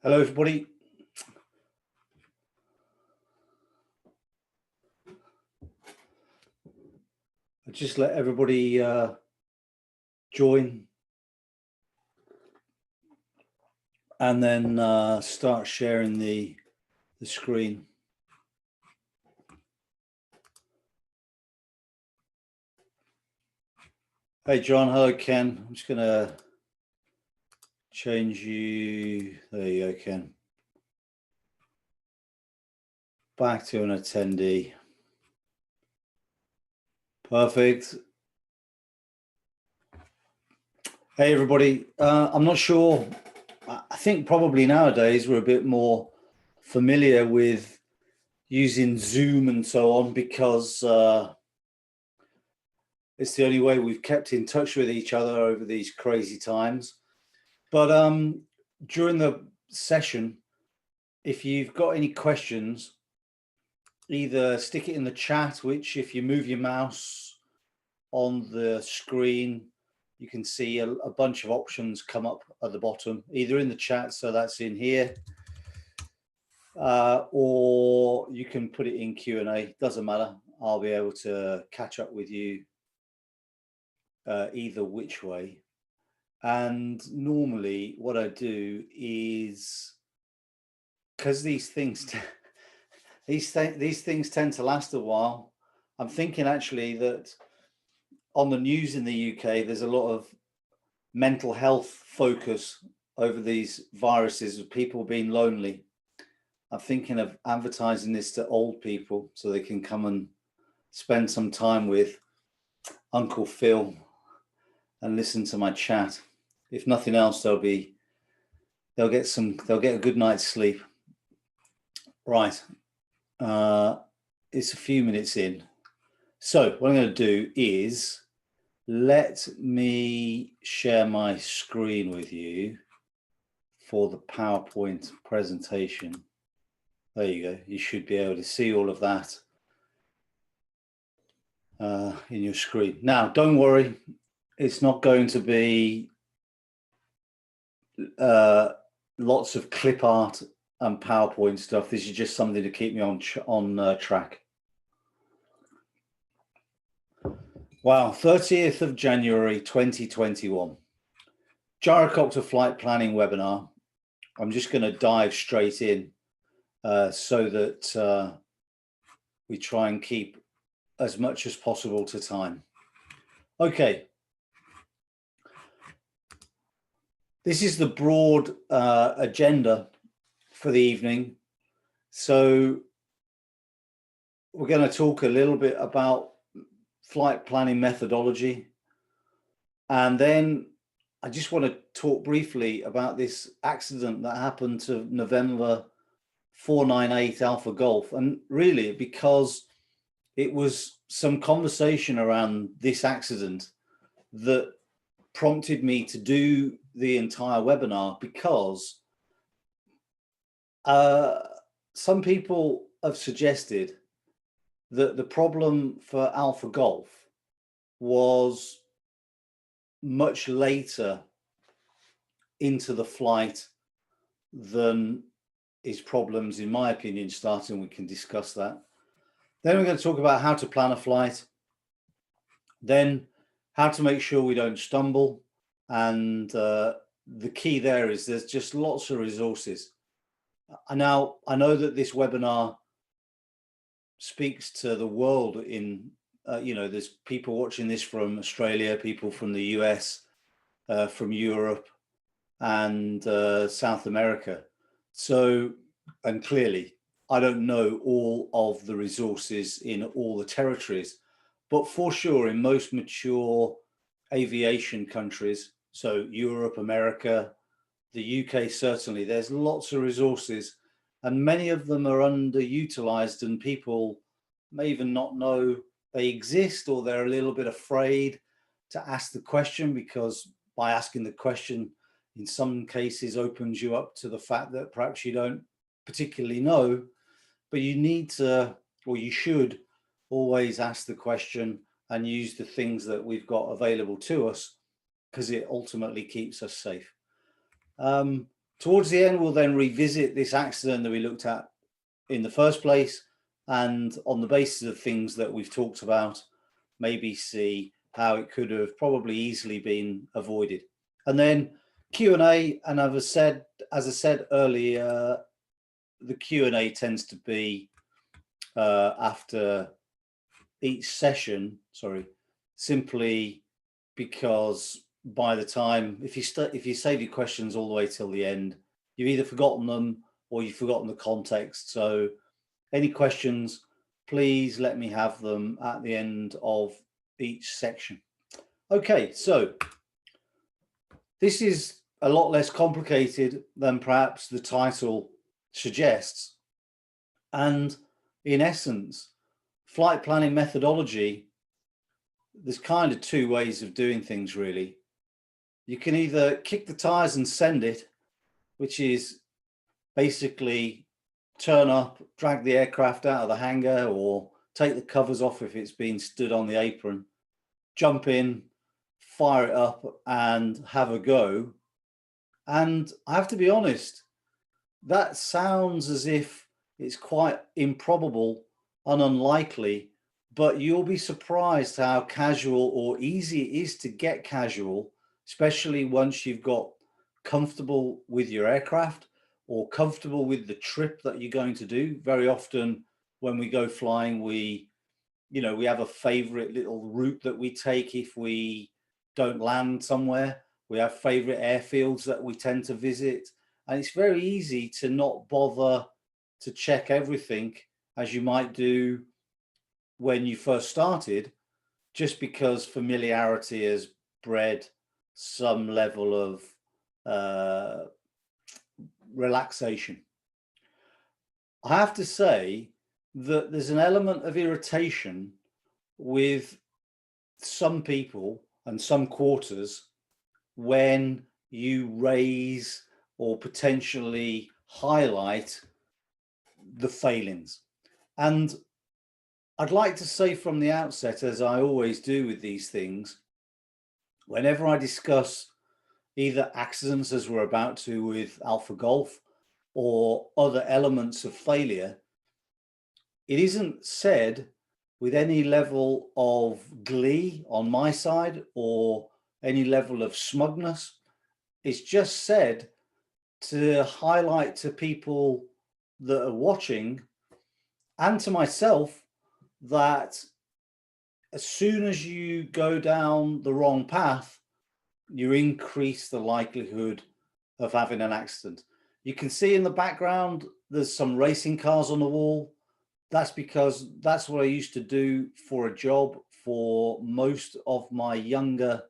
Hello, everybody. I'll just let everybody join and then start sharing the screen. Hey, John. Hello, Ken. I'm just going to change you. There you go, Ken. Back to an attendee. Perfect. Hey, everybody. I'm not sure. I think probably nowadays we're a bit more familiar with using Zoom and so on because it's the only way we've kept in touch with each other over these crazy times. But during the session, if you've got any questions, either stick it in the chat, which if you move your mouse on the screen, you can see a bunch of options come up at the bottom, either in the chat, so that's in here, or you can put it in Q&A. Doesn't matter. I'll be able to catch up with you either which way. And normally what I do is, because these things these things tend to last a while, I'm thinking actually that on the news in the UK, there's a lot of mental health focus over these viruses of people being lonely. I'm thinking of advertising this to old people so they can come and spend some time with Uncle Phil and listen to my chat. If nothing else, they'll get a good night's sleep. Right. It's a few minutes in. So what I'm going to do is let me share my screen with you for the PowerPoint presentation. There you go. You should be able to see all of that in your screen. Now, don't worry. It's not going to be lots of clip art and PowerPoint stuff. This is just something to keep me on track. Wow, 30th of January 2021. Gyrocopter flight planning webinar. I'm just going to dive straight in so that we try and keep as much as possible to time. Okay. This is the broad agenda for the evening. So we're going to talk a little bit about flight planning methodology. And then I just want to talk briefly about this accident that happened to November 498 Alpha Golf. And really, because it was some conversation around this accident that prompted me to do the entire webinar, because some people have suggested that the problem for Alpha Golf was much later into the flight than his problems, in my opinion, starting. We can discuss that. Then we're going to talk about how to plan a flight, then how to make sure we don't stumble. And the key there is there's just lots of resources. Now, I know that this webinar speaks to the world in, there's people watching this from Australia, people from the US, from Europe and South America. So, and clearly, I don't know all of the resources in all the territories, but for sure in most mature aviation countries, so Europe, America, the UK, certainly, there's lots of resources, and many of them are underutilized, and people may even not know they exist, or they're a little bit afraid to ask the question, because by asking the question, in some cases, opens you up to the fact that perhaps you don't particularly know, but you need to, or you should always ask the question and use the things that we've got available to us, because it ultimately keeps us safe. Towards the end, we'll then revisit this accident that we looked at in the first place, and on the basis of things that we've talked about, maybe see how it could have probably easily been avoided. And then Q&A, and as I said earlier, the Q&A tends to be after each session, simply because by the time, if you save your questions all the way till the end, you've either forgotten them or you've forgotten the context. So any questions, please let me have them at the end of each section. Okay, so this is a lot less complicated than perhaps the title suggests. And in essence, flight planning methodology, there's kind of two ways of doing things, really. You can either kick the tires and send it, which is basically turn up, drag the aircraft out of the hangar, or take the covers off if it's been stood on the apron, jump in, fire it up and have a go. And I have to be honest, that sounds as if it's quite improbable and unlikely, but you'll be surprised how casual or easy it is to get casual, especially once you've got comfortable with your aircraft or comfortable with the trip that you're going to do. Very often when we go flying, we have a favorite little route that we take if we don't land somewhere. We have favorite airfields that we tend to visit, and it's very easy to not bother to check everything as you might do when you first started, just because familiarity has bred some level of relaxation. I have to say that there's an element of irritation with some people and some quarters when you raise or potentially highlight the failings. And I'd like to say from the outset, as I always do with these things, whenever I discuss either accidents, as we're about to with Alpha Golf, or other elements of failure, it isn't said with any level of glee on my side or any level of smugness. It's just said to highlight to people that are watching and to myself that as soon as you go down the wrong path, you increase the likelihood of having an accident. You can see in the background, there's some racing cars on the wall. That's because that's what I used to do for a job for most of my younger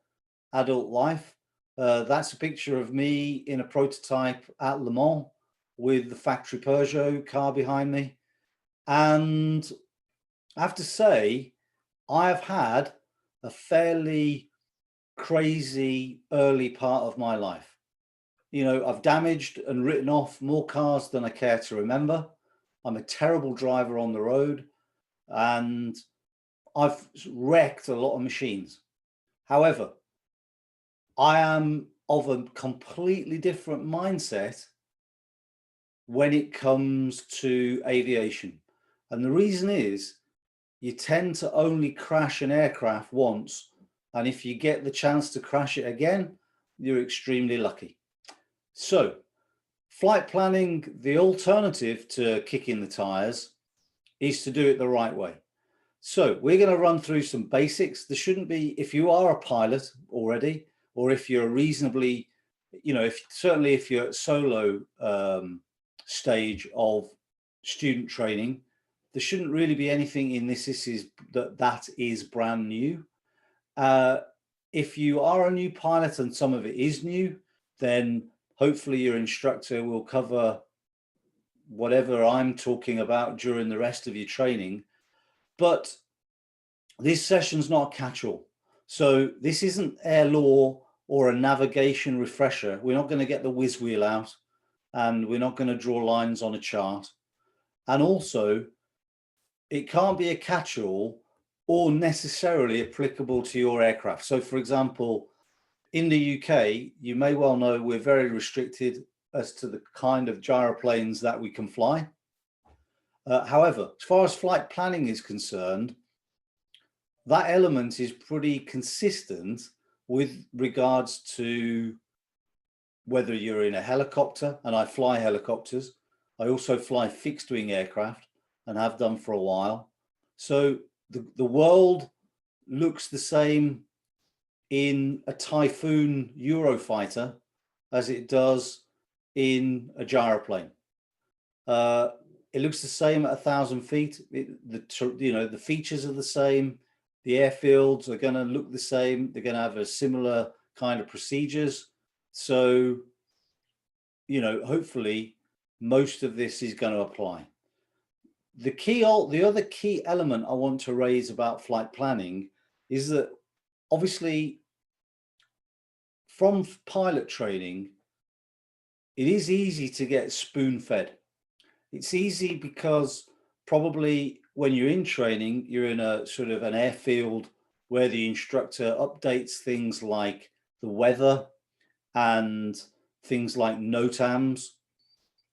adult life. That's a picture of me in a prototype at Le Mans with the factory Peugeot car behind me. And I have to say, I have had a fairly crazy early part of my life. I've damaged and written off more cars than I care to remember. I'm a terrible driver on the road, and I've wrecked a lot of machines. However, I am of a completely different mindset when it comes to aviation. And the reason is you tend to only crash an aircraft once. And if you get the chance to crash it again, you're extremely lucky. So flight planning, the alternative to kicking the tires is to do it the right way. So we're going to run through some basics. There shouldn't be, if you are a pilot already, or if you're reasonably, certainly if you're at solo stage of student training, there shouldn't really be anything in this that is brand new. If you are a new pilot and some of it is new, then hopefully your instructor will cover whatever I'm talking about during the rest of your training. But this session's not a catch-all. So this isn't air law or a navigation refresher. We're not going to get the whiz wheel out, and we're not going to draw lines on a chart. And also, it can't be a catch-all or necessarily applicable to your aircraft. So for example, in the UK, you may well know we're very restricted as to the kind of gyroplanes that we can fly. However, as far as flight planning is concerned, that element is pretty consistent with regards to whether you're in a helicopter, and I fly helicopters. I also fly fixed wing aircraft and have done for a while. So the world looks the same in a Typhoon Eurofighter as it does in a gyroplane. It looks the same at 1,000 feet. The features are the same. The airfields are going to look the same. They're going to have a similar kind of procedures. So, hopefully most of this is going to apply. The other key element I want to raise about flight planning is that obviously from pilot training, it is easy to get spoon-fed. It's easy because probably when you're in training, you're in a sort of an airfield where the instructor updates things like the weather and things like NOTAMs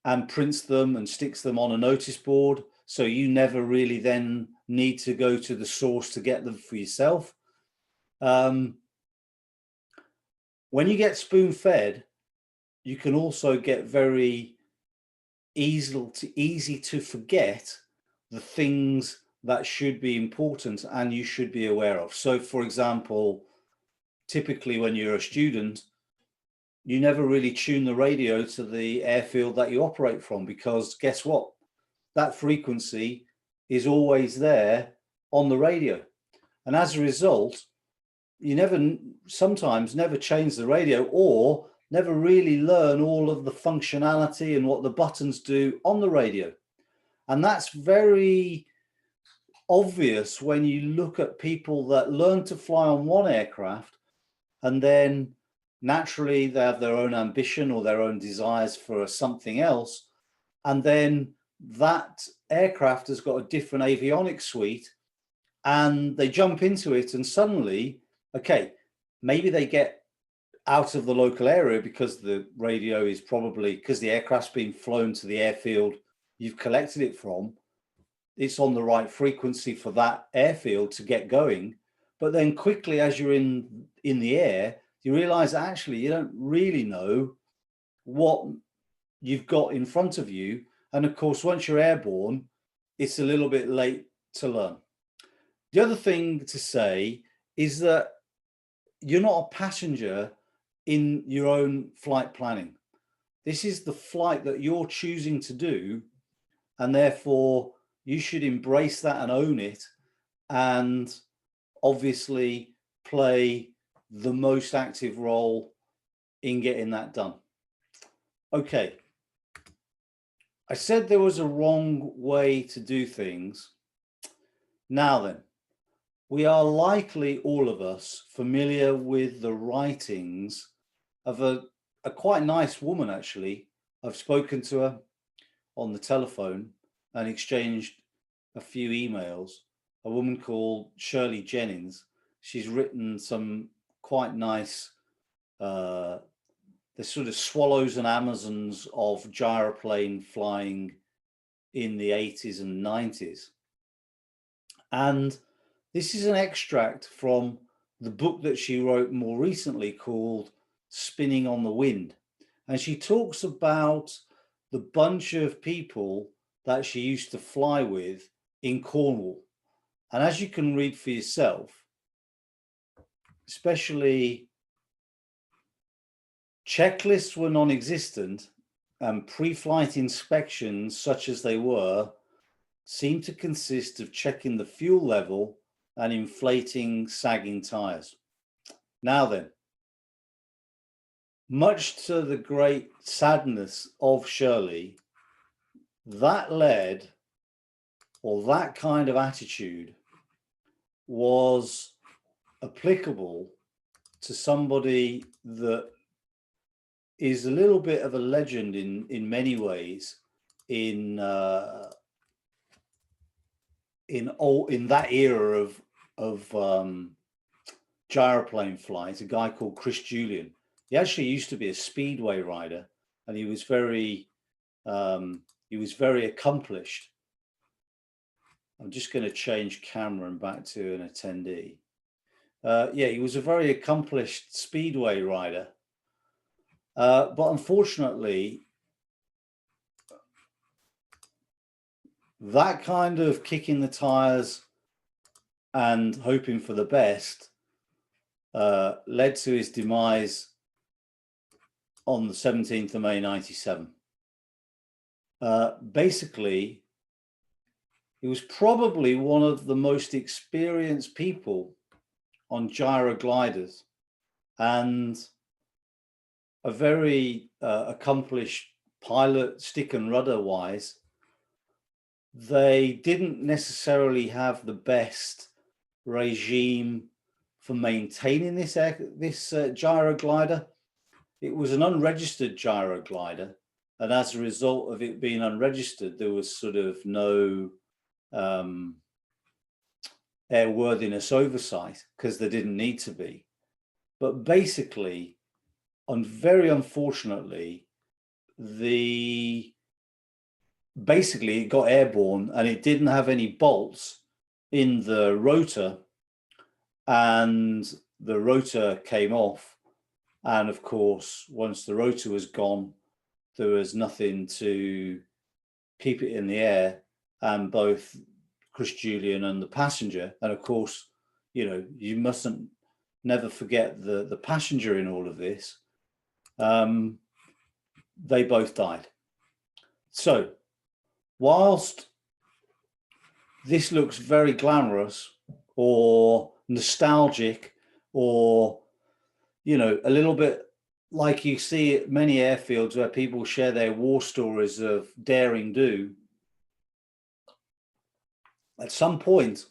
and prints them and sticks them on a notice board. So you never really then need to go to the source to get them for yourself. When you get spoon-fed, you can also get very easy to forget the things that should be important and you should be aware of. So, for example, typically when you're a student, you never really tune the radio to the airfield that you operate from, because guess what? That frequency is always there on the radio. And as a result, you sometimes never change the radio or never really learn all of the functionality and what the buttons do on the radio. And that's very obvious when you look at people that learn to fly on one aircraft and then naturally they have their own ambition or their own desires for something else. And then that aircraft has got a different avionics suite and they jump into it and suddenly, okay, maybe they get out of the local area because the radio is probably, because the aircraft's been flown to the airfield you've collected it from, it's on the right frequency for that airfield to get going. But then quickly, as you're in the air, you realize that actually you don't really know what you've got in front of you. And of course, once you're airborne, it's a little bit late to learn. The other thing to say is that you're not a passenger in your own flight planning. This is the flight that you're choosing to do, and therefore you should embrace that and own it, and obviously play the most active role in getting that done. Okay, I said there was a wrong way to do things. Now then, we are likely all of us familiar with the writings of a quite nice woman, actually. I've spoken to her on the telephone and exchanged a few emails. A woman called Shirley Jennings. She's written some quite nice, the sort of swallows and Amazons of gyroplane flying in the 80s and 90s. And this is an extract from the book that she wrote more recently called Spinning on the Wind. And she talks about the bunch of people that she used to fly with in Cornwall. And as you can read for yourself, especially checklists were non-existent and pre-flight inspections, such as they were, seemed to consist of checking the fuel level and inflating sagging tires. Now then, much to the great sadness of Shirley, that led, or that kind of attitude was applicable to somebody that is a little bit of a legend in many ways in that era of gyroplane flight, a guy called Julian. He actually used to be a speedway rider, and he was very accomplished. I'm just going to change camera and back to an attendee. Yeah, he was a very accomplished speedway rider, but unfortunately, that kind of kicking the tires and hoping for the best led to his demise on the 17th of May 97. Basically, he was probably one of the most experienced people on gyro gliders and a very accomplished pilot, stick and rudder wise. They didn't necessarily have the best regime for maintaining this gyro glider. It was an unregistered gyro glider, and as a result of it being unregistered, there was sort of no airworthiness oversight because there didn't need to be. But basically, very unfortunately, basically it got airborne and it didn't have any bolts in the rotor, and the rotor came off. And of course, once the rotor was gone, there was nothing to keep it in the air, and both Chris Julian and the passenger, and of course, you know, you mustn't never forget the passenger in all of this, they both died. So whilst this looks very glamorous or nostalgic, or, you know, a little bit like you see at many airfields where people share their war stories of daring do, at some point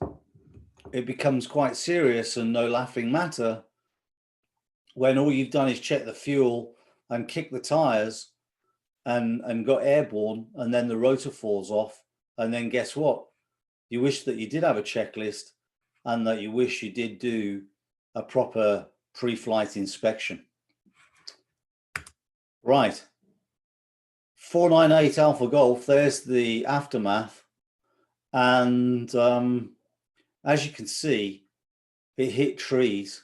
it becomes quite serious and no laughing matter when all you've done is check the fuel and kick the tires and got airborne, and then the rotor falls off, and then guess what? You wish that you did have a checklist and that you wish you did do a proper pre-flight inspection. Right, 498 Alpha Golf, there's the aftermath, and as you can see, it hit trees.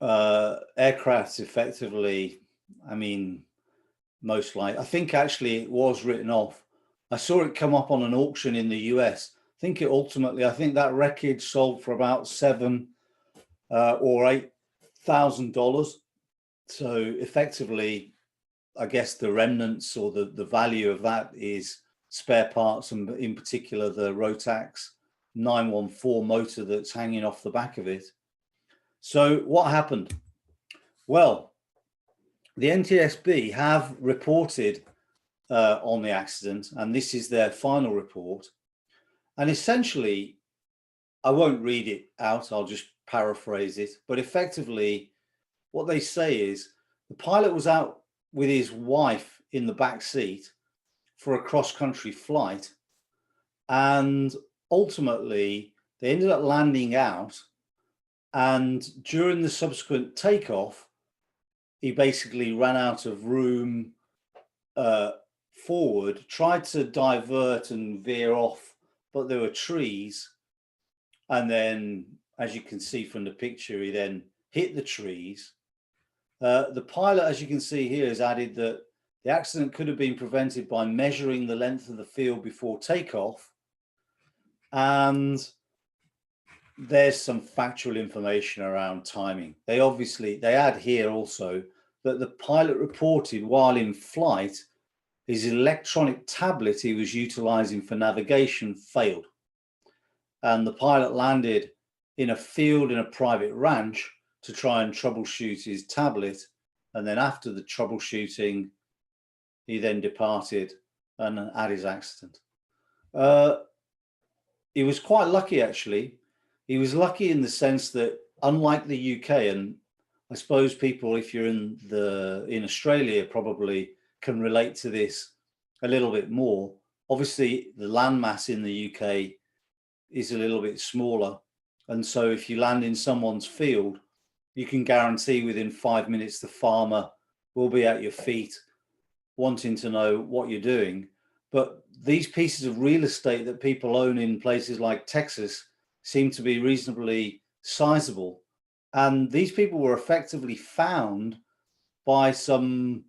Aircraft's effectively, I mean, most likely, I think actually it was written off. I saw it come up on an auction in the US. I think that wreckage sold for about $7,000 or $8,000. So effectively, I guess the remnants or the value of that is spare parts, and in particular the Rotax 914 motor that's hanging off the back of it. So what happened? Well, the NTSB have reported on the accident, and this is their final report. And essentially, I won't read it out, I'll just paraphrase it. But effectively, what they say is the pilot was out with his wife in the back seat for a cross-country flight, and ultimately they ended up landing out, and during the subsequent takeoff he basically ran out of room forward, tried to divert and veer off, but there were trees, and then as you can see from the picture, he then hit the trees. The pilot, as you can see here, has added that the accident could have been prevented by measuring the length of the field before takeoff. And there's some factual information around timing. They add here also that the pilot reported while in flight, his electronic tablet he was utilizing for navigation failed. And the pilot landed in a field in a private ranch to try and troubleshoot his tablet. And then after the troubleshooting, he then departed and had his accident. He was quite lucky, actually. He was lucky in the sense that, unlike the UK, and I suppose people, if you're in Australia, probably can relate to this a little bit more. Obviously, the landmass in the UK is a little bit smaller. And so if you land in someone's field, you can guarantee within 5 minutes the farmer will be at your feet wanting to know what you're doing. But these pieces of real estate that people own in places like Texas seem to be reasonably sizable. And these people were effectively found by some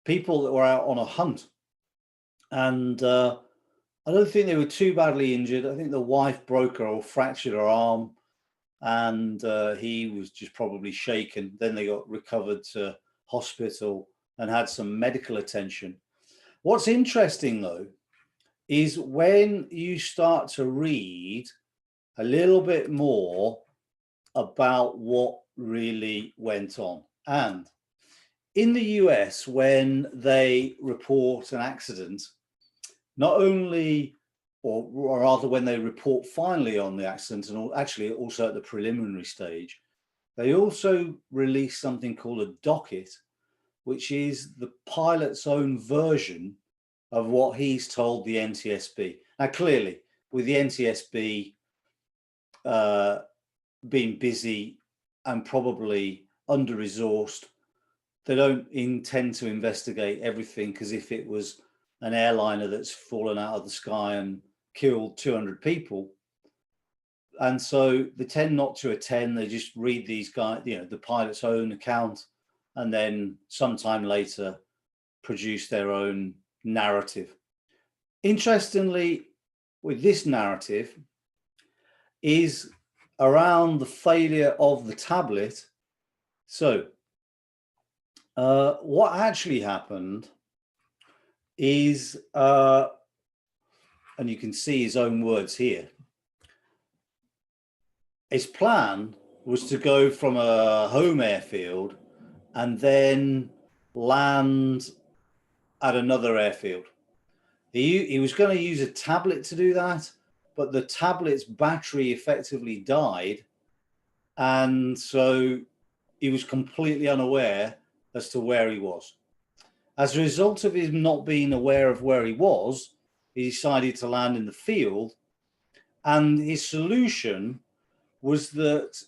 people that were out on a hunt. And I don't think they were too badly injured. I think the wife broke her or fractured her arm, and he was just probably shaken. Then they got recovered to hospital and had some medical attention. What's interesting, though, is when you start to read a little bit more about what really went on. And in the US, when they report an accident, not only, or rather when they report finally on the accident, and actually also at the preliminary stage, they also release something called a docket, which is the pilot's own version of what he's told the NTSB. Now, clearly, with the NTSB being busy and probably under-resourced, they don't intend to investigate everything, because if it was an airliner that's fallen out of the sky and killed 200 people, and so they tend not to attend. They just read these guys, the pilot's own account, and then sometime later produce their own narrative. Interestingly, with this narrative is around the failure of the tablet. So what actually happened is, and you can see his own words here, his plan was to go from a home airfield and then land at another airfield. He was going to use a tablet to do that, but the tablet's battery effectively died, and so he was completely unaware as to where he was. As a result of him not being aware of where he was, he decided to land in the field, and his solution was that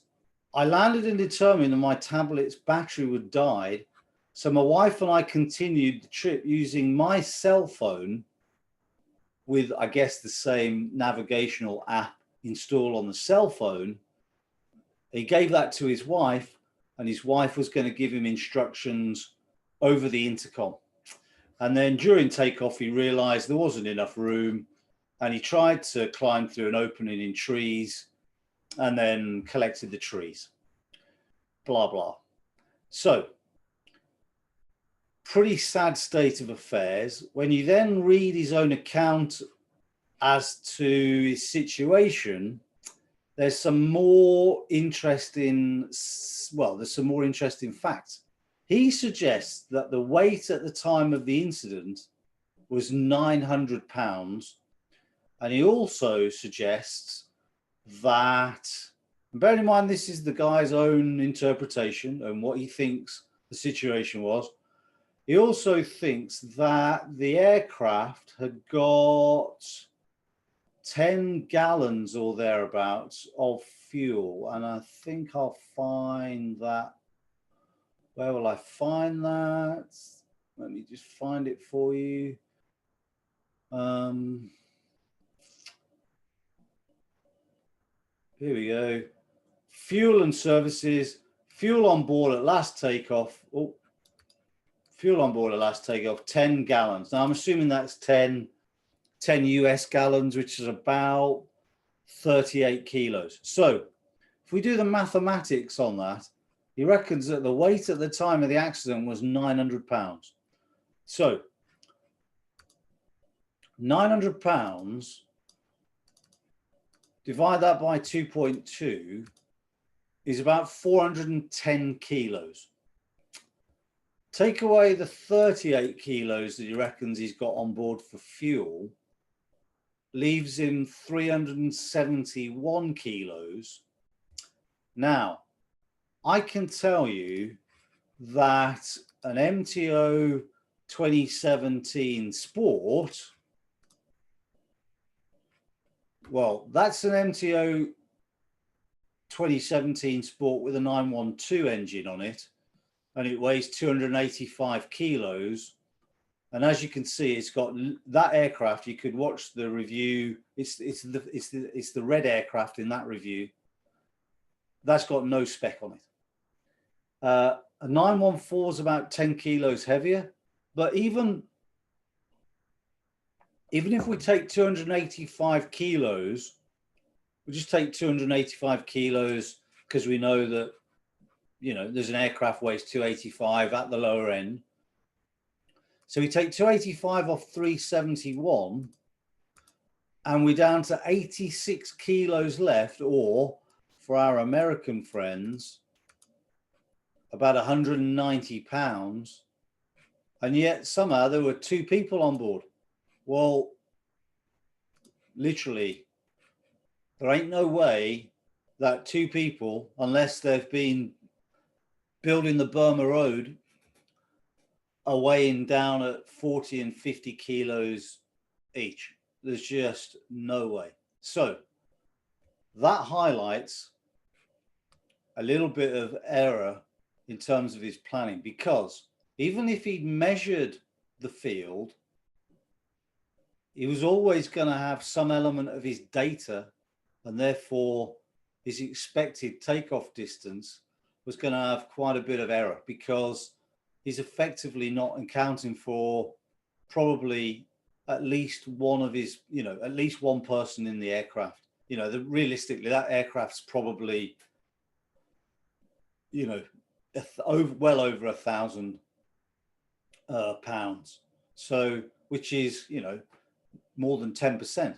I landed and determined that my tablet's battery would die, so my wife and I continued the trip using my cell phone with, I guess, the same navigational app installed on the cell phone. He gave that to his wife, and his wife was going to give him instructions over the intercom. And then during takeoff, he realized there wasn't enough room, and he tried to climb through an opening in trees and then collected the trees. Blah, blah. So, pretty sad state of affairs. When you then read his own account as to his situation, there's some more interesting, there's some more interesting facts. He suggests that the weight at the time of the incident was 900 pounds. And he also suggests that, bearing in mind this is the guy's own interpretation and what he thinks the situation was, he also thinks that the aircraft had got 10 gallons or thereabouts of fuel. And I think I'll find that. Where will I find that? Let me just find it for you. Here we go. Fuel and services. Fuel on board at last takeoff. Oh, fuel on board at last takeoff, 10 gallons. Now, I'm assuming that's 10 US gallons, which is about 38 kilos. So if we do the mathematics on that, he reckons that the weight at the time of the accident was 900 pounds. So 900 pounds, divide that by 2.2 is about 410 kilos. Take away the 38 kilos that he reckons he's got on board for fuel, leaves him 371 kilos. Now, I can tell you that an MTO 2017 Sport, well, that's an MTO 2017 Sport with a 912 engine on it, and it weighs 285 kilos. And as you can see, it's got that aircraft. You could watch the review. It's the red aircraft in that review. That's got no spec on it. A 914 is about 10 kilos heavier, but even if we take 285 kilos, we just take 285 kilos because we know that, you know, there's an aircraft weighs 285 at the lower end. So we take 285 off 371 and we're down to 86 kilos left, or for our American friends, about 190 pounds. And yet somehow there were 2 people on board. Well, literally, there ain't no way that 2 people, unless they've been building the Burma Road, are weighing down at 40 and 50 kilos each. There's just no way. So that highlights a little bit of error in terms of his planning, because even if he'd measured the field, he was always going to have some element of his data, and therefore his expected takeoff distance was going to have quite a bit of error, because he's effectively not accounting for probably at least one of his, you know, at least one person in the aircraft. You know, realistically, that aircraft's probably, you know, well over 1,000 pounds. So, which is, you know, more than 10%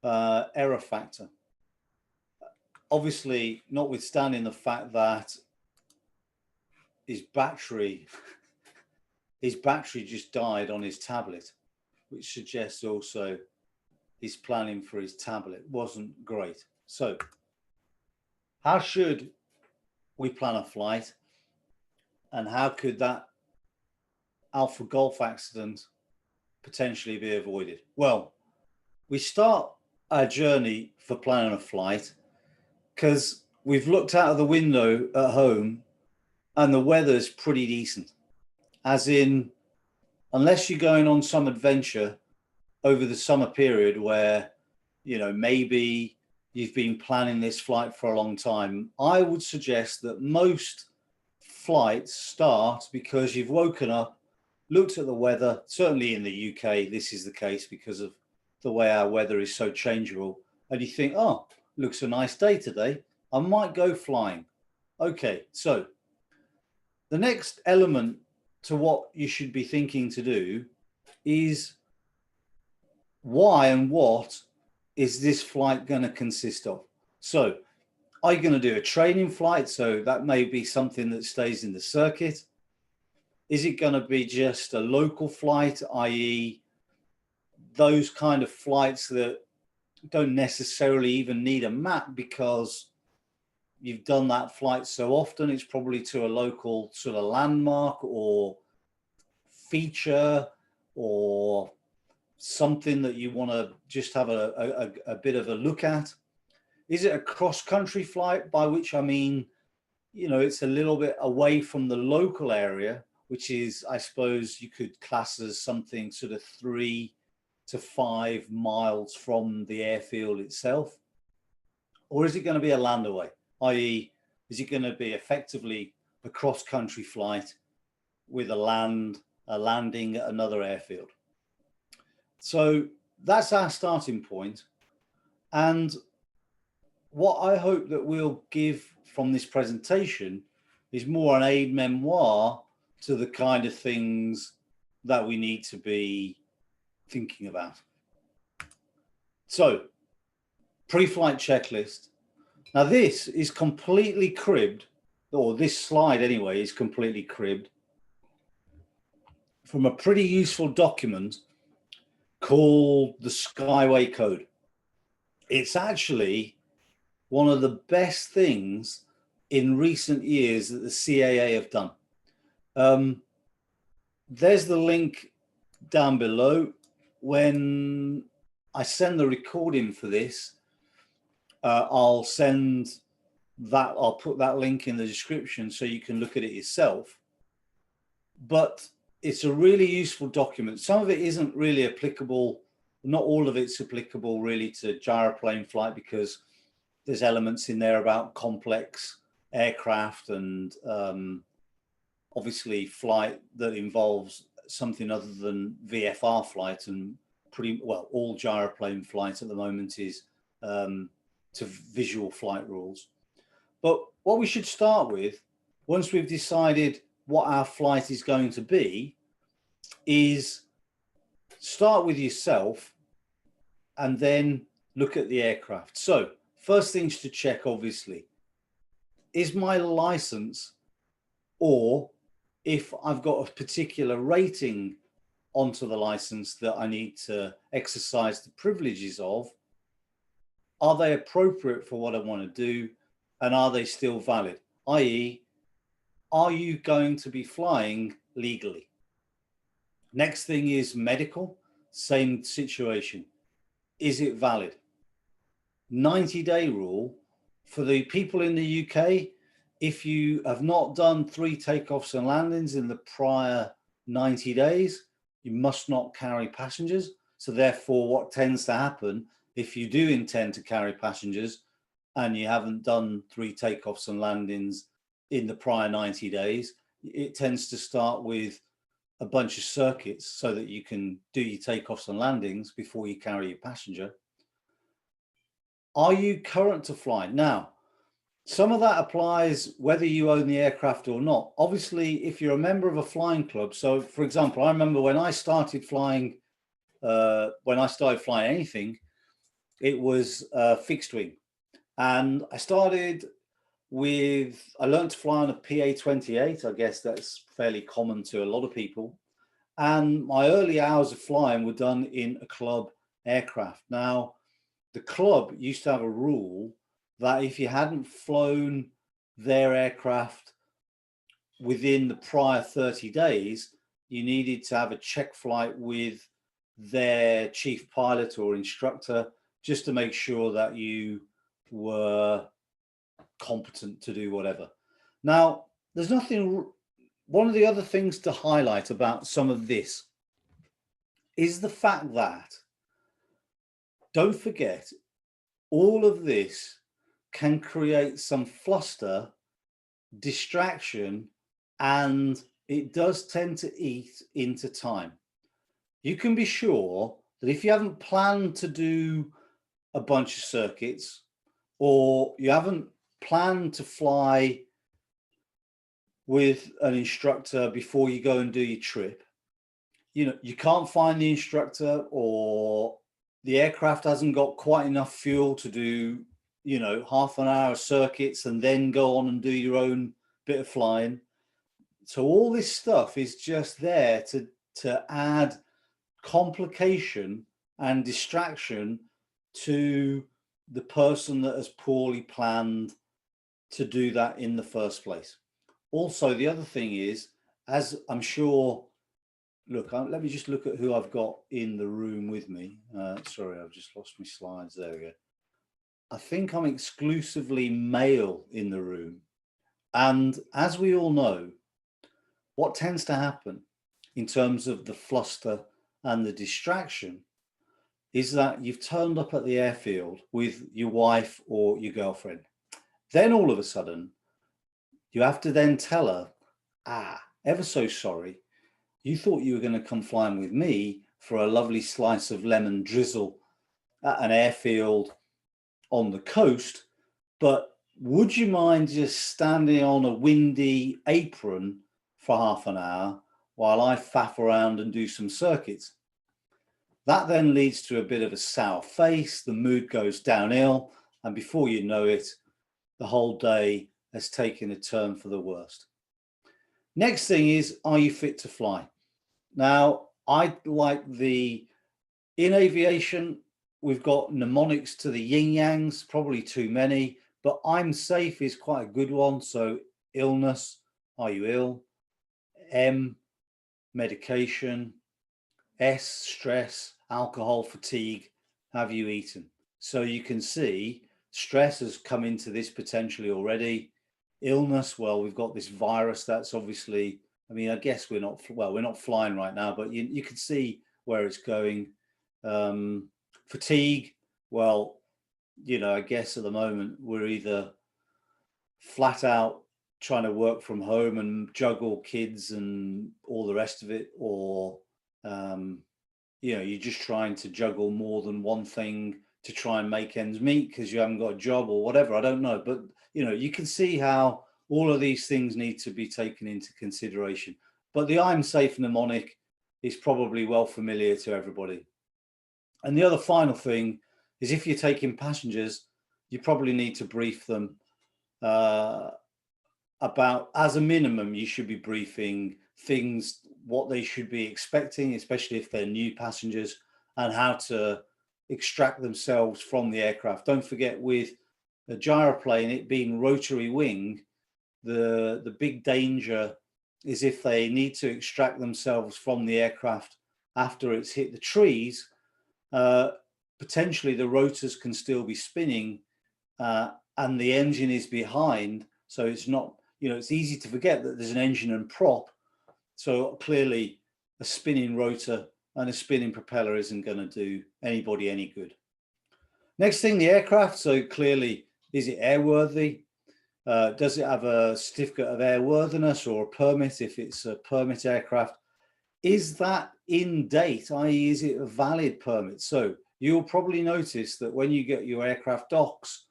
error factor. Obviously, notwithstanding the fact that his battery just died on his tablet, which suggests also his planning for his tablet wasn't great. So how should we plan a flight, and how could that Alpha Golf accident potentially be avoided? Well, we start our journey for planning a flight because we've looked out of the window at home and the weather's pretty decent. As in, unless you're going on some adventure over the summer period where, you know, maybe you've been planning this flight for a long time, I would suggest that most flights start because you've woken up, looked at the weather. Certainly in the UK, this is the case because of the way our weather is so changeable. And you think, oh, looks a nice day today. I might go flying. Okay, so the next element to what you should be thinking to do is, why and what is this flight going to consist of? So are you going to do a training flight? So that may be something that stays in the circuit. Is it going to be just a local flight, i.e. those kind of flights that don't necessarily even need a map because you've done that flight so often, it's probably to a local sort of landmark or feature or something that you want to just have a bit of a look at? Is it a cross-country flight, by which I mean, you know, it's a little bit away from the local area, which is, I suppose you could class as something sort of 3 to 5 miles from the airfield itself? Or is it going to be a land away, i.e. is it going to be effectively a cross-country flight with a landing at another airfield? So that's our starting point. And what I hope that we'll give from this presentation is more an aid memoir to the kind of things that we need to be thinking about. So, pre-flight checklist. Now this is completely cribbed, or this slide anyway is completely cribbed from a pretty useful document called the Skyway Code. It's actually one of the best things in recent years that the CAA have done. There's the link down below. When I send the recording for this, I'll put that link in the description so you can look at it yourself. But it's a really useful document. Some of it isn't really applicable. Not all of it's applicable really to gyroplane flight, because there's elements in there about complex aircraft and obviously flight that involves something other than VFR flight, and pretty well all gyroplane flight at the moment is to visual flight rules. But what we should start with, once we've decided what our flight is going to be, is start with yourself and then look at the aircraft. So first things to check, obviously, is my license, or if I've got a particular rating onto the license that I need to exercise the privileges of, are they appropriate for what I want to do, and are they still valid? i.e., are you going to be flying legally? Next thing is medical. Same situation. Is it valid? 90-day rule for the people in the UK. If you have not done 3 takeoffs and landings in the prior 90 days, you must not carry passengers. So therefore, what tends to happen, if you do intend to carry passengers and you haven't done 3 takeoffs and landings in the prior 90 days, it tends to start with a bunch of circuits so that you can do your takeoffs and landings before you carry your passenger. Are you current to fly? Now, some of that applies whether you own the aircraft or not. Obviously, if you're a member of a flying club, so for example, I remember when I started flying anything, it was fixed wing. And I started with, I learned to fly on a PA-28. I guess that's fairly common to a lot of people. And my early hours of flying were done in a club aircraft. Now, the club used to have a rule that if you hadn't flown their aircraft within the prior 30 days, you needed to have a check flight with their chief pilot or instructor, just to make sure that you were competent to do whatever. Now, there's nothing, one of the other things to highlight about some of this is the fact that, don't forget, all of this can create some fluster, distraction, and it does tend to eat into time. You can be sure that if you haven't planned to do a bunch of circuits, or you haven't planned to fly with an instructor before you go and do your trip, you know, you can't find the instructor, or the aircraft hasn't got quite enough fuel to do, you know, half an hour of circuits and then go on and do your own bit of flying. So all this stuff is just there to add complication and distraction to the person that has poorly planned to do that in the first place. Also, the other thing is, as I'm sure, look, let me just look at who I've got in the room with me. Sorry, I've just lost my slides. There we go. I think I'm exclusively male in the room. And as we all know, what tends to happen in terms of the fluster and the distraction is that you've turned up at the airfield with your wife or your girlfriend. Then all of a sudden, you have to then tell her, ever so sorry, you thought you were going to come flying with me for a lovely slice of lemon drizzle at an airfield on the coast, but would you mind just standing on a windy apron for half an hour while I faff around and do some circuits? That then leads to a bit of a sour face, the mood goes downhill, and before you know it, the whole day has taken a turn for the worst. Next thing is, are you fit to fly? Now, I like in aviation, we've got mnemonics to the yin yangs, probably too many, but I'm safe is quite a good one. So illness, are you ill? M, medication. S, stress, alcohol, fatigue, have you eaten? So you can see stress has come into this potentially already. Illness, well, we've got this virus that's obviously I mean, I guess we're not flying right now, but you can see where it's going. Fatigue, well, I guess at the moment we're either flat out trying to work from home and juggle kids and all the rest of it, or you're just trying to juggle more than one thing to try and make ends meet because you haven't got a job or whatever. I don't know, but you can see how all of these things need to be taken into consideration. But the I'm safe mnemonic is probably well familiar to everybody. And the other final thing is, if you're taking passengers, you probably need to brief them about, as a minimum, you should be briefing things, what they should be expecting, especially if they're new passengers, and how to extract themselves from the aircraft. Don't forget, with a gyroplane, it being rotary wing, the big danger is if they need to extract themselves from the aircraft after it's hit the trees, potentially the rotors can still be spinning and the engine is behind. So it's not, it's easy to forget that there's an engine and prop. So clearly a spinning rotor and a spinning propeller isn't going to do anybody any good. Next thing, the aircraft. So clearly, is it airworthy? Does it have a certificate of airworthiness or a permit if it's a permit aircraft? Is that in date, i.e. is it a valid permit? So you'll probably notice that when you get your aircraft docs,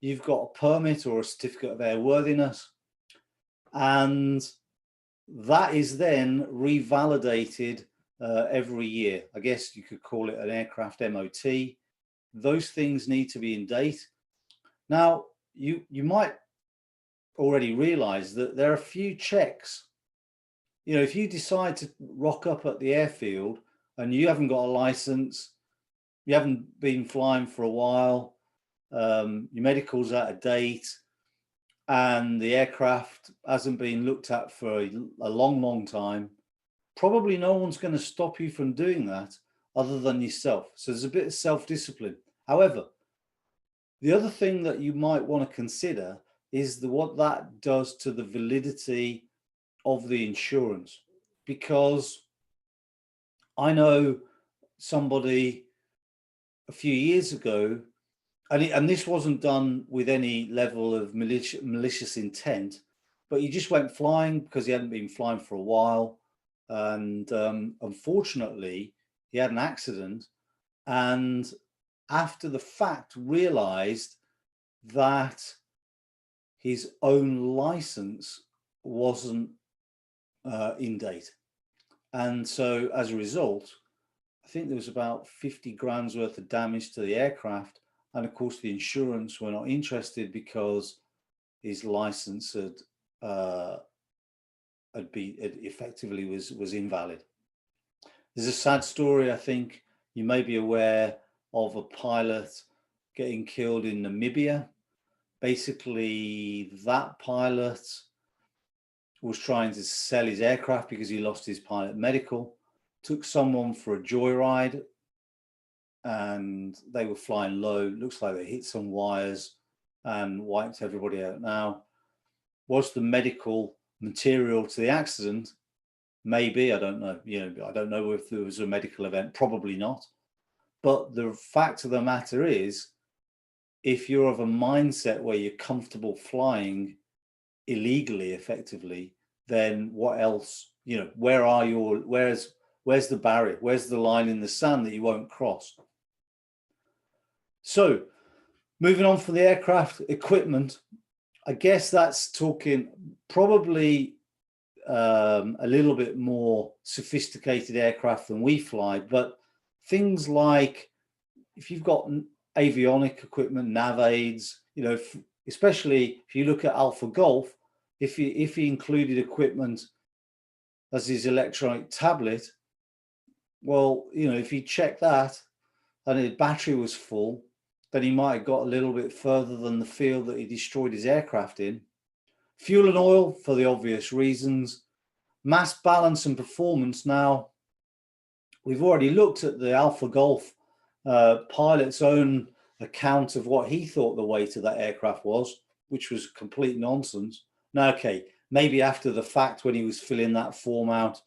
you've got a permit or a certificate of airworthiness, and that is then revalidated every year. I guess you could call it an aircraft MOT. Those things need to be in date. Now, you might already realize that there are a few checks. If you decide to rock up at the airfield and you haven't got a license, you haven't been flying for a while, your medical's out of date, and the aircraft hasn't been looked at for a long time, probably no one's going to stop you from doing that other than yourself. So there's a bit of self-discipline. However, the other thing that you might want to consider is what that does to the validity of the insurance. Because I know somebody a few years ago, and this wasn't done with any level of malicious intent, but he just went flying because he hadn't been flying for a while. And unfortunately, he had an accident, and after the fact realized that his own license wasn't in date. And so as a result, I think there was about 50 grand's worth of damage to the aircraft. And of course, the insurance were not interested because his license effectively was invalid. There's a sad story. I think you may be aware of a pilot getting killed in Namibia. Basically, that pilot was trying to sell his aircraft because he lost his pilot medical, took someone for a joyride, and they were flying low. Looks like they hit some wires and wiped everybody out. Now, was the medical material to the accident? Maybe, I don't know. I don't know if there was a medical event. Probably not. But the fact of the matter is, if you're of a mindset where you're comfortable flying illegally, effectively, then what else? Where's the barrier? Where's the line in the sand that you won't cross? So, moving on from the aircraft equipment, I guess that's talking probably a little bit more sophisticated aircraft than we fly, but things like if you've got avionic equipment, nav aids, especially if you look at Alpha Golf, if he included equipment as his electronic tablet, well, if he checked that and his battery was full, then he might have got a little bit further than the field that he destroyed his aircraft in. Fuel and oil, for the obvious reasons. Mass balance and performance. Now, we've already looked at the Alpha Golf pilot's own account of what he thought the weight of that aircraft was, which was complete nonsense. Now, okay, maybe after the fact, when he was filling that form out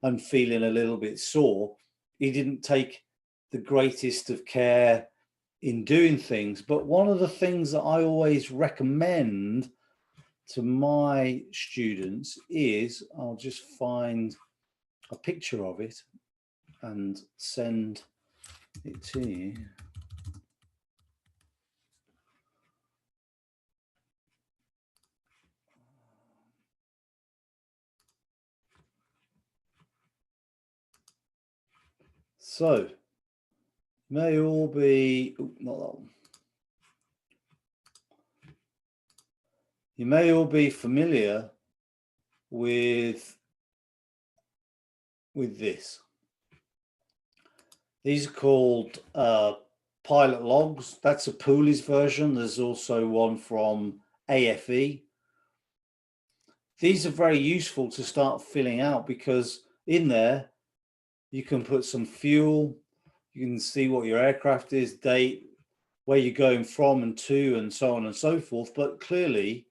and feeling a little bit sore, he didn't take the greatest of care in doing things. But one of the things that I always recommend to my students is, I'll just find a picture of it and send it to you. So, may all be, not that one. You may all be familiar with this. These are called pilot logs. That's a Pooley's version. There's also one from AFE. These are very useful to start filling out, because in there you can put some fuel, you can see what your aircraft is, date, where you're going from and to, and so on and so forth. But clearly,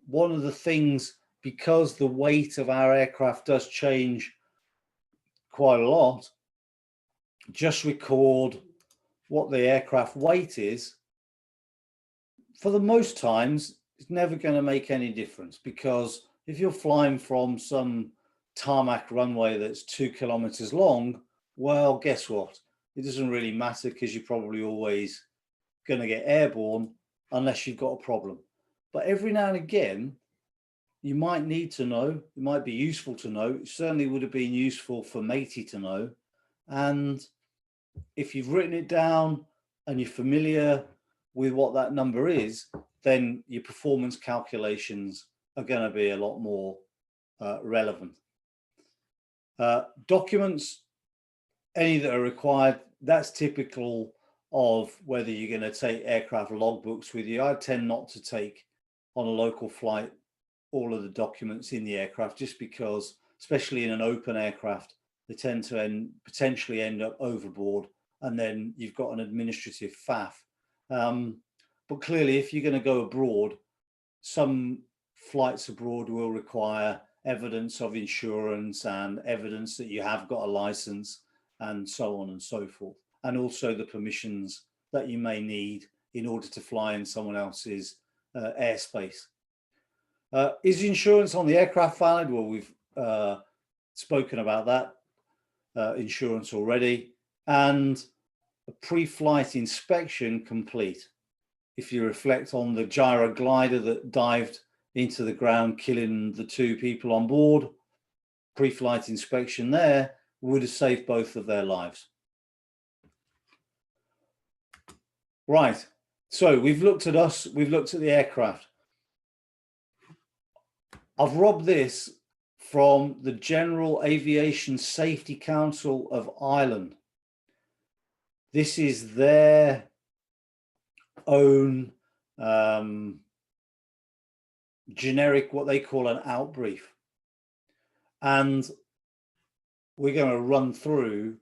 one of the things, because the weight of our aircraft does change quite a lot, just record what the aircraft weight is. For the most times, it's never going to make any difference, because if you're flying from some tarmac runway that's 2 kilometers long, well, guess what? It doesn't really matter, because you're probably always going to get airborne unless you've got a problem. But every now and again, you might need to know, it might be useful to know, it certainly would have been useful for matey to know. And if you've written it down and you're familiar with what that number is, then your performance calculations are going to be a lot more relevant. Documents, any that are required, that's typical of whether you're going to take aircraft logbooks with you. I tend not to take on a local flight all of the documents in the aircraft, just because, especially in an open aircraft, they tend to potentially end up overboard, and then you've got an administrative faff. But clearly, if you're going to go abroad, some flights abroad will require evidence of insurance and evidence that you have got a license, and so on and so forth, and also the permissions that you may need in order to fly in someone else's airspace. Is insurance on the aircraft valid? Well, we've spoken about that insurance already. And a pre-flight inspection complete. If you reflect on the gyro glider that dived into the ground, killing the 2 people on board, pre-flight inspection there would have saved both of their lives. Right, so we've looked at us, we've looked at the aircraft. I've robbed this from the General Aviation Safety Council of Ireland. This is their own generic, what they call an out brief. And we're going to run through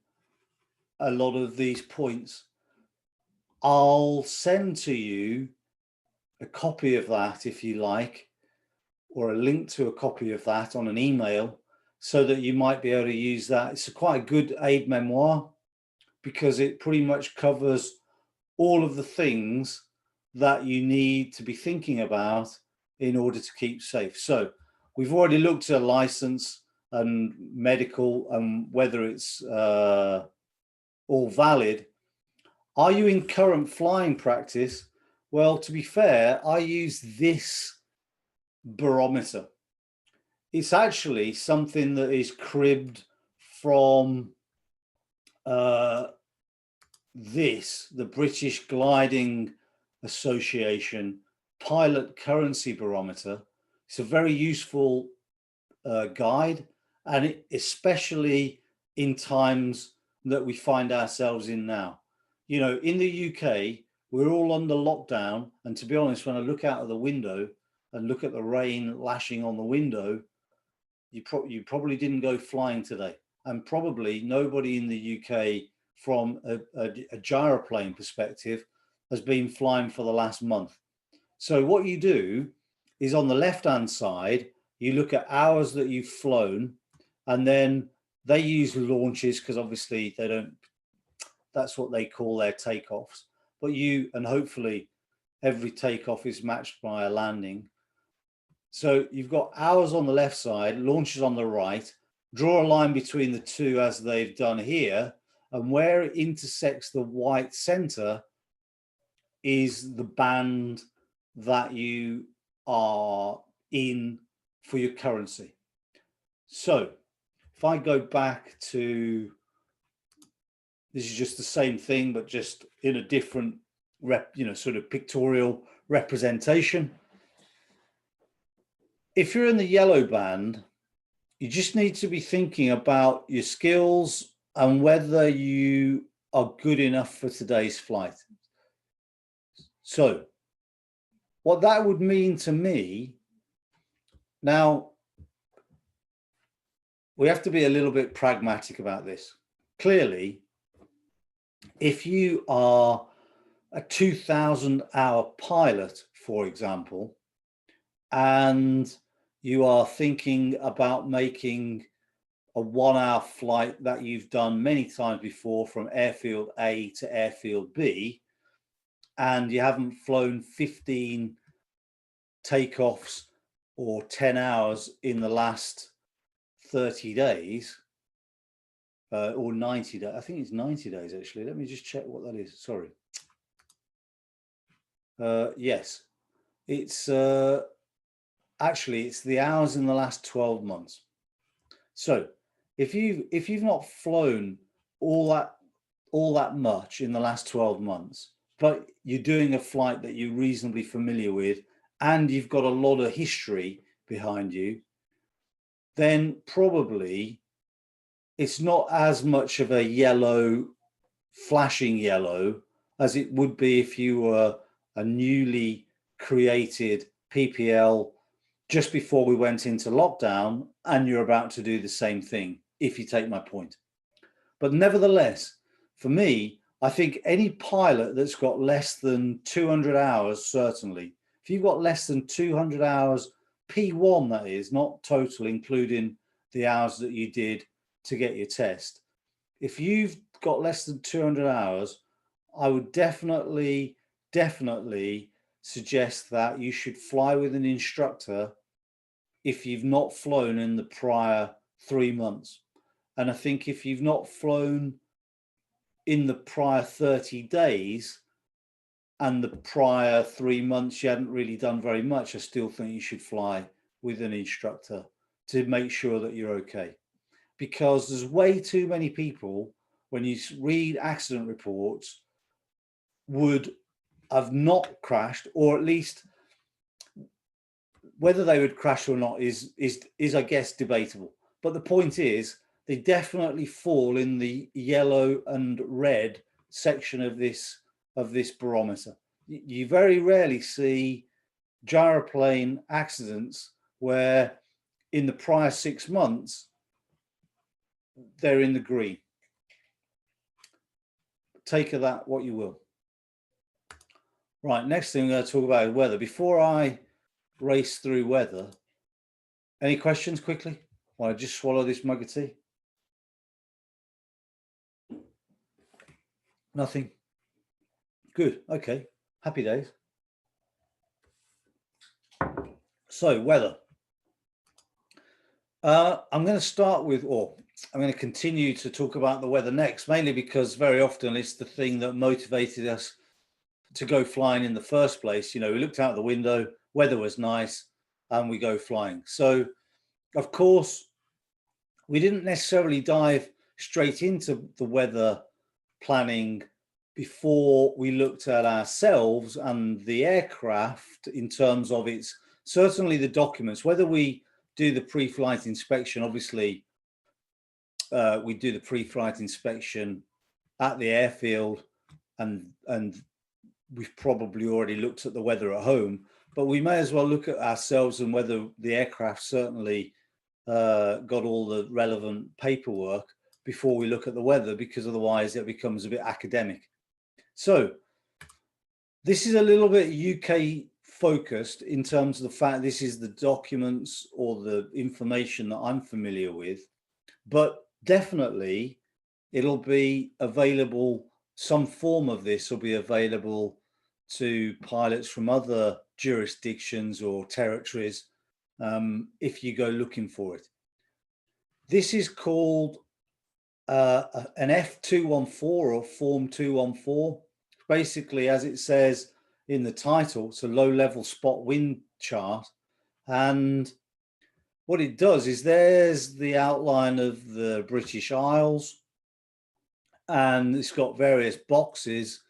a lot of these points. I'll send to you a copy of that, if you like, or a link to a copy of that on an email, so that you might be able to use that. It's quite a good aid memoir, because it pretty much covers all of the things that you need to be thinking about in order to keep safe. So we've already looked at license and medical and whether it's all valid. Are you in current flying practice? Well, to be fair, I use this barometer. It's actually something that is cribbed from the British Gliding Association Pilot Currency Barometer. It's a very useful guide, and especially in times that we find ourselves in now. You know, in the UK, we're all under lockdown, and to be honest, when I look out of the window and look at the rain lashing on the window, you probably didn't go flying today, and probably nobody in the UK from a gyroplane perspective has been flying for the last month. So what you do is, on the left hand side, you look at hours that you've flown, and then they use launches because obviously they don't, that's what they call their takeoffs. But you, and hopefully every takeoff is matched by a landing. So you've got hours on the left side, launches on the right, draw a line between the two as they've done here, and where it intersects the white center is the band that you are in for your currency. So if I go back to, this is just the same thing, but just in a different sort of pictorial representation. If you're in the yellow band, you just need to be thinking about your skills and whether you are good enough for today's flight. So what that would mean to me, now we have to be a little bit pragmatic about this. Clearly, if you are a 2,000-hour pilot, for example, and you are thinking about making a 1-hour flight that you've done many times before from airfield A to airfield B, and you haven't flown 15 takeoffs or 10 hours in the last 30 days, or 90 days. I think it's 90 days, actually. Let me just check what that is. Sorry. Yes, it's actually, it's the hours in the last 12 months. So if you've not flown all that much in the last 12 months, but you're doing a flight that you're reasonably familiar with, and you've got a lot of history behind you, then probably it's not as much of a yellow, flashing yellow, as it would be if you were a newly created PPL just before we went into lockdown and you're about to do the same thing, if you take my point. But nevertheless, for me, I think any pilot that's got less than 200 hours, certainly, if you've got less than 200 hours, P1 that is, not total, including the hours that you did to get your test. If you've got less than 200 hours, I would definitely suggest that you should fly with an instructor if you've not flown in the prior 3 months. And I think if you've not flown in the prior 30 days and the prior 3 months you hadn't really done very much, I still think you should fly with an instructor to make sure that you're okay. Because there's way too many people, when you read accident reports, would have not crashed, or at least whether they would crash or not is I guess debatable. But the point is, they definitely fall in the yellow and red section of this barometer. You very rarely see gyroplane accidents where in the prior 6 months they're in the green. Take of that what you will. Right, next thing we're going to talk about is weather. Before I race through weather, any questions quickly? While I just swallow this mug of tea? Nothing? Good, okay, happy days. So weather. I'm going to start with, or I'm going to continue to talk about the weather next, mainly because very often it's the thing that motivated us to go flying in the first place. You know, we looked out the window, weather was nice, and we go flying. So, of course, we didn't necessarily dive straight into the weather planning before we looked at ourselves and the aircraft in terms of its, certainly the documents, whether we do the pre-flight inspection. Obviously, we do the pre-flight inspection at the airfield, and we've probably already looked at the weather at home, but we may as well look at ourselves and whether the aircraft certainly got all the relevant paperwork before we look at the weather, because otherwise it becomes a bit academic. So this is a little bit UK focused in terms of the fact this is the documents or the information that I'm familiar with, but definitely it'll be available, some form of this will be available to pilots from other jurisdictions or territories if you go looking for it. This is called an F214 or Form 214. Basically, as it says in the title, it's a low-level spot wind chart. And what it does is there's the outline of the British Isles, and it's got various boxes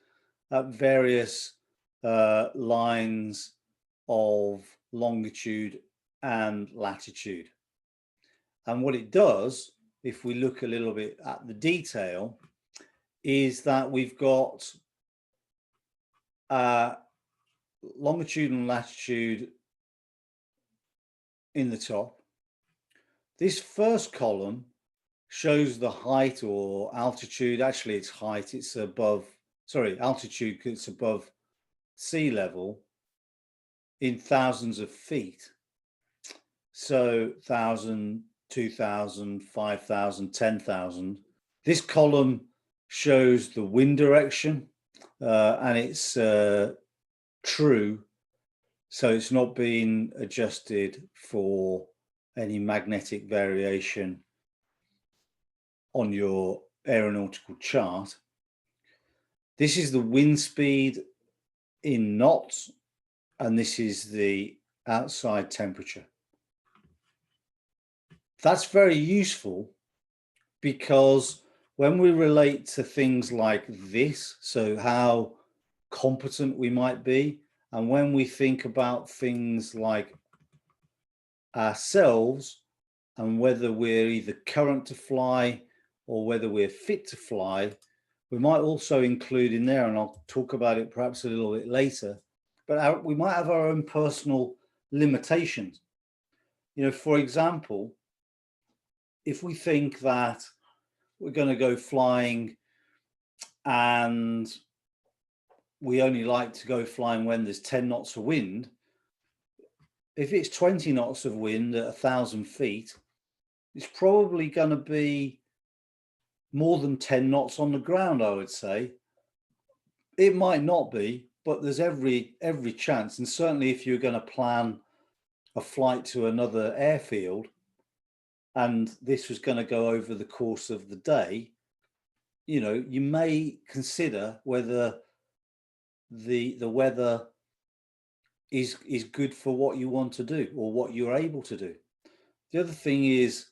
at various lines of longitude and latitude. And what it does, if we look a little bit at the detail, is that we've got longitude and latitude in the top. This first column shows the height or altitude. Actually, it's height. It's above, sorry, altitude, because it's above sea level in thousands of feet. So 1,000, 2,000, 5,000, 10,000. This column shows the wind direction, and it's true. So it's not been adjusted for any magnetic variation on your aeronautical chart. This is the wind speed in knots, and this is the outside temperature. That's very useful because when we relate to things like this, so how competent we might be, and when we think about things like ourselves and whether we're either current to fly or whether we're fit to fly, we might also include in there, and I'll talk about it perhaps a little bit later, but we might have our own personal limitations. You know, for example, if we think that we're going to go flying and we only like to go flying when there's 10 knots of wind, if it's 20 knots of wind at 1,000 feet, it's probably going to be more than 10 knots on the ground, I would say. It might not be, but there's every chance. And certainly if you're going to plan a flight to another airfield, and this was going to go over the course of the day, you know, you may consider whether the weather is good for what you want to do or what you're able to do. The other thing is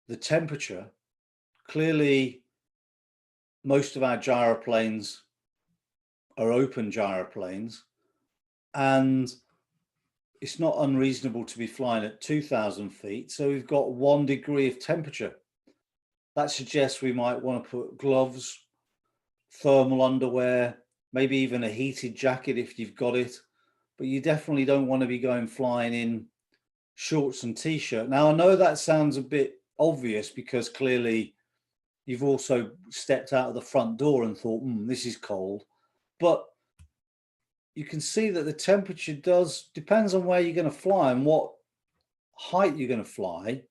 the temperature. Clearly, most of our gyroplanes are open gyroplanes, and it's not unreasonable to be flying at 2,000 feet. So we've got 1 degree of temperature. That suggests we might want to put gloves, thermal underwear, maybe even a heated jacket if you've got it. But you definitely don't want to be going flying in shorts and t-shirt. Now, I know that sounds a bit obvious because clearly you've also stepped out of the front door and thought, this is cold. But you can see that the temperature depends on where you're going to fly and what height you're going to fly.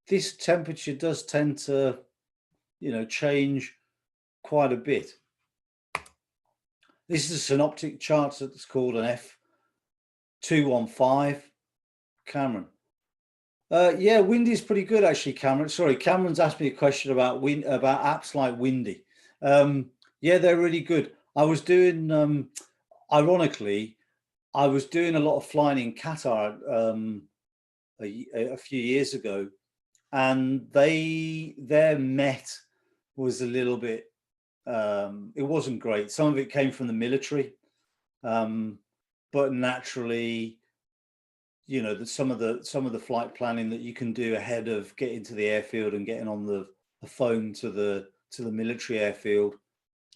This temperature does tend to, you know, change quite a bit. This is a synoptic chart that's called an F215. Cameron. Yeah, Windy is pretty good actually, Cameron. Sorry, Cameron's asked me a question about apps like Windy. Yeah, they're really good. I was doing, ironically, I was doing a lot of flying in Qatar a few years ago, and their Met was a little bit, it wasn't great. Some of it came from the military, but naturally, you know, that some of the flight planning that you can do ahead of getting to the airfield and getting on the phone to the military airfield,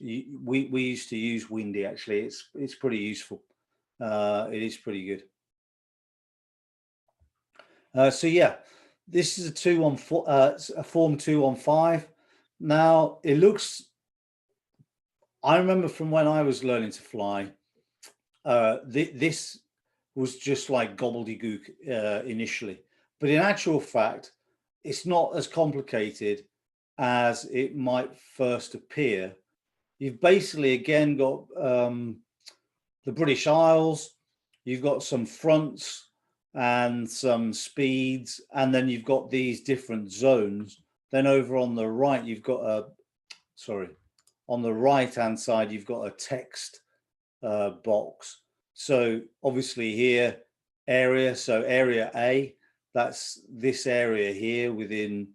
we used to use Windy. Actually, it's pretty useful. It is pretty good. So yeah, this is a Form 215. Now it looks. I remember from when I was learning to fly, this was just like gobbledygook initially. But in actual fact, it's not as complicated as it might first appear. You've basically again got the British Isles, you've got some fronts and some speeds, and then you've got these different zones. Then over on the right, you've got on the right hand side, you've got a text box. So obviously here, area, so area A, that's this area here within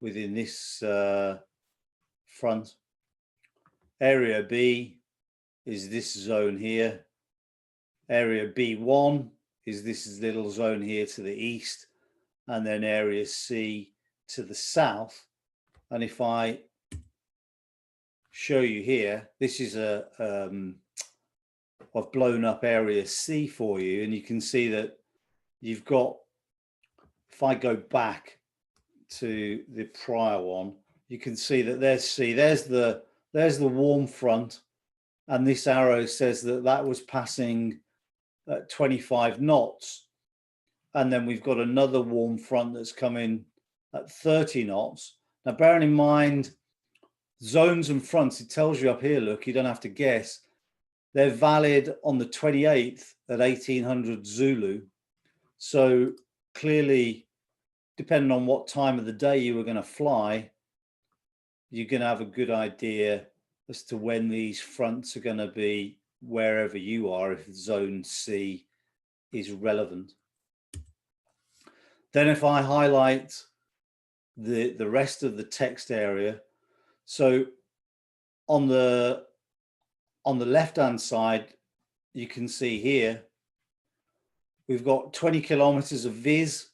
this front. Area B is this zone here. Area B1 is this little zone here to the east, and then area C to the south. And if I show you here, this is I've blown up area C for you, and you can see that you've got, if I go back to the prior one, you can see that there's C, there's the warm front, and this arrow says that that was passing at 25 knots. And then we've got another warm front that's coming at 30 knots. Now, bearing in mind, zones and fronts, it tells you up here, look, you don't have to guess. They're valid on the 28th at 1800 Zulu. So clearly, depending on what time of the day you were going to fly, you're going to have a good idea as to when these fronts are going to be wherever you are, if zone C is relevant. Then if I highlight the rest of the text area, so on the left hand side, you can see here we've got 20 kilometers of viz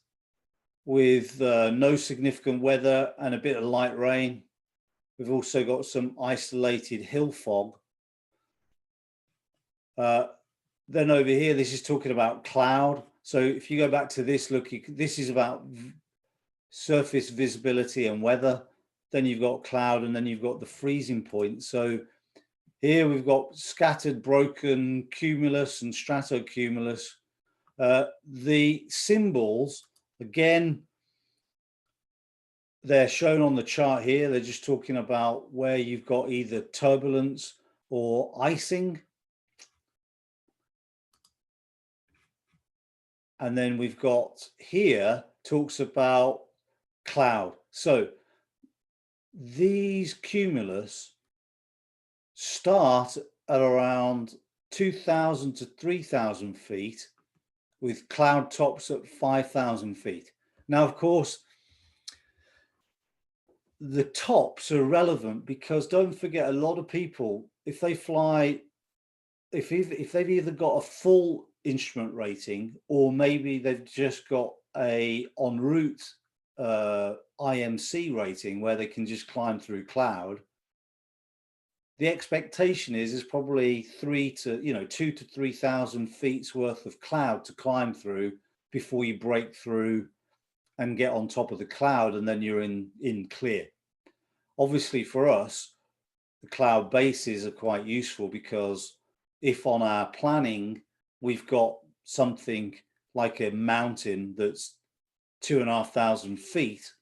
with no significant weather and a bit of light rain. We've also got some isolated hill fog. Then over here, this is talking about cloud. So if you go back to this, look, this is about surface visibility and weather. Then you've got cloud, and then you've got the freezing point. So here we've got scattered, broken cumulus and stratocumulus. The symbols, again, they're shown on the chart here. They're just talking about where you've got either turbulence or icing. And then we've got here talks about cloud. So these cumulus start at around 2,000 to 3,000 feet with cloud tops at 5,000 feet. Now, of course, the tops are relevant because don't forget, a lot of people, if they fly, if they've either got a full instrument rating or maybe they've just got a en route IMC rating where they can just climb through cloud, the expectation is probably 2 to 3,000 feet's worth of cloud to climb through before you break through and get on top of the cloud, and then you're in clear. Obviously for us, the cloud bases are quite useful because if on our planning we've got something like a mountain that's 2,500 feet,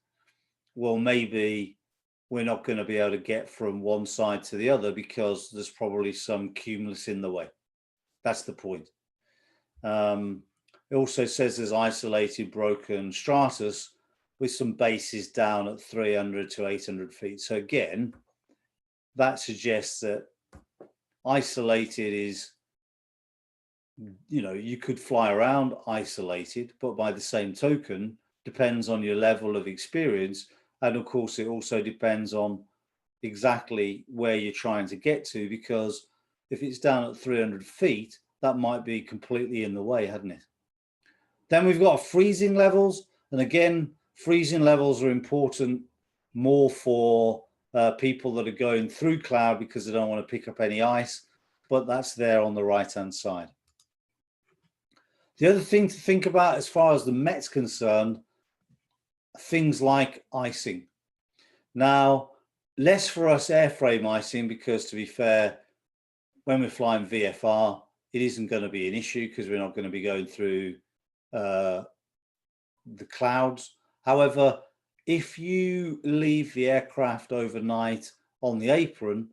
well, maybe we're not going to be able to get from one side to the other because there's probably some cumulus in the way. That's the point. It also says there's isolated broken stratus with some bases down at 300 to 800 feet. So again, that suggests that isolated is, you could fly around isolated, but by the same token, depends on your level of experience. And of course, it also depends on exactly where you're trying to get to, because if it's down at 300 feet, that might be completely in the way, hadn't it? Then we've got freezing levels. And again, freezing levels are important more for people that are going through cloud because they don't want to pick up any ice, but that's there on the right-hand side. The other thing to think about as far as the Met's concerned, things like icing. Now, less for us airframe icing because, to be fair, when we're flying VFR, it isn't going to be an issue because we're not going to be going through the clouds. However, if you leave the aircraft overnight on the apron,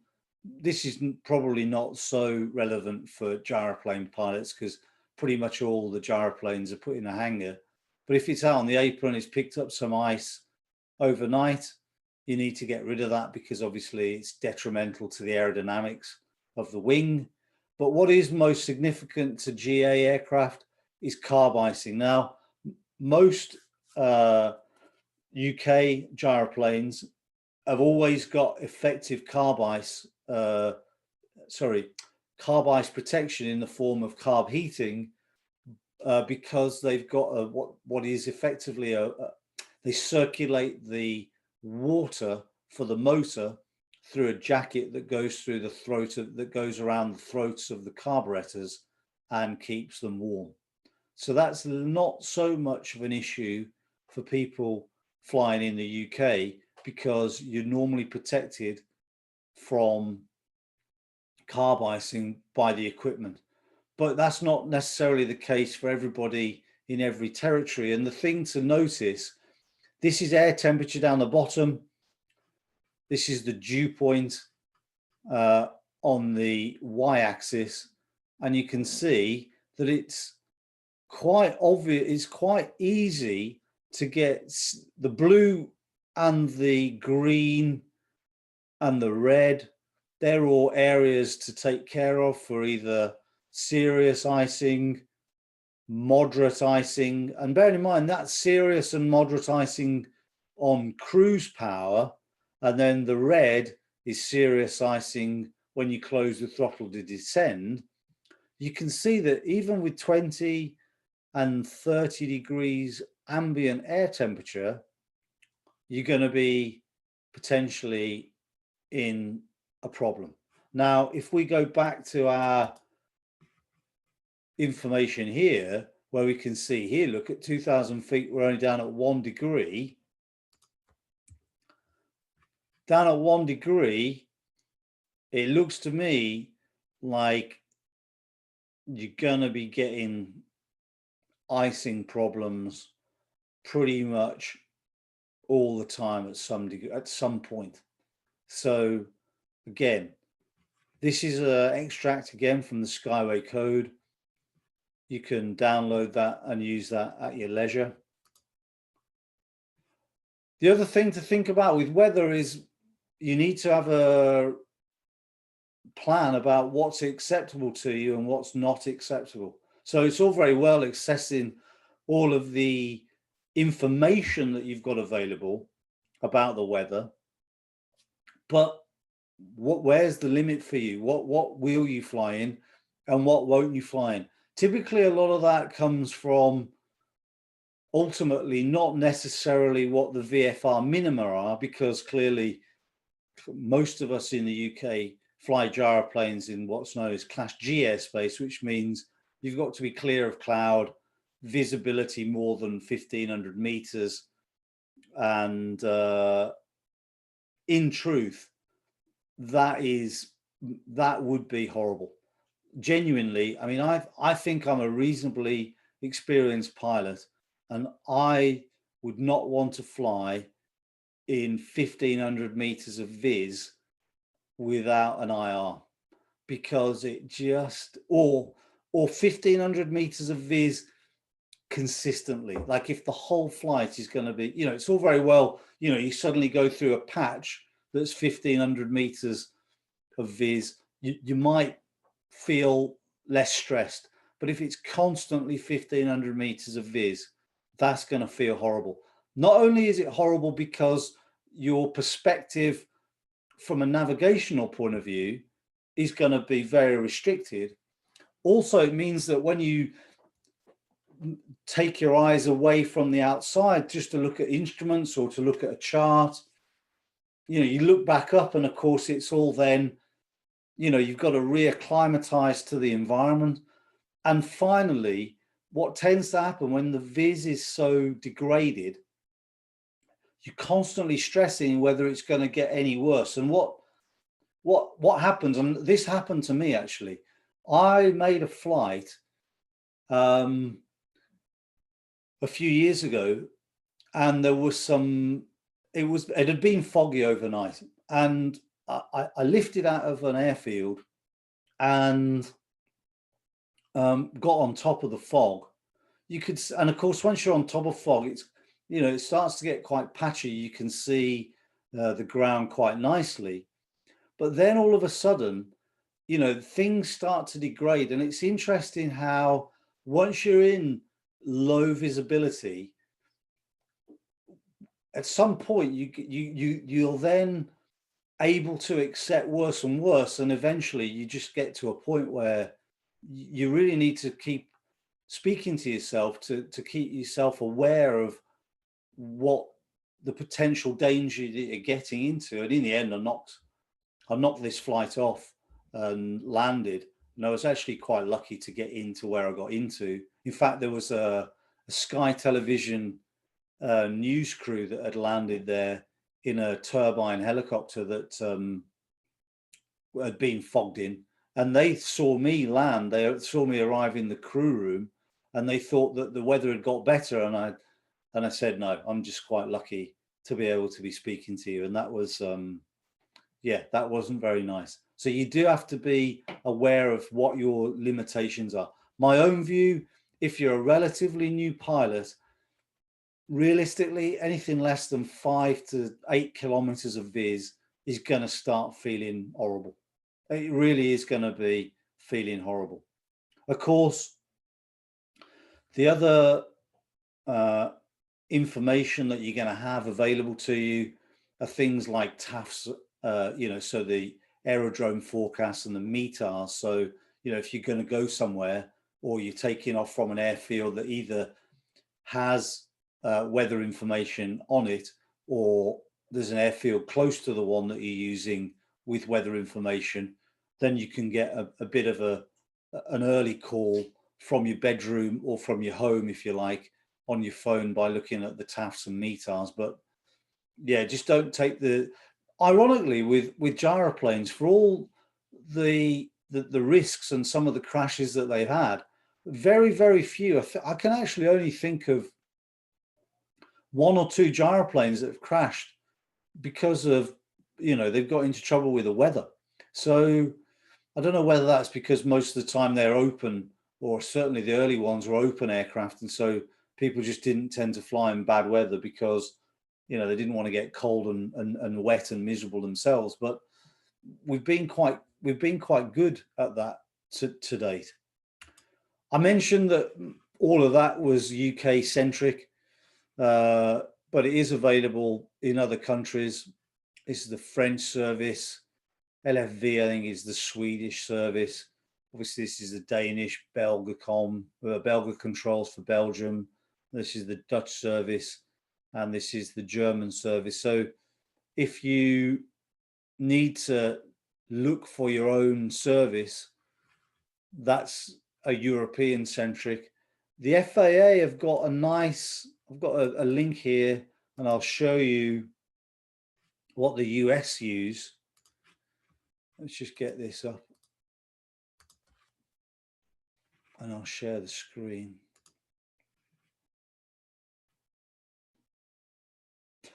this is probably not so relevant for gyroplane pilots because pretty much all the gyroplanes are put in a hangar. But if it's out on the apron, it's picked up some ice overnight, you need to get rid of that because obviously it's detrimental to the aerodynamics of the wing. But what is most significant to GA aircraft is carb icing. Now, most UK gyroplanes have always got effective carb ice protection in the form of carb heating, because they've got what is effectively they circulate the water for the motor through a jacket that goes through the throat that goes around the throats of the carburetors and keeps them warm. So that's not so much of an issue for people flying in the UK because you're normally protected from carb icing by the equipment. But that's not necessarily the case for everybody in every territory. And the thing to notice, this is air temperature down the bottom. This is the dew point on the y-axis. And you can see that it's quite obvious, it's quite easy to get the blue and the green and the red. They're all areas to take care of for either serious icing, moderate icing, and bear in mind that's serious and moderate icing on cruise power, and then the red is serious icing when you close the throttle to descend. You can see that even with 20 and 30 degrees ambient air temperature, you're going to be potentially in a problem. Now, if we go back to our information here, where we can see here, look at 2,000 feet, we're only down at 1 degree. Down at 1 degree, it looks to me like you're going to be getting icing problems pretty much all the time at some point. So again, this is an extract again from the Skyway code. You can download that and use that at your leisure. The other thing to think about with weather is you need to have a plan about what's acceptable to you and what's not acceptable. So it's all very well accessing all of the information that you've got available about the weather, but where's the limit for you? What will you fly in and what won't you fly in? Typically, a lot of that comes from ultimately not necessarily what the VFR minima are, because clearly most of us in the UK fly gyroplanes in what's known as Class G airspace, which means you've got to be clear of cloud, visibility more than 1,500 meters. And in truth, that would be horrible. Genuinely, I mean, I think I'm a reasonably experienced pilot, and I would not want to fly in 1,500 meters of viz without an IR, because it just, or 1,500 meters of viz consistently. Like if the whole flight is going to be, you know, it's all very well, you know, you suddenly go through a patch that's 1,500 meters of viz, you might feel less stressed. But if it's constantly 1,500 meters of viz, that's going to feel horrible. Not only is it horrible because your perspective from a navigational point of view is going to be very restricted. Also, it means that when you take your eyes away from the outside just to look at instruments or to look at a chart, you know, you look back up and of course it's all then, you know, you've got to reacclimatize to the environment. And finally, what tends to happen when the viz is so degraded, you're constantly stressing whether it's going to get any worse. And what happens, and this happened to me actually, I made a flight a few years ago, and there was some. It had been foggy overnight, and I lifted out of an airfield and got on top of the fog. You could, and of course, once you're on top of fog, it starts to get quite patchy. You can see the ground quite nicely, but then all of a sudden, things start to degrade, and it's interesting how once you're in low visibility, at some point you'll then able to accept worse and worse, and eventually you just get to a point where you really need to keep speaking to yourself to keep yourself aware of what the potential danger that you're getting into. And in the end, I knocked this flight off and landed, and I was actually quite lucky to get into where I got into. In fact, there was a Sky Television news crew that had landed there in a turbine helicopter that had been fogged in, and they saw me land. They saw me arrive in the crew room, and they thought that the weather had got better. And I said, no, I'm just quite lucky to be able to be speaking to you. And that was, that wasn't very nice. So you do have to be aware of what your limitations are. My own view, if you're a relatively new pilot, realistically, anything less than 5 to 8 kilometers of viz is going to start feeling horrible. It really is going to be feeling horrible. Of course, the other information that you're going to have available to you are things like TAFs, so the aerodrome forecasts and the METARs. So, if you're going to go somewhere, or you're taking off from an airfield that either has weather information on it, or there's an airfield close to the one that you're using with weather information, then you can get a bit of an early call from your bedroom or from your home, if you like, on your phone by looking at the TAFs and METARs. But yeah, just don't take ironically, with gyroplanes, for all the risks and some of the crashes that they've had, very, very few. I can actually only think of 1 or 2 gyroplanes that have crashed because of, they've got into trouble with the weather. So I don't know whether that's because most of the time they're open, or certainly the early ones were open aircraft, and so people just didn't tend to fly in bad weather because they didn't want to get cold and wet and miserable themselves. But we've been quite good at that to date. I mentioned that all of that was UK centric, but it is available in other countries. This is the French service. LFV, I think, is the Swedish service. Obviously, this is the Danish Belgacom, Belga controls for Belgium. This is the Dutch service, and this is the German service. So if you need to look for your own service, that's a European centric. The FAA have got I've got a link here, and I'll show you what the US use. Let's just get this up, and I'll share the screen.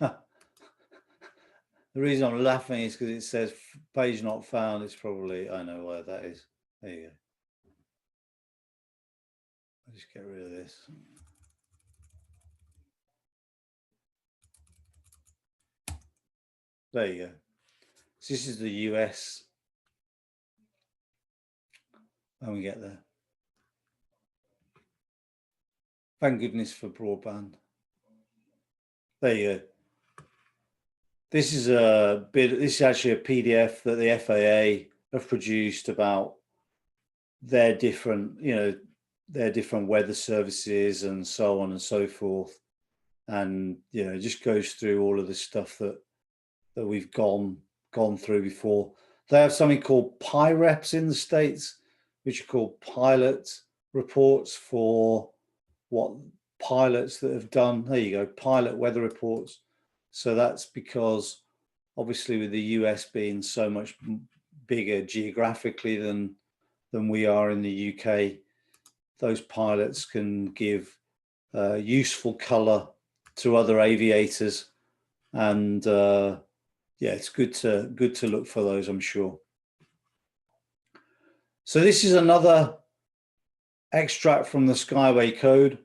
The reason I'm laughing is because it says page not found. It's probably, I know where that is. There you go. I'll just get rid of this. There you go. So this is the US. When we get there. Thank goodness for broadband. There you go. This is actually a PDF that the FAA have produced about their different, their different weather services and so on and so forth. And, it just goes through all of the stuff that we've gone through before. They have something called PIREPs in the States, which are called pilot reports for what pilots that have done. There you go, pilot weather reports. So that's because obviously with the US being so much bigger geographically than than we are in the UK. Those pilots can give useful color to other aviators, and yeah, it's good to look for those, I'm sure. So this is another extract from the Skyway Code.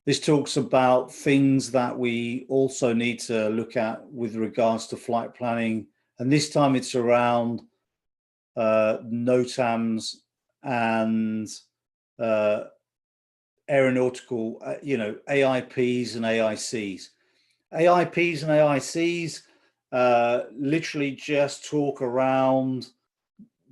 This talks about things that we also need to look at with regards to flight planning, and this time it's around NOTAMs and aeronautical, AIPs and AICs. AIPs and AICs literally just talk around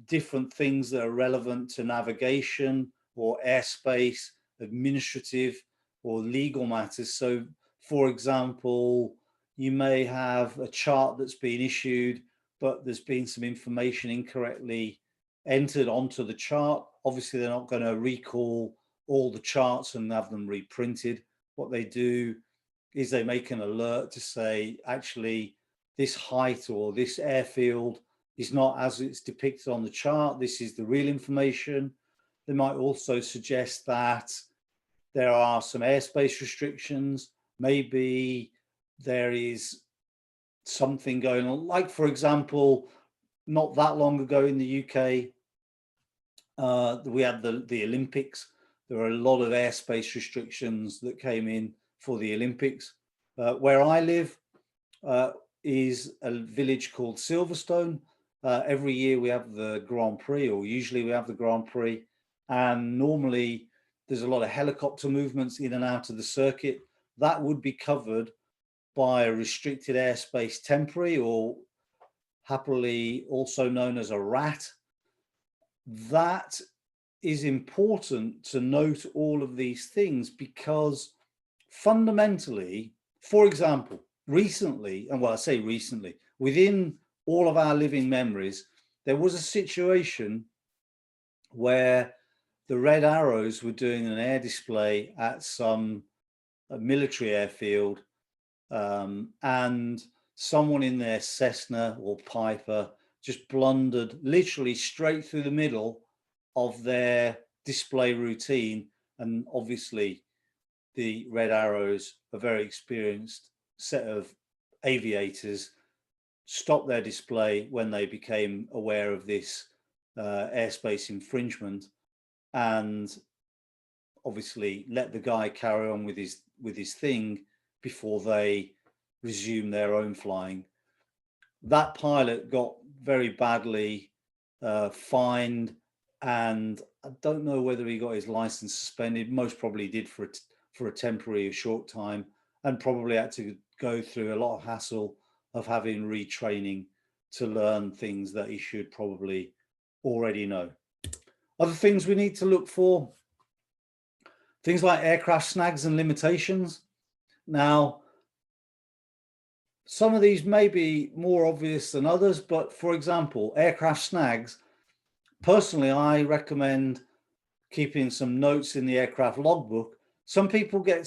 different things that are relevant to navigation or airspace, administrative or legal matters. So, for example, you may have a chart that's been issued, but there's been some information incorrectly entered onto the chart. Obviously, they're not going to recall all the charts and have them reprinted. What they do is they make an alert to say, actually, this height or this airfield is not as it's depicted on the chart. This is the real information. They might also suggest that there are some airspace restrictions. Maybe there is something going on. Like, for example, not that long ago in the UK, we had the Olympics. There were a lot of airspace restrictions that came in for the Olympics. Where I live is a village called Silverstone. Every year we have the Grand Prix, or usually we have the Grand Prix, and normally there's a lot of helicopter movements in and out of the circuit. That would be covered by a restricted airspace temporary, or happily also known as a RAT. That is important to note all of these things, because fundamentally, for example, recently, and well, I say recently, within all of our living memories, there was a situation where the Red Arrows were doing an air display at some military airfield, and someone in their Cessna or Piper just blundered literally straight through the middle of their display routine. And obviously the Red Arrows, a very experienced set of aviators, stopped their display when they became aware of this airspace infringement, and obviously let the guy carry on with his thing before they resume their own flying. That pilot got very badly fined, and I don't know whether he got his license suspended. Most probably did for a temporary, a short time, and probably had to go through a lot of hassle of having retraining to learn things that he should probably already know. Other things we need to look for, things like aircraft snags and limitations. Now, some of these may be more obvious than others, but for example, aircraft snags, personally, I recommend keeping some notes in the aircraft logbook. Some people get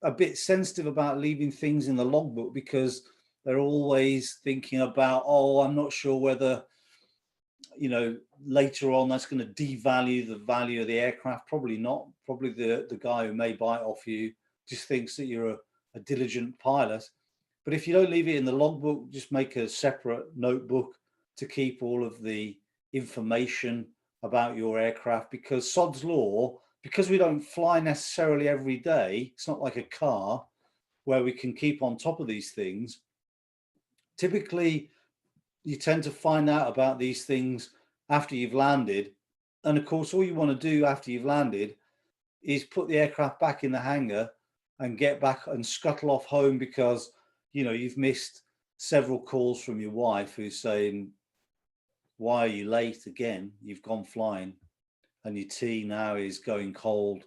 a bit sensitive about leaving things in the logbook because they're always thinking about, oh, I'm not sure whether, later on that's going to devalue the value of the aircraft. Probably not. Probably the guy who may buy it off you just thinks that you're a diligent pilot. But if you don't leave it in the logbook, just make a separate notebook to keep all of the information about your aircraft, because sod's law, because we don't fly necessarily every day, it's not like a car where we can keep on top of these things. Typically, you tend to find out about these things after you've landed. And of course, all you want to do after you've landed is put the aircraft back in the hangar and get back and scuttle off home, because you've missed several calls from your wife who's saying, why are you late again? You've gone flying and your tea now is going cold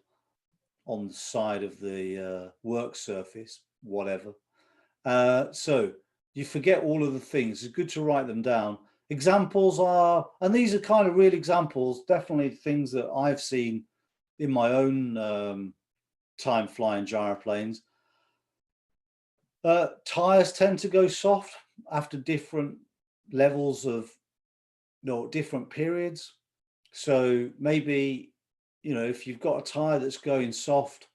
on the side of the work surface, whatever. So you forget all of the things. It's good to write them down. Examples are, and these are kind of real examples, definitely things that I've seen in my own time flying gyroplanes. Tires tend to go soft after different levels of, different periods. So maybe, if you've got a tire that's going soft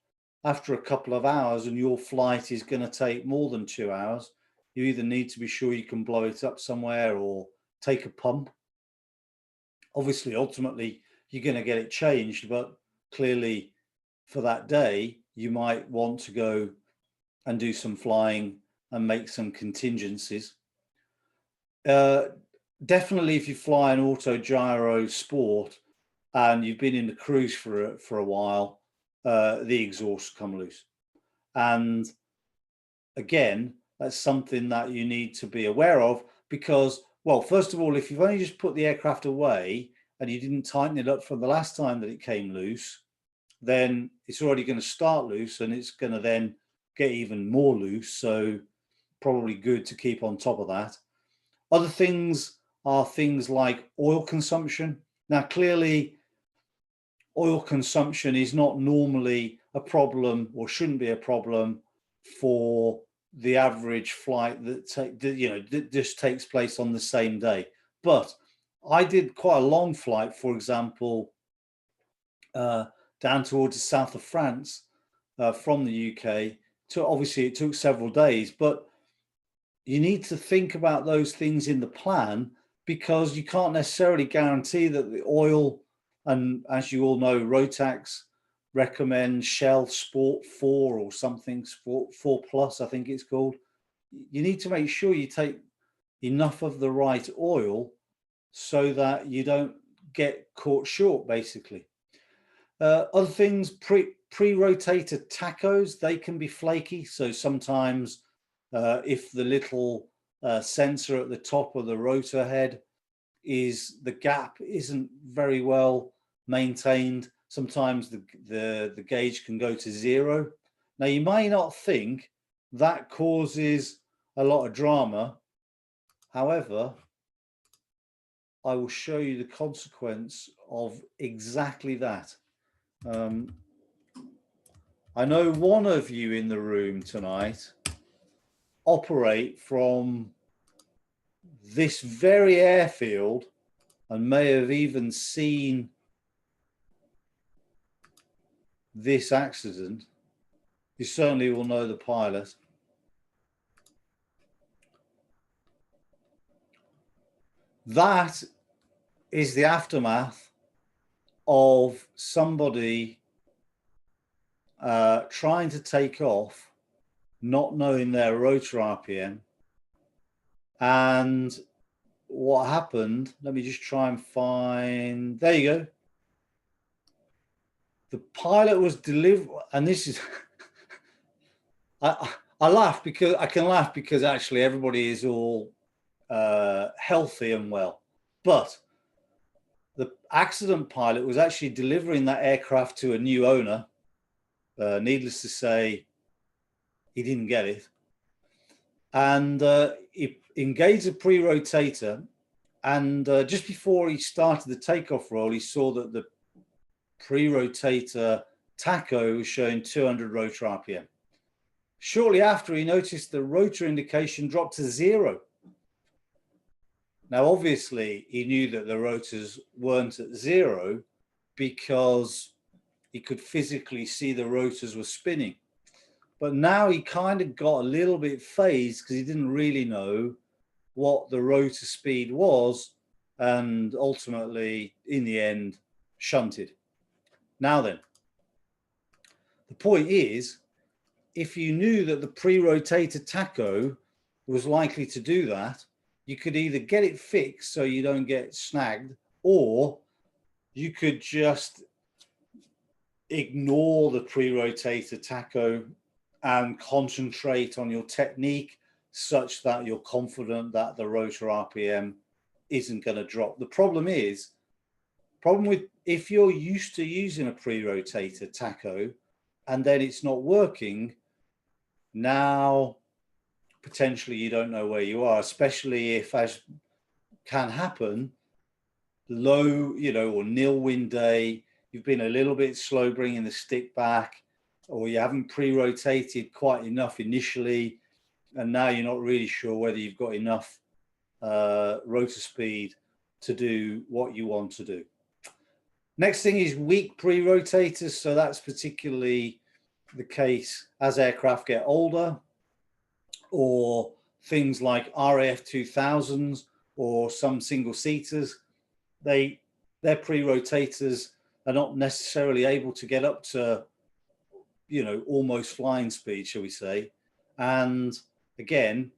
after a couple of hours and your flight is going to take more than 2 hours, you either need to be sure you can blow it up somewhere or take a pump. Obviously, ultimately, you're going to get it changed, but clearly for that day, you might want to go and do some flying and make some contingencies. Definitely, if you fly an auto gyro sport and you've been in the cruise for a while, the exhaust come loose. And again, that's something that you need to be aware of because, well, first of all, if you've only just put the aircraft away and you didn't tighten it up from the last time that it came loose, then it's already going to start loose and it's going to then get even more loose. So probably good to keep on top of that. Other things are things like oil consumption. Now, clearly, oil consumption is not normally a problem or shouldn't be a problem for the average flight that just takes place on the same day. But I did quite a long flight, for example, down towards the south of France from the UK. Obviously, it took several days, but you need to think about those things in the plan because you can't necessarily guarantee that the oil, and as you all know, Rotax recommends Shell Sport 4 or something, Sport 4 Plus, I think it's called. You need to make sure you take enough of the right oil so that you don't get caught short, basically. Other things, pre-rotator tachos, they can be flaky. So sometimes if the little sensor at the top of the rotor head the gap isn't very well maintained, sometimes the gauge can go to zero. Now, you may not think that causes a lot of drama. However, I will show you the consequence of exactly that. I know one of you in the room tonight operate from this very airfield and may have even seen this accident. You certainly will know the pilot. That is the aftermath of somebody trying to take off, not knowing their rotor RPM. And what happened, let me just try and find, there you go. The pilot was and this is, I laugh because I can laugh because actually everybody is all healthy and well. But the accident pilot was actually delivering that aircraft to a new owner. Needless to say, he didn't get it. And he engaged a pre-rotator. And just before he started the takeoff roll, he saw that the pre-rotator tacho was showing 200 rotor RPM. Shortly after, he noticed the rotor indication dropped to zero. Now, obviously, he knew that the rotors weren't at zero because he could physically see the rotors were spinning. But now he kind of got a little bit phased because he didn't really know what the rotor speed was, and ultimately, in the end, shunted. Now then, the point is, if you knew that the pre-rotator tacho was likely to do that, you could either get it fixed so you don't get snagged, or you could just ignore the pre-rotator tacho and concentrate on your technique such that you're confident that the rotor RPM isn't going to drop. The problem with if you're used to using a pre-rotator tacho and then it's not working, now potentially you don't know where you are, especially if, as can happen, low, or nil wind day, you've been a little bit slow bringing the stick back, or you haven't pre-rotated quite enough initially, and now you're not really sure whether you've got enough rotor speed to do what you want to do. Next thing is weak pre-rotators. So that's particularly the case as aircraft get older, or things like RAF 2000s or some single seaters. Their pre-rotators are not necessarily able to get up to, almost flying speed, shall we say. And again,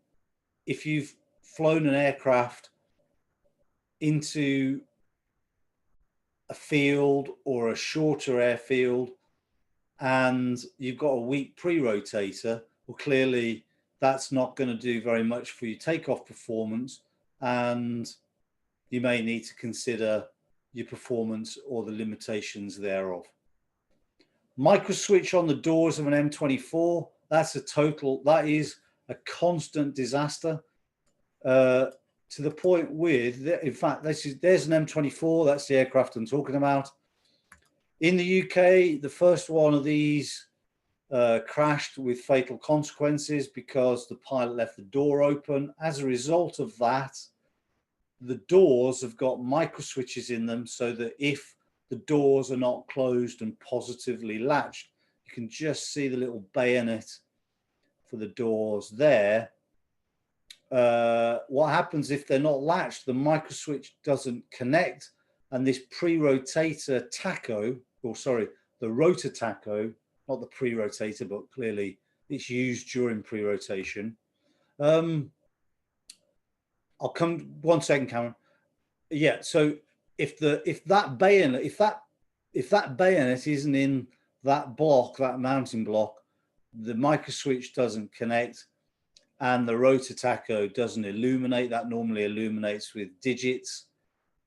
if you've flown an aircraft into a field or a shorter airfield and you've got a weak pre-rotator, well, clearly that's not going to do very much for your takeoff performance, and you may need to consider your performance or the limitations thereof. Micro switch on the doors of an M24, that is a constant disaster, to the point with, in fact, there's an M24, that's the aircraft I'm talking about. In the UK, the first one of these crashed with fatal consequences because the pilot left the door open. As a result of that, the doors have got micro switches in them so that if the doors are not closed and positively latched, you can just see the little bayonet for the doors there. What happens if they're not latched? The micro switch doesn't connect, and this pre-rotator tacho, the rotor tacho, not the pre-rotator, but clearly it's used during pre-rotation. I'll come 1 second, Cameron. Yeah, so if that bayonet isn't in that block, that mounting block, the micro switch doesn't connect and the rotor tacho doesn't illuminate. That normally illuminates with digits,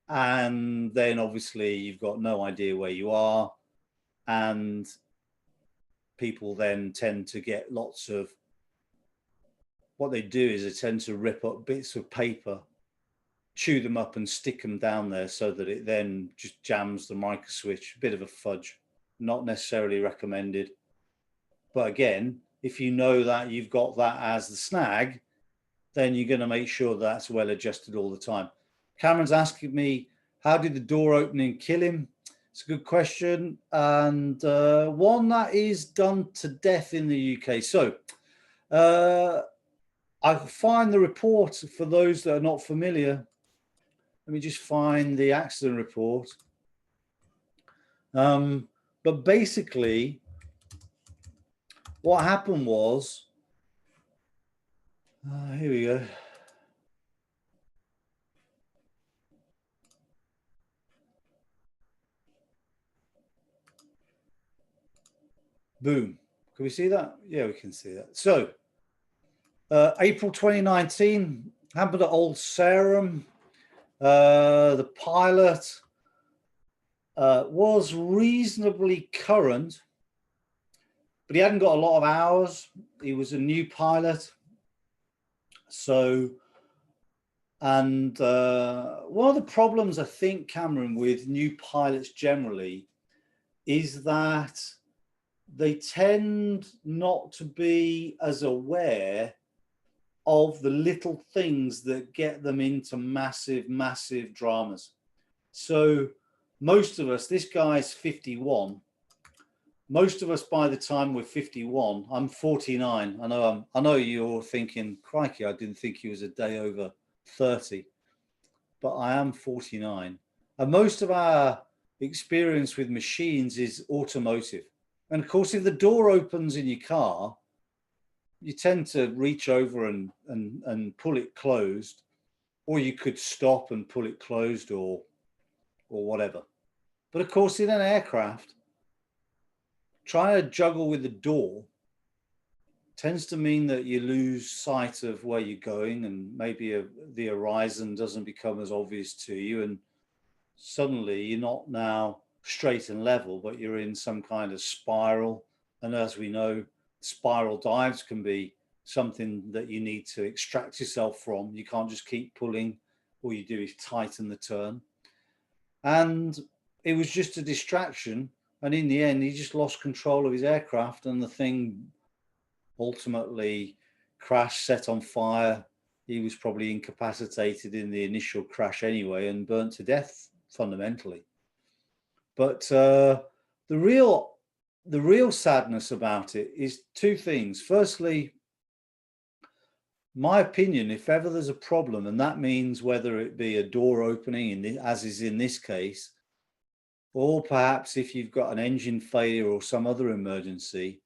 and then obviously you've got no idea where you are, and people then tend to get lots of, what they do is they tend to rip up bits of paper, chew them up and stick them down there so that it then just jams the micro switch. A bit of a fudge, not necessarily recommended. But again, if you know that you've got that as the snag, then you're going to make sure that's well adjusted all the time. Cameron's asking me, how did the door opening kill him? It's a good question, and one that is done to death in the UK. So I find the report for those that are not familiar. Let me just find the accident report. But basically, what happened was, here we go. Boom. Can we see that? Yeah, we can see that. So, April 2019, happened at Old Sarum. The pilot was reasonably current, but he hadn't got a lot of hours. He was a new pilot. So, and one of the problems, I think, Cameron, with new pilots generally is that they tend not to be as aware of the little things that get them into massive, massive dramas. So most of us, this guy's 51. Most of us, by the time we're 51, I'm 49. I know you're thinking, crikey, I didn't think he was a day over 30, but I am 49. And most of our experience with machines is automotive. And of course, if the door opens in your car, you tend to reach over and pull it closed, or you could stop and pull it closed or whatever. But of course, in an aircraft, trying to juggle with the door tends to mean that you lose sight of where you're going, and maybe the horizon doesn't become as obvious to you, and suddenly you're not now straight and level, but you're in some kind of spiral. And as we know, spiral dives can be something that you need to extract yourself from. You can't just keep pulling. All you do is tighten the turn. And it was just a distraction. And in the end, he just lost control of his aircraft, and the thing ultimately crashed, set on fire. He was probably incapacitated in the initial crash anyway and burnt to death fundamentally. But the real sadness about it is two things. Firstly, my opinion, if ever there's a problem, and that means whether it be a door opening, as is in this case, or perhaps if you've got an engine failure or some other emergency,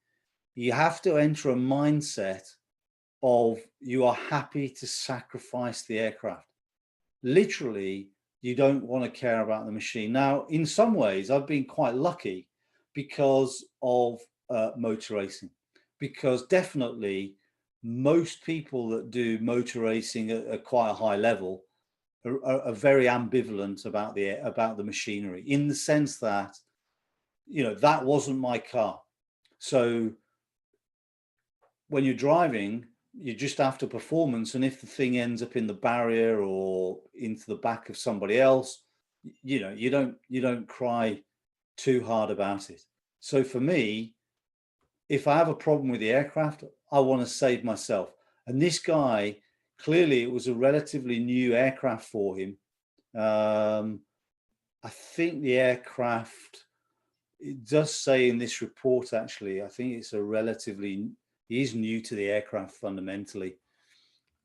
you have to enter a mindset of you are happy to sacrifice the aircraft. Literally, you don't want to care about the machine. Now, in some ways, I've been quite lucky because of motor racing, because definitely most people that do motor racing at quite a high level are very ambivalent about the machinery, in the sense that, that wasn't my car. So when you're driving, you're just after performance, and if the thing ends up in the barrier or into the back of somebody else, you don't cry too hard about it. So for me, if I have a problem with the aircraft, I want to save myself. And this guy, clearly it was a relatively new aircraft for him. I think the aircraft, it does say in this report, actually, I think it's he is new to the aircraft fundamentally.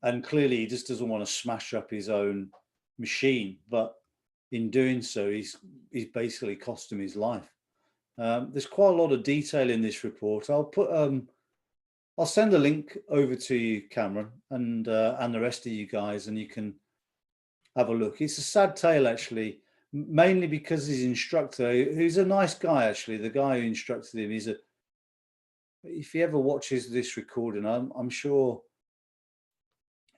And clearly he just doesn't want to smash up his own machine. But in doing so, he's basically cost him his life. There's quite a lot of detail in this report. I'll send a link over to you, Cameron, and the rest of you guys, and you can have a look. It's a sad tale, actually, mainly because his instructor, who's a nice guy, actually, the guy who instructed him, if he ever watches this recording, I'm sure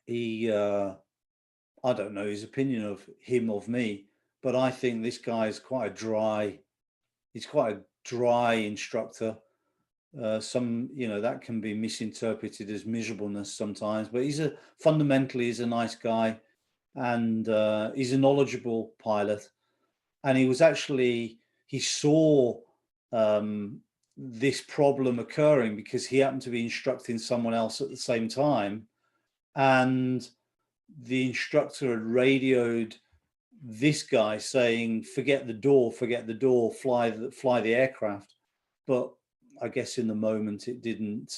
he, I don't know his opinion of him, of me, but I think this guy is he's quite a dry instructor. That can be misinterpreted as miserableness sometimes, but fundamentally he's a nice guy, and he's a knowledgeable pilot. And he saw this problem occurring because he happened to be instructing someone else at the same time, and the instructor had radioed this guy saying, forget the door, fly the aircraft. But I guess in the moment it didn't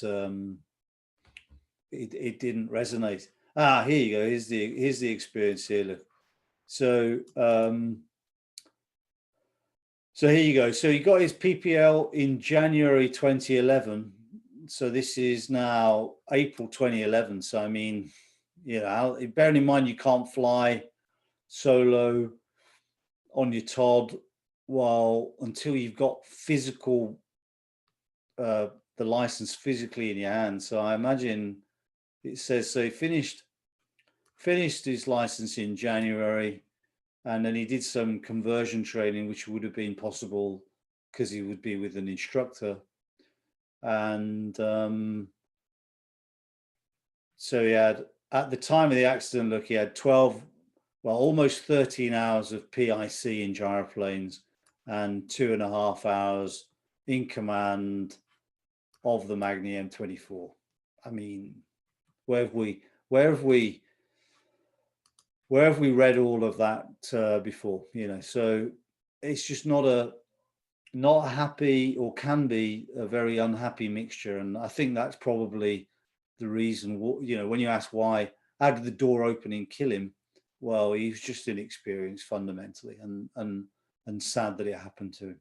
resonate. Here you go. Here's the experience here. Look. So here you go. So he got his PPL in January 2011. So this is now April 2011. So I mean, bearing in mind you can't fly solo on your Todd until you've got the license physically in your hand. So I imagine it says, so he finished his license in January, and then he did some conversion training, which would have been possible because he would be with an instructor. And so he had, at the time of the accident, look, he had almost 13 hours of PIC in gyroplanes and 2.5 hours in command of the Magni M24. I mean, where have we read all of that before? So it's just not a happy, or can be a very unhappy mixture. And I think that's probably the reason. When you ask why, how did the door opening kill him? Well, he was just inexperienced fundamentally, and sad that it happened to him.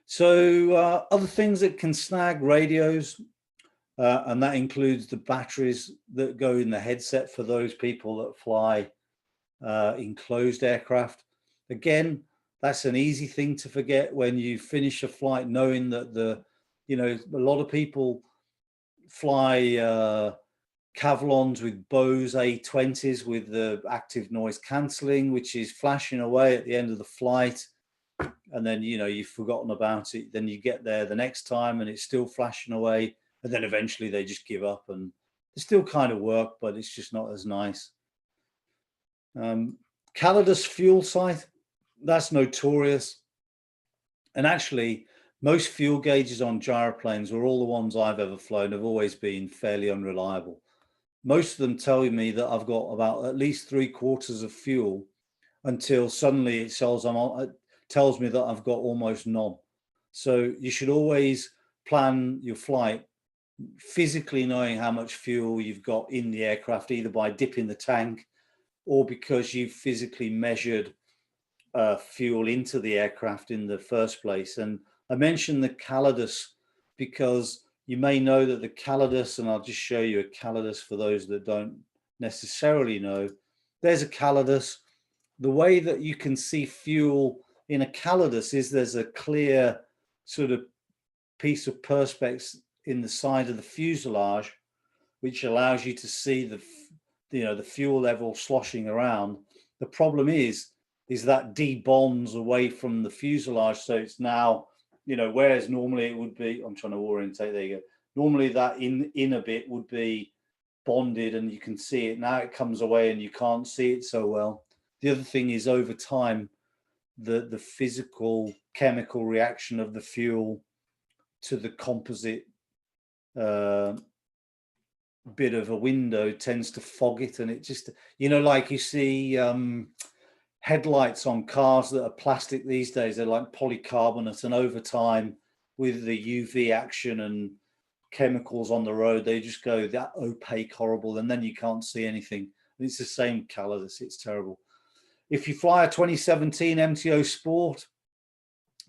So other things that can snag radios, and that includes the batteries that go in the headset for those people that fly enclosed aircraft. Again, that's an easy thing to forget when you finish a flight, knowing that a lot of people fly Kavlons with Bose A20s with the active noise cancelling, which is flashing away at the end of the flight. And then, you've forgotten about it. Then you get there the next time and it's still flashing away. And then eventually they just give up, and they still kind of work, but it's just not as nice. Calidus fuel site, that's notorious. And actually, most fuel gauges on gyroplanes, or all the ones I've ever flown, have always been fairly unreliable. Most of them tell me that I've got about at least 3/4 of fuel until suddenly it says tells me that I've got almost none. So you should always plan your flight physically knowing how much fuel you've got in the aircraft, either by dipping the tank or because you've physically measured fuel into the aircraft in the first place. And I mentioned the Calidus because you may know that the Calidus, and I'll just show you a Calidus for those that don't necessarily know. There's a Calidus. The way that you can see fuel in a Calidus is there's a clear sort of piece of perspex in the side of the fuselage, which allows you to see the fuel level sloshing around. The problem is that debonds away from the fuselage, so it's now, whereas normally it would be, I'm trying to orientate, there you go. Normally that inner bit would be bonded and you can see it. Now it comes away and you can't see it so well. The other thing is, over time, the physical chemical reaction of the fuel to the composite bit of a window tends to fog it, and it just, like you see headlights on cars that are plastic these days, they're like polycarbonate, and over time with the UV action and chemicals on the road, they just go that opaque, horrible, and then you can't see anything. It's the same Calidus. It's terrible. If you fly a 2017 MTO Sport,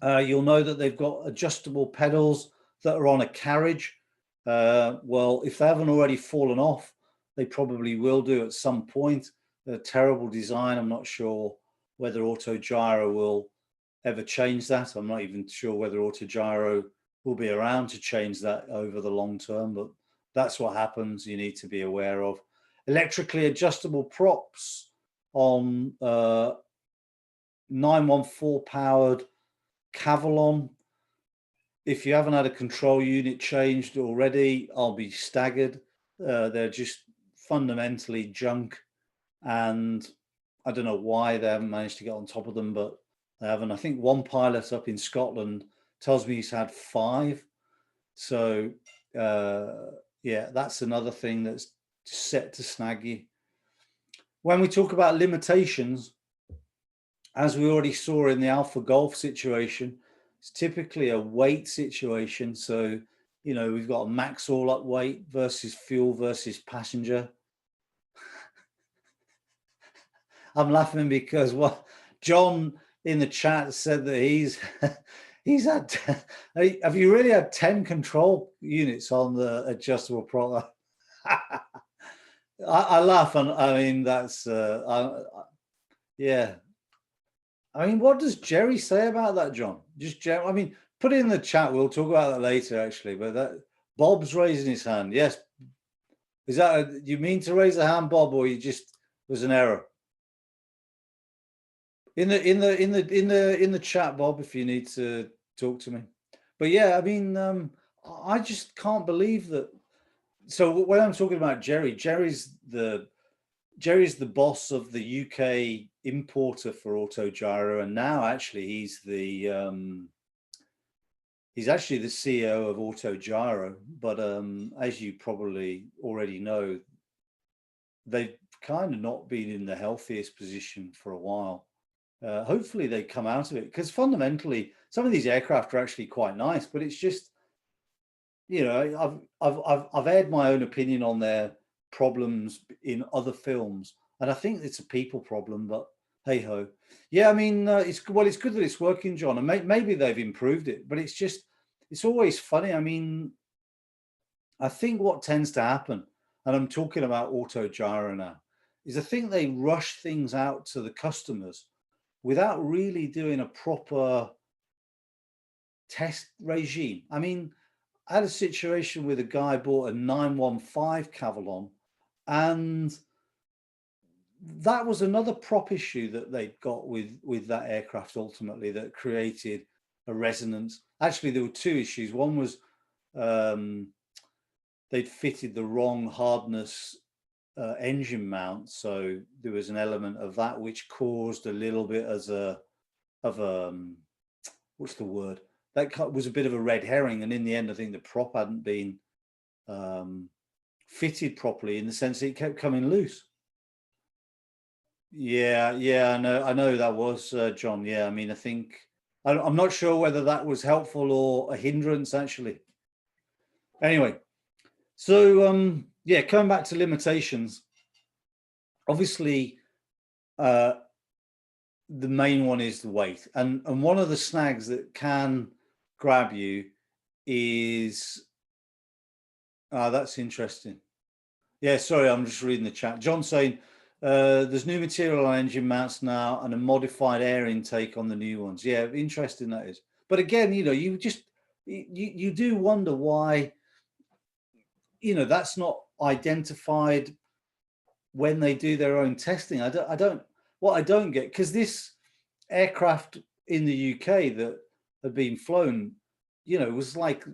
you'll know that they've got adjustable pedals that are on a carriage. Well, if they haven't already fallen off, they probably will do at some point. A terrible design. I'm not sure whether Autogyro will ever change that. I'm not even sure whether Autogyro will be around to change that over the long term, but that's what happens. You need to be aware of electrically adjustable props on 914 powered Cavalon. If you haven't had a control unit changed already, I'll be staggered. They're just fundamentally junk, and I don't know why they haven't managed to get on top of them, but they haven't. I think one pilot up in Scotland tells me he's had 5. So yeah, that's another thing that's set to snag you. When we talk about limitations, as we already saw in the Alpha Golf situation, it's typically a weight situation. So, we've got a max all up weight versus fuel versus passenger. I'm laughing because John in the chat said that he's had, have you really had 10 control units on the adjustable prop? I laugh, and I mean, that's, yeah. I mean, what does Jerry say about that, John? Just Jerry, I mean, put it in the chat. We'll talk about that later, actually. But that Bob's raising his hand. Yes. Is that you mean to raise a hand, Bob, or you just was an error? In the chat, Bob, if you need to talk to me. But yeah, I mean, I just can't believe that. So when I'm talking about Jerry's the boss of the UK importer for Autogyro, and now actually he's actually the CEO of Autogyro. But as you probably already know, they've kind of not been in the healthiest position for a while. Hopefully they come out of it, because fundamentally some of these aircraft are actually quite nice, but it's just, I've aired my own opinion on their problems in other films, and I think it's a people problem, but hey ho. Yeah, I mean, it's good that it's working, John, and maybe they've improved it, but it's always funny. I mean, I think what tends to happen, and I'm talking about Autogyro now, is I think they rush things out to the customers without really doing a proper test regime. I mean, I had a situation with a guy bought a 915 Cavalon, and that was another prop issue that they got with that aircraft ultimately that created a resonance. Actually, there were 2 issues. One was they'd fitted the wrong hardness engine mount, so there was an element of that which caused a little bit what's the word? That was a bit of a red herring, and in the end, I think the prop hadn't been fitted properly, in the sense that it kept coming loose. Yeah, I know that was John. Yeah, I mean, I think I'm not sure whether that was helpful or a hindrance, actually. Anyway, so yeah, coming back to limitations, obviously, the main one is the weight, and one of the snags that can grab you is that's interesting. Yeah, sorry, I'm just reading the chat. John saying there's new material on engine mounts now and a modified air intake on the new ones. Yeah, interesting that is. But again, you know, you do wonder why, you know, that's not identified when they do their own testing. I don't get, because this aircraft in the UK that had been flown, you know, was like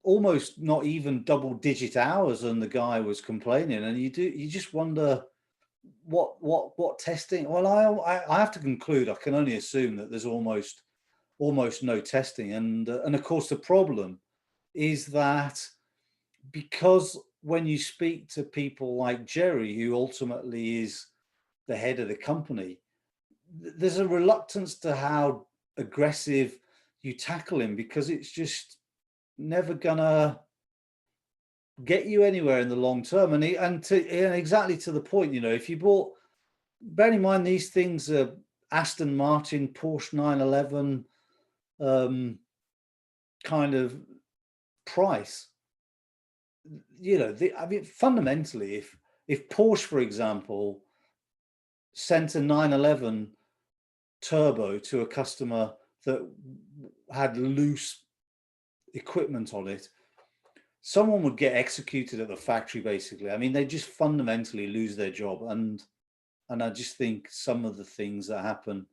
almost not even double-digit hours, and the guy was complaining, and you just wonder what testing. Well, I have to conclude, I can only assume that there's almost no testing, and of course the problem is that because when you speak to people like Jerry, who ultimately is the head of the company, there's a reluctance to how aggressive you tackle him, because it's just never gonna get you anywhere in the long term. And exactly to the point, you know, if you bought, bear in mind these things are Aston Martin, Porsche 911 kind of price. You know, I mean, fundamentally, if Porsche, for example, sent a 911 turbo to a customer that had loose equipment on it, someone would get executed at the factory, basically. I mean, they just fundamentally lose their job. And I just think some of the things that happen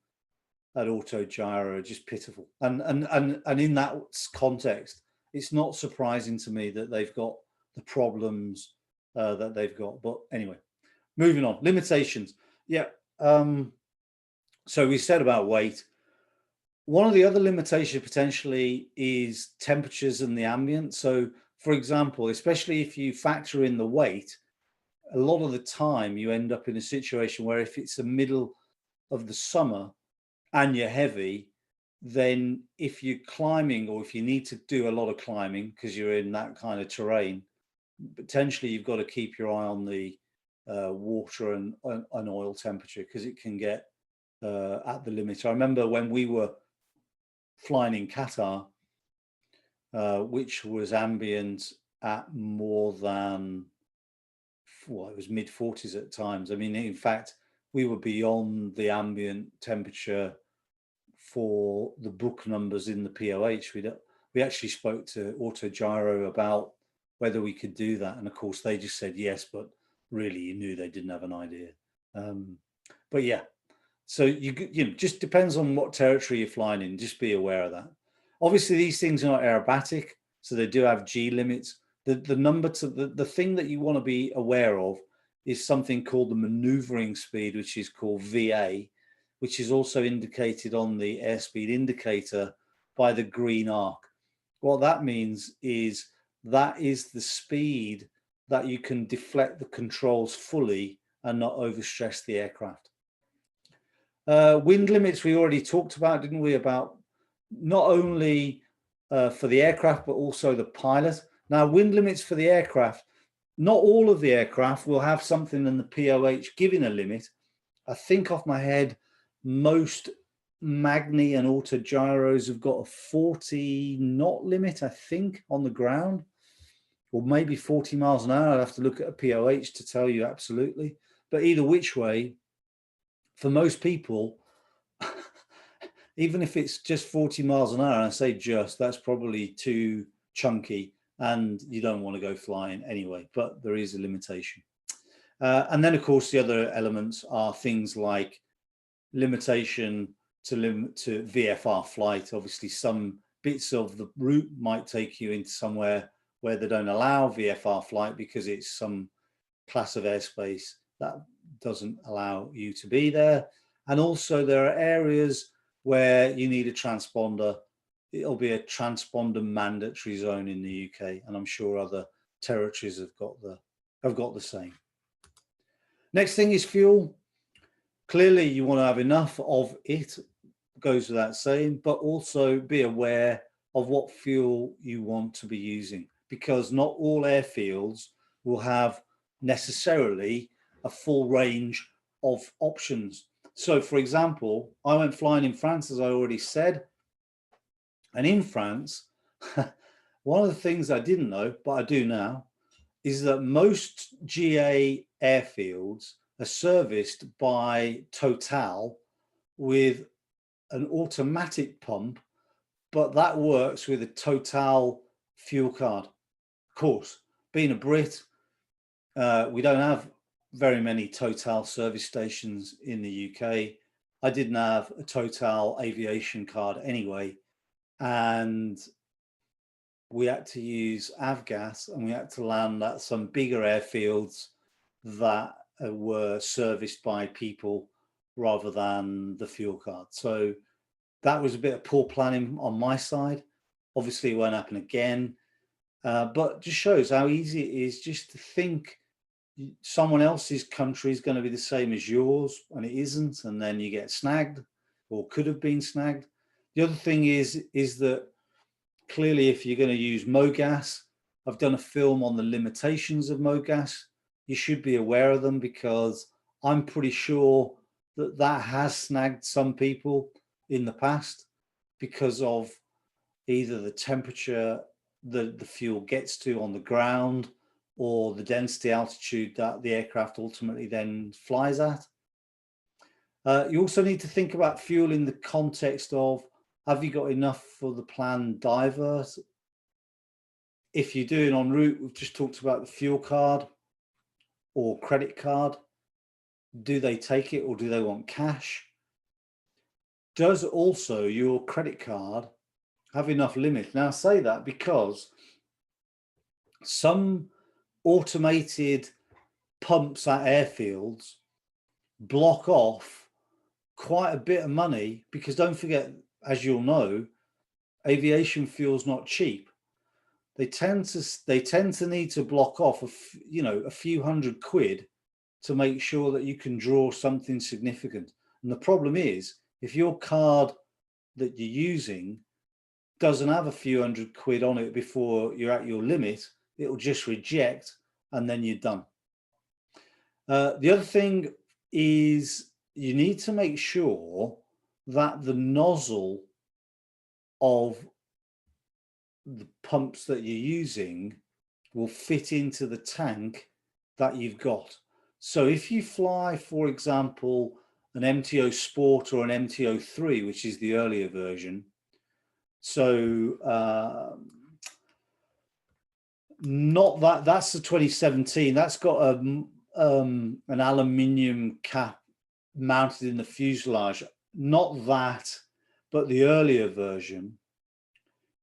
at Autogyro are just pitiful. And in that context, it's not surprising to me that they've got the problems that they've got. But anyway, moving on. Limitations. Yeah. So we said about weight. One of the other limitations potentially is temperatures and the ambient. So, for example, especially if you factor in the weight, a lot of the time you end up in a situation where if it's the middle of the summer and you're heavy, then if you're climbing, or if you need to do a lot of climbing because you're in that kind of terrain, potentially you've got to keep your eye on the water and oil temperature, because it can get at the limit. I remember when we were flying in Qatar, which was ambient at more than, well, it was mid 40s at times. I mean, in fact, we were beyond the ambient temperature for the book numbers in the POH. We actually spoke to Autogyro about whether we could do that, and of course they just said yes, but really you knew they didn't have an idea. But yeah, so you know, just depends on what territory you're flying in. Just be aware of that. Obviously, these things are not aerobatic, so they do have G limits. The number to the thing that you want to be aware of is something called the maneuvering speed, which is called VA, which is also indicated on the airspeed indicator by the green arc. What that means is that is the speed that you can deflect the controls fully and not overstress the aircraft. Wind limits we already talked about, didn't we? About not only for the aircraft, but also the pilot. Now, wind limits for the aircraft, not all of the aircraft will have something in the POH giving a limit. I think off my head, most Magni and Autogyros have got a 40 knot limit, I think, on the ground, or maybe 40 miles an hour. I'd have to look at a POH to tell you absolutely. But either which way, for most people, even if it's just 40 miles an hour, and I say just, that's probably too chunky and you don't want to go flying anyway, but there is a limitation. And then, of course, the other elements are things like limitation to VFR flight. Obviously, some bits of the route might take you into somewhere where they don't allow VFR flight because it's some class of airspace that doesn't allow you to be there. And also there are areas where you need a transponder. It'll be a transponder mandatory zone in the UK, and I'm sure other territories have got the same. Next thing is fuel. Clearly, you want to have enough of it, goes without saying, but also be aware of what fuel you want to be using, because not all airfields will have necessarily a full range of options. So, for example, I went flying in France, as I already said, and in France, one of the things I didn't know, but I do now, is that most GA airfields are serviced by Total with an automatic pump, but that works with a Total fuel card. Of course, being a Brit, we don't have very many Total service stations in the UK. I didn't have a Total aviation card anyway, and we had to use avgas, and we had to land at some bigger airfields that were serviced by people rather than the fuel card. So that was a bit of poor planning on my side. Obviously, it won't happen again, but just shows how easy it is just to think someone else's country is going to be the same as yours, and it isn't, and then you get snagged or could have been snagged. The other thing is that clearly, if you're going to use MOGAS, I've done a film on the limitations of MOGAS. You should be aware of them, because I'm pretty sure that that has snagged some people in the past because of either the temperature that the fuel gets to on the ground or the density altitude that the aircraft ultimately then flies at. You also need to think about fuel in the context of, have you got enough for the planned divert? If you're doing en route, we've just talked about the fuel card or credit card. Do they take it, or do they want cash? Does also your credit card have enough limit? Now, I say that because some automated pumps at airfields block off quite a bit of money, because don't forget, as you'll know, aviation fuel's not cheap. They tend to need to block off a few £100 to make sure that you can draw something significant. And the problem is, if your card that you're using doesn't have a few £100 on it before you're at your limit, it'll just reject, and then you're done. The other thing is, you need to make sure that the nozzle of the pumps that you're using will fit into the tank that you've got. So if you fly, for example, an MTO Sport or an MTO 3, which is the earlier version, so not that's the 2017, that's got an aluminium cap mounted in the fuselage, not that, but the earlier version.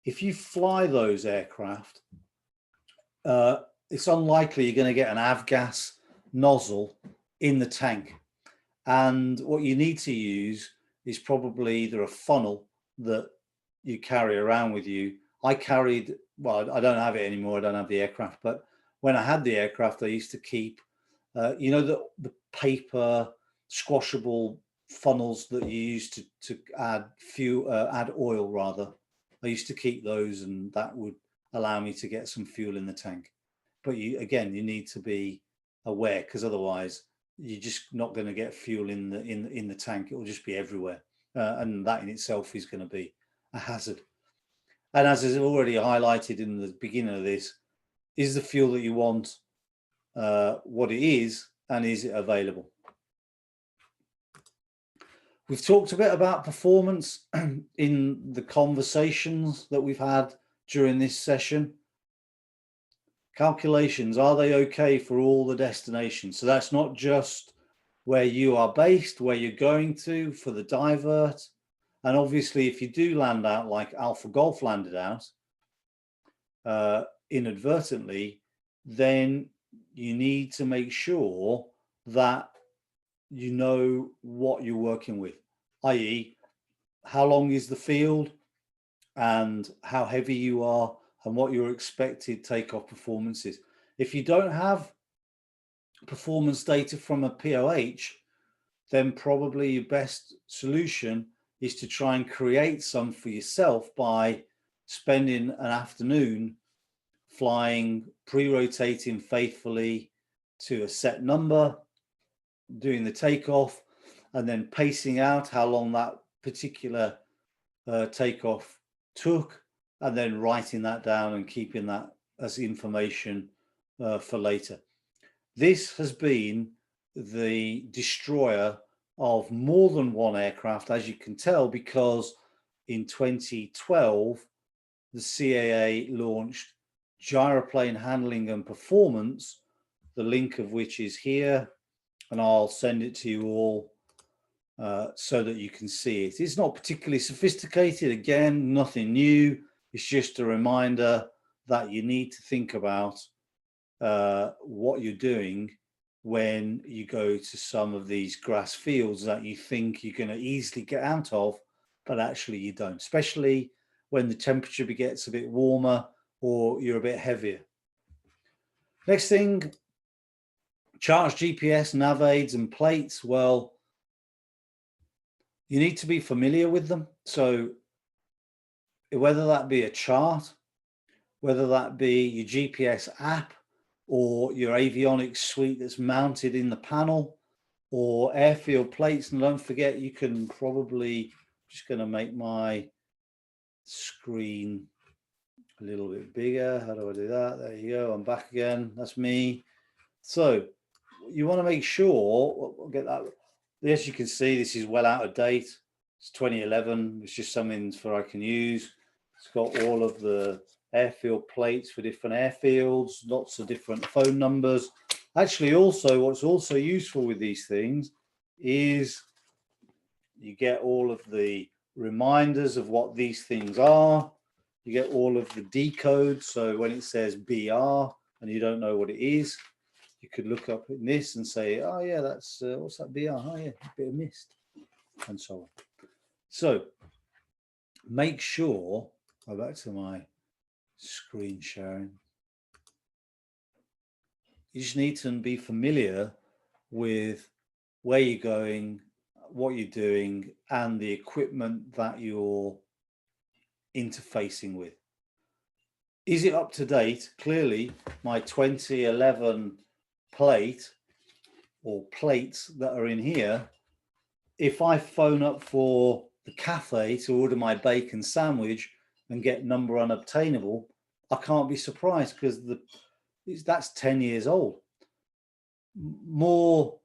If you fly those aircraft, it's unlikely you're going to get an avgas nozzle in the tank. And what you need to use is probably either a funnel that you carry around with you. I carried, well, I don't have it anymore, I don't have the aircraft, but when I had the aircraft, I used to keep, the paper squashable funnels that you use to add add oil rather. I used to keep those, and that would allow me to get some fuel in the tank. But you need to be aware, because otherwise you're just not going to get fuel in the tank. It will just be everywhere, and that in itself is going to be a hazard. And as is already highlighted in the beginning of this, is the fuel that you want what it is, and is it available? We've talked a bit about performance in the conversations that we've had during this session. Calculations, are they okay for all the destinations? So that's not just where you are based, where you're going to for the divert. And obviously, if you do land out like Alpha Golf landed out inadvertently, then you need to make sure that you know what you're working with, i.e. how long is the field and how heavy you are and what your expected takeoff performance is. If you don't have performance data from a POH, then probably your best solution is to try and create some for yourself by spending an afternoon flying, pre-rotating faithfully to a set number, doing the takeoff, and then pacing out how long that particular takeoff took, and then writing that down and keeping that as information for later. This has been the destroyer of more than one aircraft, as you can tell, because in 2012, the CAA launched Gyroplane Handling and Performance, the link of which is here, and I'll send it to you all so that you can see it. It's not particularly sophisticated, again, nothing new. It's just a reminder that you need to think about what you're doing when you go to some of these grass fields that you think you're going to easily get out of, but actually you don't, especially when the temperature gets a bit warmer or you're a bit heavier. Next thing, charts, GPS, nav aids and plates. Well, you need to be familiar with them. So whether that be a chart, whether that be your GPS app or your avionics suite that's mounted in the panel, or airfield plates. And don't forget, you can probably, just going to make my screen a little bit bigger. How do I do that? There you go. I'm back again. That's me. So you want to make sure, we'll get that. As you can see, this is well out of date. It's 2011. It's just something for I can use. It's got all of the airfield plates for different airfields, lots of different phone numbers. Actually, also, what's also useful with these things is you get all of the reminders of what these things are. You get all of the decode. So when it says BR and you don't know what it is, you could look up in this and say, oh yeah, that's what's that BR? Oh yeah, a bit of mist, and so on. So make sure, go back to my screen sharing. You just need to be familiar with where you're going, what you're doing, and the equipment that you're interfacing with. Is it up to date? Clearly, my 2011 plate or plates that are in here, if I phone up for the cafe to order my bacon sandwich and get number unobtainable, I can't be surprised because that's 10 years old. More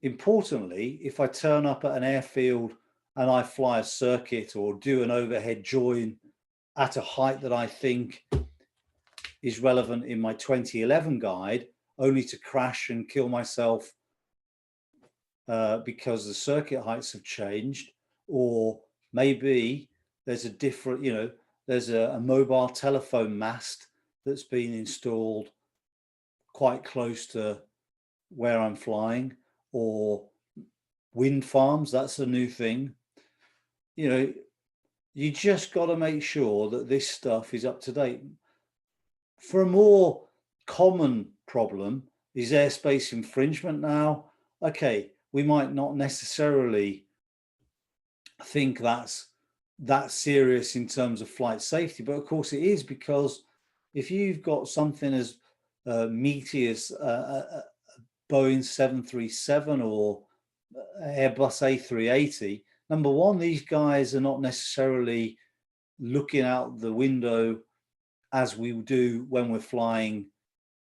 importantly, if I turn up at an airfield and I fly a circuit or do an overhead join at a height that I think is relevant in my 2011 guide, only to crash and kill myself because the circuit heights have changed, or maybe there's a different, there's a mobile telephone mast that's been installed quite close to where I'm flying, or wind farms, that's a new thing. You just got to make sure that this stuff is up to date. For a more common problem is airspace infringement now. Okay, we might not necessarily think that's that serious in terms of flight safety, but of course it is, because if you've got something as meaty as a Boeing 737 or Airbus A380, number one, these guys are not necessarily looking out the window as we do when we're flying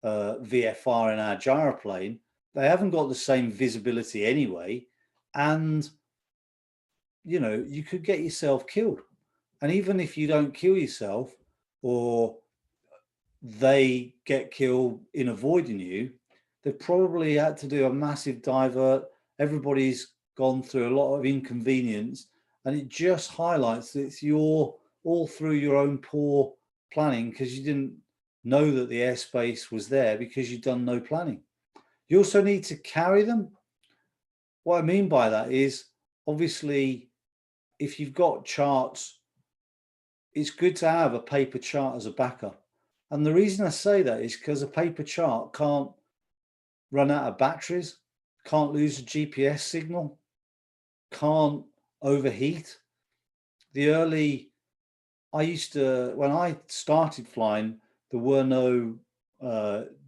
VFR in our gyroplane. They haven't got the same visibility anyway, and you could get yourself killed. And even if you don't kill yourself, or they get killed in avoiding you, they've probably had to do a massive divert. Everybody's gone through a lot of inconvenience, and it just highlights that it's all through your own poor planning, because you didn't know that the airspace was there because you've done no planning. You also need to carry them. What I mean by that is, obviously, if you've got charts, it's good to have a paper chart as a backup. And the reason I say that is because a paper chart can't run out of batteries, can't lose a GPS signal, can't overheat. I used to, when I started flying, there were no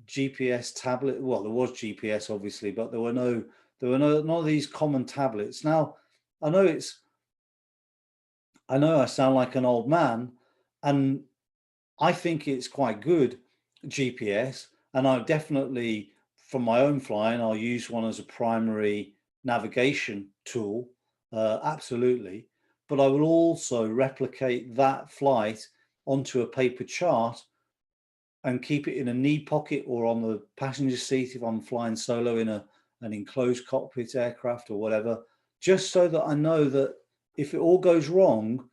GPS tablet. Well, there was GPS obviously, but there were none of these common tablets. Now, I know I know I sound like an old man, and I think it's quite good, GPS, and I definitely, from my own flying, I'll use one as a primary navigation tool, absolutely. But I will also replicate that flight onto a paper chart and keep it in a knee pocket or on the passenger seat if I'm flying solo in an enclosed cockpit aircraft or whatever, just so that I know that if it all goes wrong,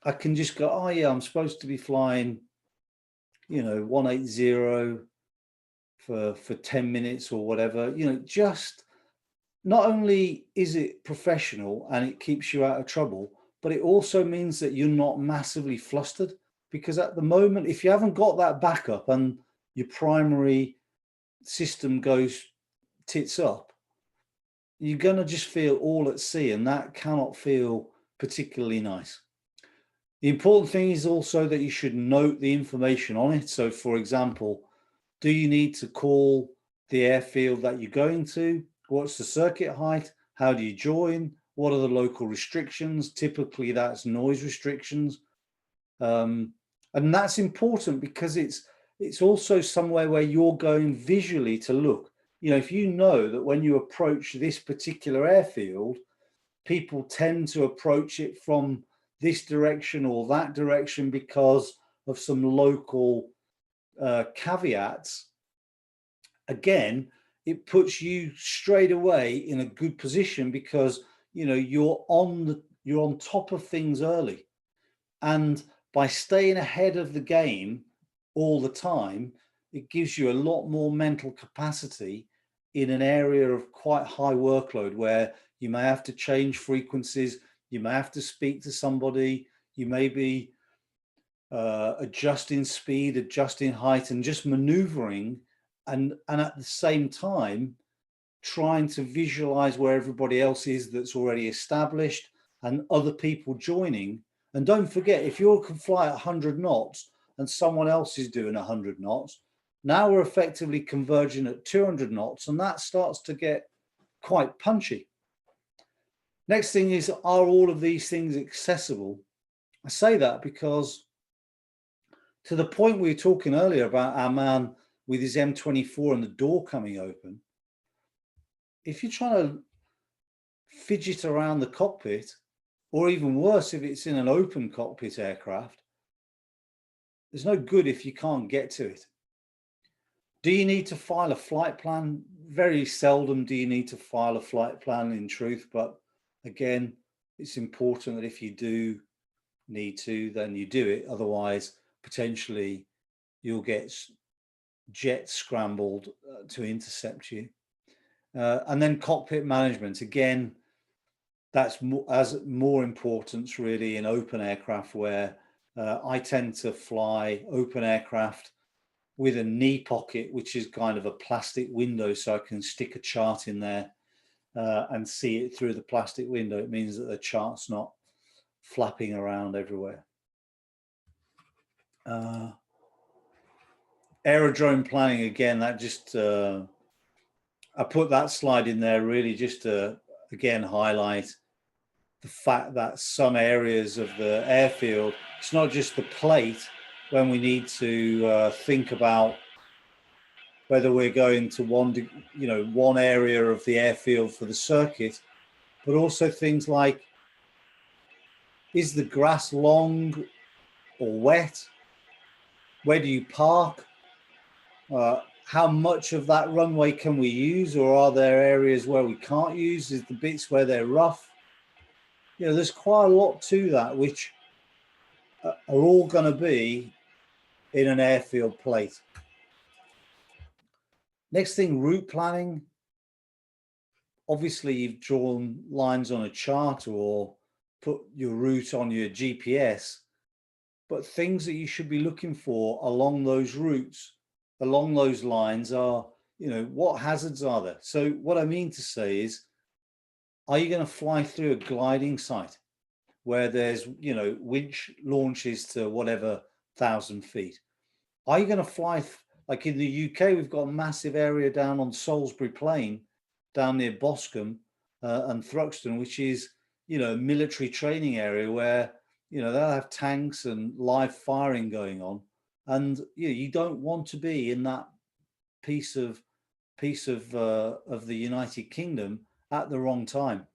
I can just go, oh yeah, I'm supposed to be flying, 180 for 10 minutes or whatever. Just not only is it professional and it keeps you out of trouble, but it also means that you're not massively flustered, because at the moment, if you haven't got that backup and your primary system goes tits up, you're going to just feel all at sea, and that cannot feel particularly nice. The important thing is also that you should note the information on it. So, for example, do you need to call the airfield that you're going to? What's the circuit height? How do you join? What are the local restrictions? Typically, that's noise restrictions. And that's important because it's also somewhere where you're going visually to look. If you know that when you approach this particular airfield, people tend to approach it from this direction or that direction because of some local caveats, again, it puts you straight away in a good position because you're on top of things early, and by staying ahead of the game all the time, it gives you a lot more mental capacity in an area of quite high workload where you may have to change frequencies, you may have to speak to somebody, you may be adjusting speed, adjusting height, and just maneuvering, and at the same time trying to visualize where everybody else is that's already established and other people joining. And don't forget, if you can fly at 100 knots and someone else is doing 100 knots, now we're effectively converging at 200 knots, and that starts to get quite punchy. Next thing is, are all of these things accessible? I say that because, to the point we were talking earlier about our man with his M24 and the door coming open, if you're trying to fidget around the cockpit, or even worse, if it's in an open cockpit aircraft, there's no good if you can't get to it. Do you need to file a flight plan? Very seldom do you need to file a flight plan, in truth, but again, it's important that if you do need to, then you do it. Otherwise, potentially you'll get jets scrambled to intercept you. And then cockpit management, again, that's more importance really in open aircraft, where I tend to fly open aircraft with a knee pocket, which is kind of a plastic window, so I can stick a chart in there and see it through the plastic window. It means that the chart's not flapping around everywhere. Aerodrome planning, again, that just I put that slide in there really just to again highlight the fact that some areas of the airfield, it's not just the plate when we need to think about whether we're going to one area of the airfield for the circuit, but also things like, is the grass long or wet? Where do you park? How much of that runway can we use, or are there areas where we can't use? Is the bits where they're rough? There's quite a lot to that, which are all going to be in an airfield plate. Next thing, route planning. Obviously, you've drawn lines on a chart or put your route on your GPS, but things that you should be looking for along those routes, along those lines are, what hazards are there? So what I mean to say is, are you going to fly through a gliding site? where there's, you know, winch launches to whatever 1,000 feet. Are you going to fly like in the UK? We've got a massive area down on Salisbury Plain, down near Boscombe and Thruxton, which is, you know, a military training area where, you know, they'll have tanks and live firing going on, and you don't want to be in that piece of the United Kingdom at the wrong time.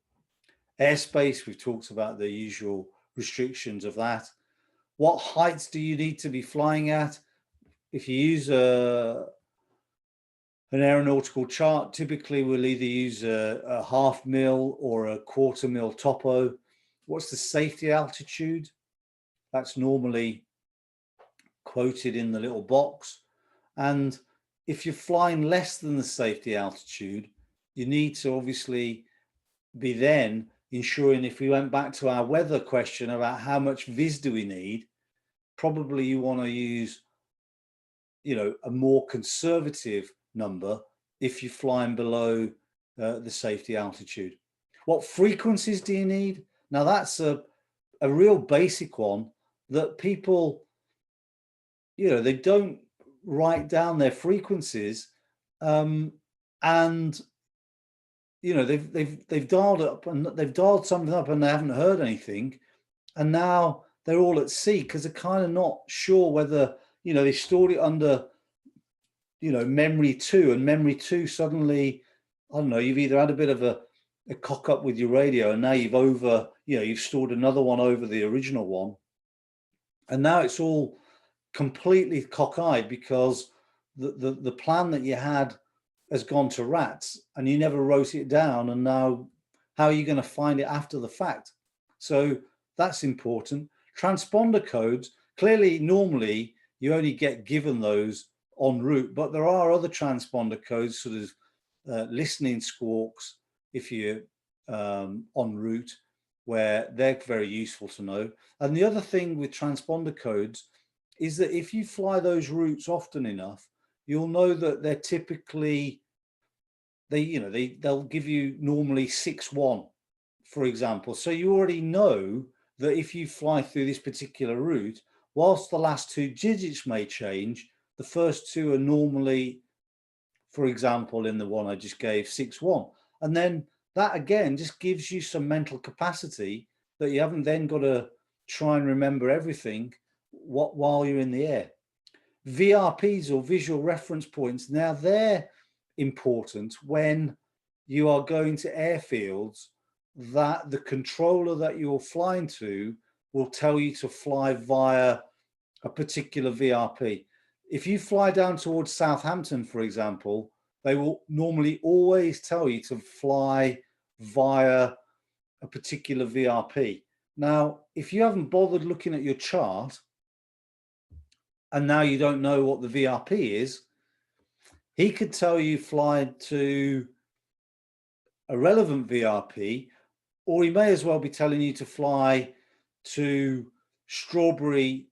Airspace, we've talked about the usual restrictions of that. What heights do you need to be flying at? If you use an aeronautical chart, typically we'll either use a half mil or a quarter mil topo. What's the safety altitude? That's normally quoted in the little box. And if you're flying less than the safety altitude, you need to obviously be then ensuring, if we went back to our weather question about how much vis do we need, probably you want to use, you know, a more conservative number if you're flying below the safety altitude. What frequencies do you need? Now that's a real basic one that people, you know, they don't write down their frequencies, and you know, they've dialed up and they've dialed something up and they haven't heard anything, and now they're all at sea because they're kind of not sure whether, you know, they stored it under, you know, memory 2, and memory 2 suddenly, I don't know, you've either had a bit of a cock up with your radio and now you've stored another one over the original one, and now it's all completely cockeyed because the plan that you had has gone to rats and you never wrote it down, and now how are you going to find it after the fact? So that's important. Transponder codes, clearly normally you only get given those en route, but there are other transponder codes, sort of listening squawks if you're en route, where they're very useful to know. And the other thing with transponder codes is that if you fly those routes often enough, you'll know that they're typically, they'll give you normally 6-1, for example. So you already know that if you fly through this particular route, whilst the last 2 digits may change, the first 2 are normally, for example, in the one I just gave, 6-1. And then that again just gives you some mental capacity that you haven't then got to try and remember everything while you're in the air. VRPs, or visual reference points, now they're important when you are going to airfields that the controller that you're flying to will tell you to fly via a particular VRP. If you fly down towards Southampton, for example, they will normally always tell you to fly via a particular VRP. Now, if you haven't bothered looking at your chart and now you don't know what the VRP is, he could tell you fly to a relevant VRP, or he may as well be telling you to fly to strawberry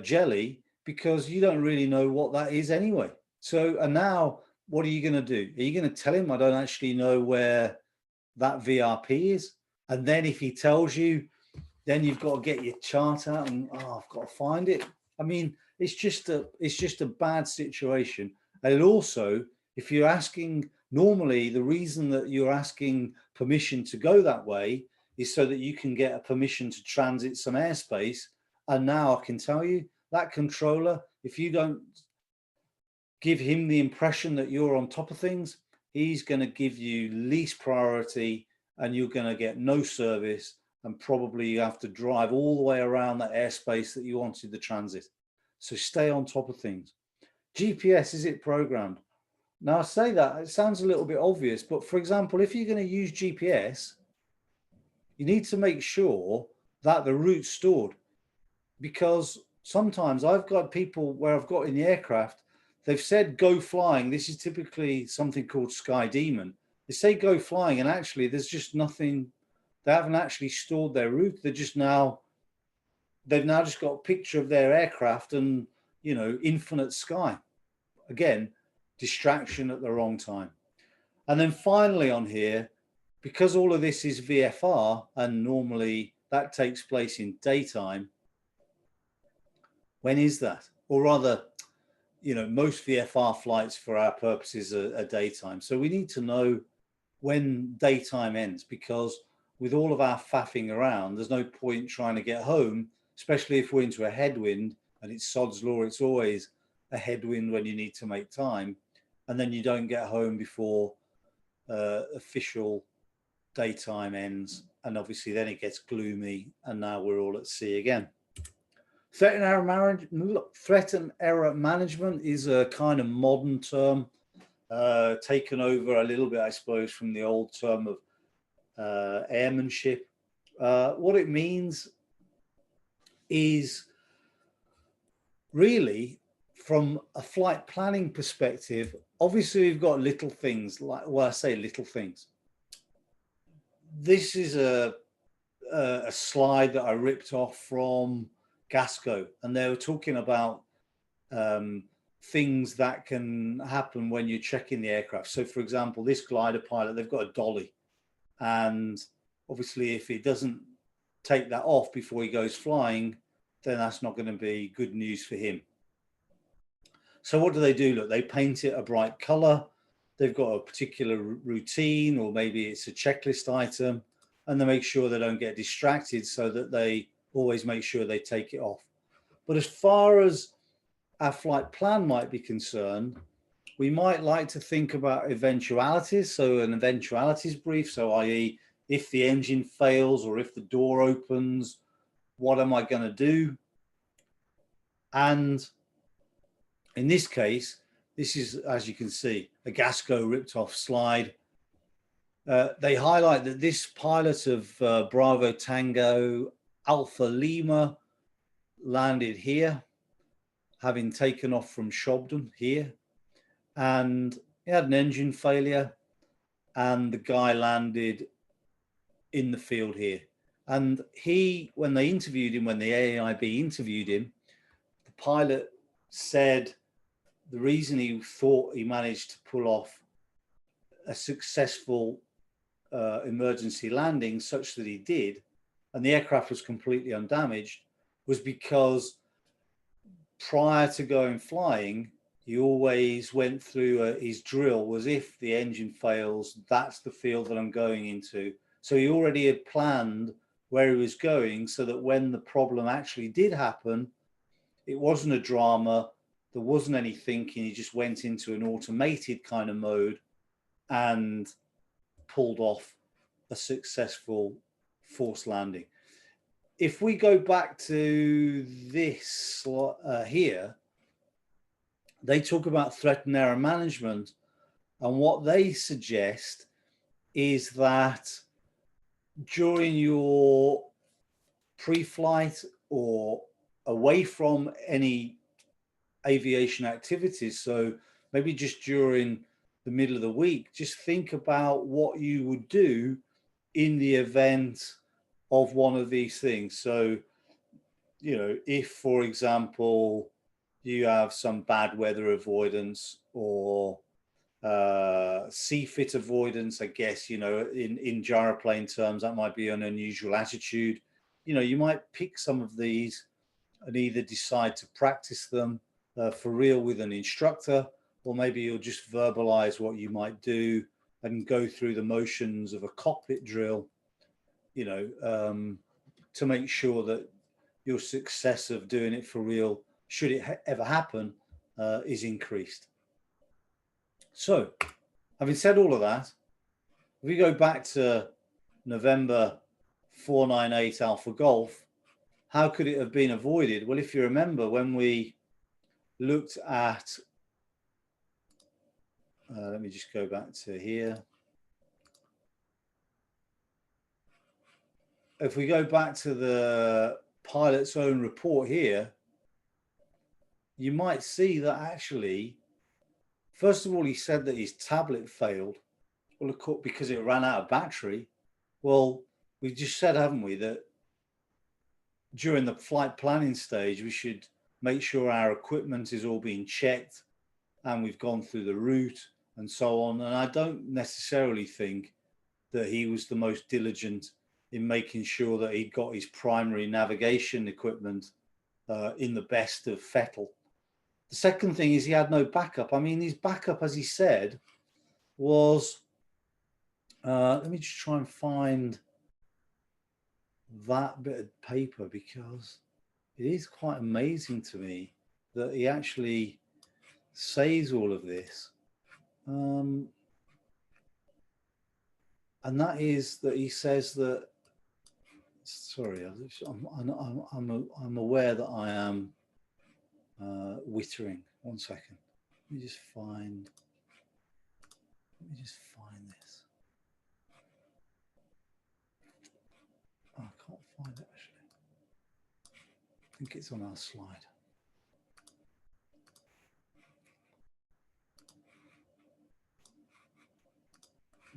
jelly, because you don't really know what that is anyway. So, and now what are you going to do? Are you going to tell him, I don't actually know where that VRP is? And then if he tells you, then you've got to get your chart out and, I've got to find it. I mean, it's just a bad situation. And also, if you're asking, normally the reason that you're asking permission to go that way is so that you can get a permission to transit some airspace. And now I can tell you that controller, if you don't give him the impression that you're on top of things, he's going to give you least priority and you're going to get no service, and probably you have to drive all the way around that airspace that you wanted to transit. So stay on top of things. GPS, is it programmed? Now I say that, it sounds a little bit obvious, but for example, if you're going to use GPS, you need to make sure that the route's stored, because sometimes I've got people where I've got in the aircraft, they've said go flying. This is typically something called Sky Demon. They say go flying, and actually there's just nothing. They haven't actually stored their route. They've now just got a picture of their aircraft and, you know, infinite sky. Again, distraction at the wrong time. And then finally on here, because all of this is VFR, and normally that takes place in daytime. When is that? Or rather, most VFR flights for our purposes are daytime. So we need to know when daytime ends, because with all of our faffing around, there's no point trying to get home, especially if we're into a headwind, and it's sod's law. It's always a headwind when you need to make time, and then you don't get home before official daytime ends, and obviously then it gets gloomy, and now we're all at sea again. Threat and error management is a kind of modern term, taken over a little bit, I suppose, from the old term of airmanship. What it means is really, from a flight planning perspective, obviously we've got little things, like, well, I say little things. This is a slide that I ripped off from Gasco, and they were talking about things that can happen when you're checking the aircraft. So, for example, this glider pilot, they've got a dolly, and obviously if it doesn't take that off before he goes flying, then that's not going to be good news for him. So what do? Look, they paint it a bright color. They've got a particular routine, or maybe it's a checklist item, and they make sure they don't get distracted, so that they always make sure they take it off. But as far as our flight plan might be concerned, we might like to think about eventualities. So an eventualities brief, so i.e. if the engine fails or if the door opens, what am I going to do? And in this case, this is, as you can see, a Gasco ripped off slide. They highlight that this pilot of Bravo Tango Alpha Lima landed here, having taken off from Shobden here, and he had an engine failure, and the guy landed in the field here. And he, when they interviewed him, when the AIB interviewed him, the pilot said the reason he thought he managed to pull off a successful emergency landing, such that he did, and the aircraft was completely undamaged, was because prior to going flying, he always went through his drill was, if the engine fails, that's the field that I'm going into. So he already had planned where he was going, so that when the problem actually did happen, it wasn't a drama, there wasn't any thinking, he just went into an automated kind of mode and pulled off a successful forced landing. If we go back to this here, they talk about threat and error management, and what they suggest is that during your pre-flight or away from any aviation activities, so maybe just during the middle of the week, just think about what you would do in the event of one of these things. So, if, for example, you have some bad weather avoidance or CFIT avoidance, I guess, in gyroplane terms, that might be an unusual attitude. You might pick some of these and either decide to practice them for real with an instructor, or maybe you'll just verbalize what you might do and go through the motions of a cockpit drill, to make sure that your success of doing it for real, should it ever happen, is increased. So, having said all of that, if we go back to November 498 Alpha Golf, how could it have been avoided? Well, if you remember, when we looked at, let me just go back to here. If we go back to the pilot's own report here, you might see that actually, first of all, he said that his tablet failed. Well, of course, because it ran out of battery. Well, we just said, haven't we, that during the flight planning stage, we should make sure our equipment is all being checked and we've gone through the route and so on. And I don't necessarily think that he was the most diligent in making sure that he'd got his primary navigation equipment in the best of fettle. The second thing is he had no backup. I mean, his backup, as he said, was, let me just try and find that bit of paper, because it is quite amazing to me that he actually says all of this. And that is that he says that, sorry, I'm aware that I am wittering. 1 second. Let me just find this. Oh, I can't find it actually. I think it's on our slide.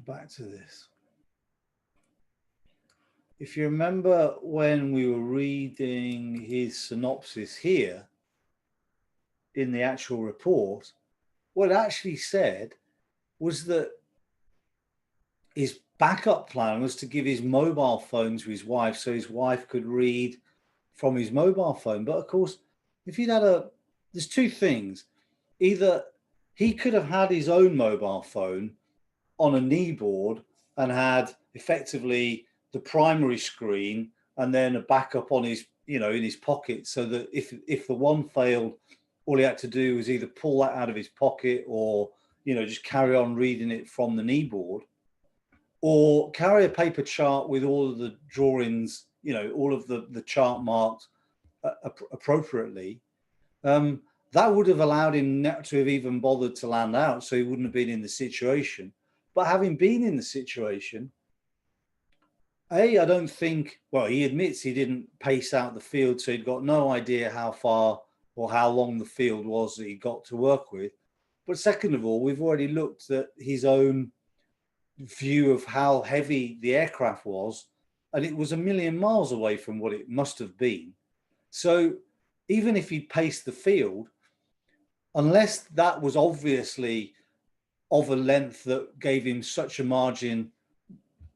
Back to this. If you remember when we were reading his synopsis here in the actual report, what it actually said was that his backup plan was to give his mobile phone to his wife so his wife could read from his mobile phone. But of course, if he'd had there's two things. Either he could have had his own mobile phone on a kneeboard and had effectively the primary screen and then a backup on his, in his pocket, so that if the one failed, all he had to do was either pull that out of his pocket or, just carry on reading it from the kneeboard, or carry a paper chart with all of the drawings, all of the chart marked appropriately. That would have allowed him not to have even bothered to land out, so he wouldn't have been in the situation. But having been in the situation, I don't think, well, he admits he didn't pace out the field, so he'd got no idea how far or how long the field was that he got to work with. But second of all, we've already looked at his own view of how heavy the aircraft was, and it was a million miles away from what it must have been. So even if he'd paced the field, unless that was obviously of a length that gave him such a margin,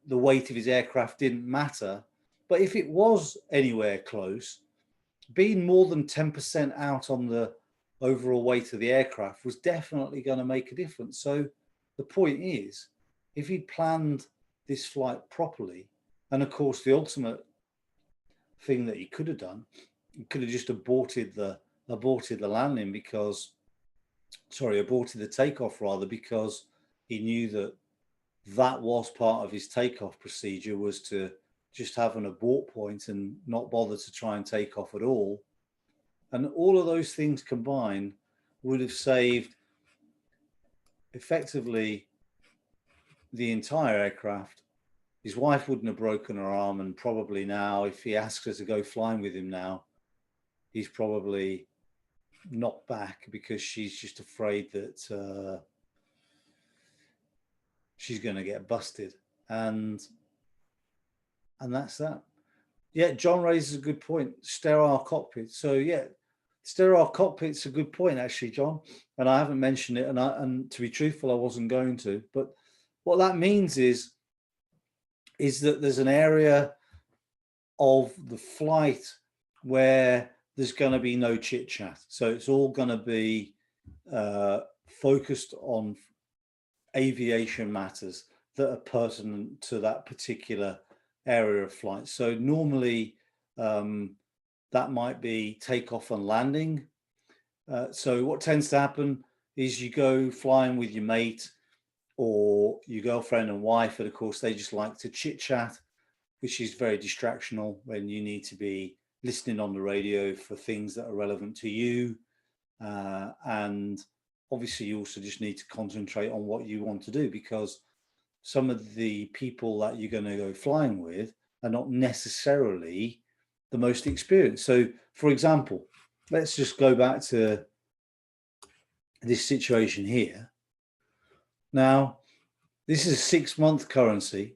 the weight of his aircraft didn't matter. But if it was anywhere close, being more than 10% out on the overall weight of the aircraft was definitely going to make a difference. So the point is, if he'd planned this flight properly, and of course the ultimate thing that he could have done, he could have just aborted the landing because, aborted the takeoff rather, because he knew that that was part of his takeoff procedure, was to just have an abort point and not bother to try and take off at all. And all of those things combined would have saved effectively the entire aircraft. His wife wouldn't have broken her arm, and probably now, if he asks her to go flying with him now, he's probably knocked back because she's just afraid that she's going to get busted. And that's that. Yeah, John raises a good point. Sterile cockpit. So yeah, sterile cockpit's a good point actually, John. And I haven't mentioned it, and to be truthful, I wasn't going to. But what that means is that there's an area of the flight where there's going to be no chit chat. So it's all going to be focused on aviation matters that are pertinent to that particular area of flight. So normally that might be takeoff and landing. So what tends to happen is you go flying with your mate or your girlfriend and wife, and of course they just like to chit chat, which is very distractional when you need to be listening on the radio for things that are relevant to you. And obviously you also just need to concentrate on what you want to do, because some of the people that you're going to go flying with are not necessarily the most experienced. So for example, let's just go back to this situation here. Now, this is a 6-month currency.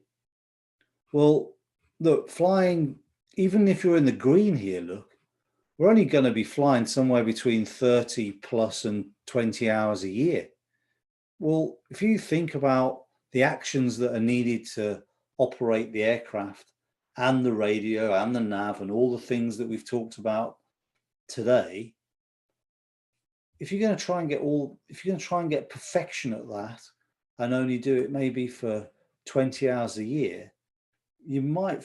Well, look, flying, even if you're in the green here, look, we're only going to be flying somewhere between 30 plus and 20 hours a year. Well, if you think about the actions that are needed to operate the aircraft and the radio and the nav and all the things that we've talked about today, if you're going to try and get perfection at that and only do it maybe for 20 hours a year, you might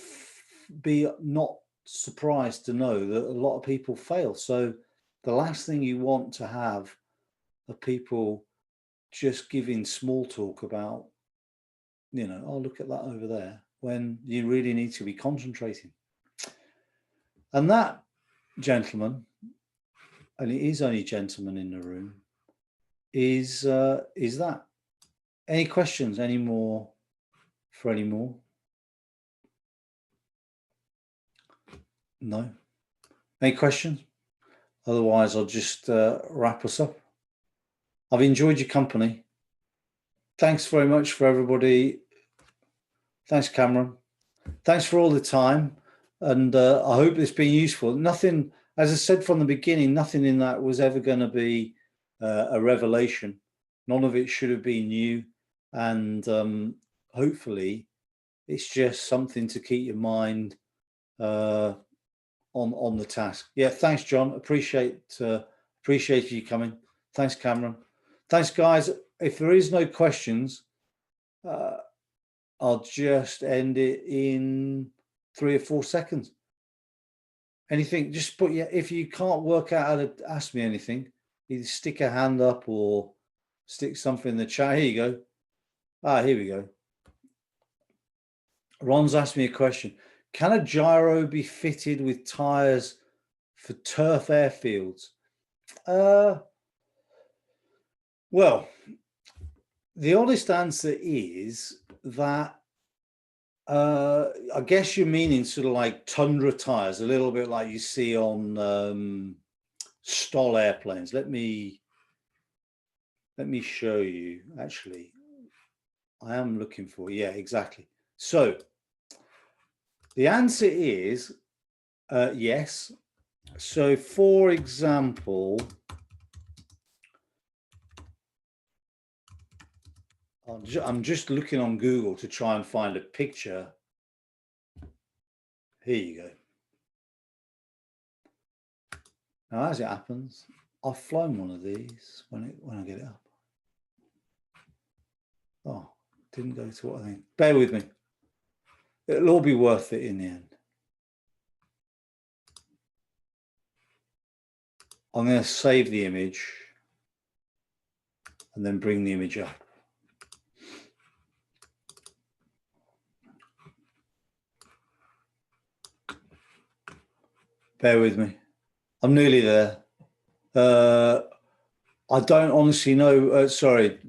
be not surprised to know that a lot of people fail. So the last thing you want to have are people just giving small talk about, oh, look at that over there, when you really need to be concentrating. And that, gentlemen, and it is only gentlemen in the room, is that. Any questions anymore for any more? No? Any questions? Otherwise, I'll just wrap us up. I've enjoyed your company. Thanks very much for everybody. Thanks, Cameron. Thanks for all the time. And I hope it's been useful. Nothing, as I said from the beginning, nothing in that was ever going to be a revelation. None of it should have been new. And hopefully it's just something to keep your mind on the task. Yeah, thanks, John. Appreciate you coming. Thanks, Cameron. Thanks, guys. If there is no questions, I'll just end it in 3 or 4 seconds. Anything, just put if you can't work out how to ask me anything, either stick a hand up or stick something in the chat. Here you go. Here we go. Ron's asked me a question. Can a gyro be fitted with tires for turf airfields? Well, the honest answer is that I guess you're meaning sort of like tundra tires, a little bit like you see on STOL airplanes. Let me show you. Actually, I am looking for, yeah, exactly. So the answer is yes. So for example, I'm just looking on Google to try and find a picture. Here you go. Now, as it happens, I've flown one of these when I get it up. Oh, didn't go to what I think. Bear with me. It'll all be worth it in the end. I'm going to save the image and then bring the image up. Bear with me. I'm nearly there. I don't honestly know. Sorry,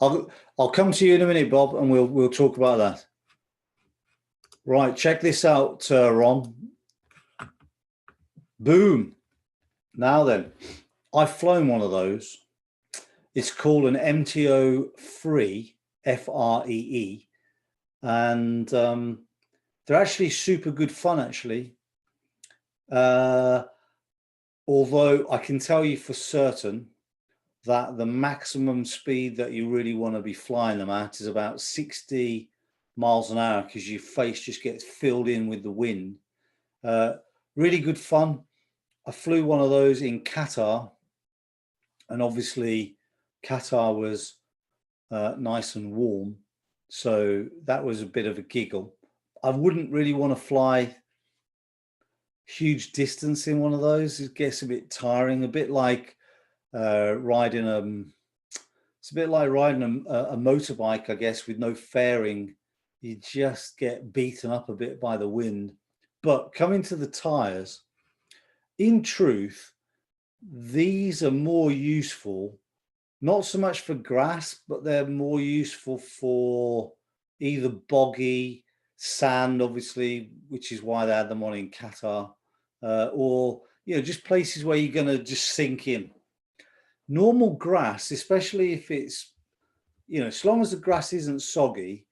I'll come to you in a minute, Bob, and we'll talk about that. Right, check this out, Ron. Boom. Now then, I've flown one of those. It's called an MTO Free, F-R-E-E, and they're actually super good fun, actually. Although I can tell you for certain that the maximum speed that you really want to be flying them at is about 60 miles an hour, because your face just gets filled in with the wind. Really good fun. I flew one of those in Qatar, and obviously Qatar was nice and warm, so that was a bit of a giggle. I wouldn't really want to fly huge distance in one of those. It gets a bit tiring, a bit like riding it's a bit like riding a motorbike, I guess, with no fairing. You just get beaten up a bit by the wind. But coming to the tires, in truth, these are more useful, not so much for grass, but they're more useful for either boggy, sand, obviously, which is why they had them on in Qatar, or just places where you're going to just sink in. Normal grass, especially if it's, as long as the grass isn't soggy,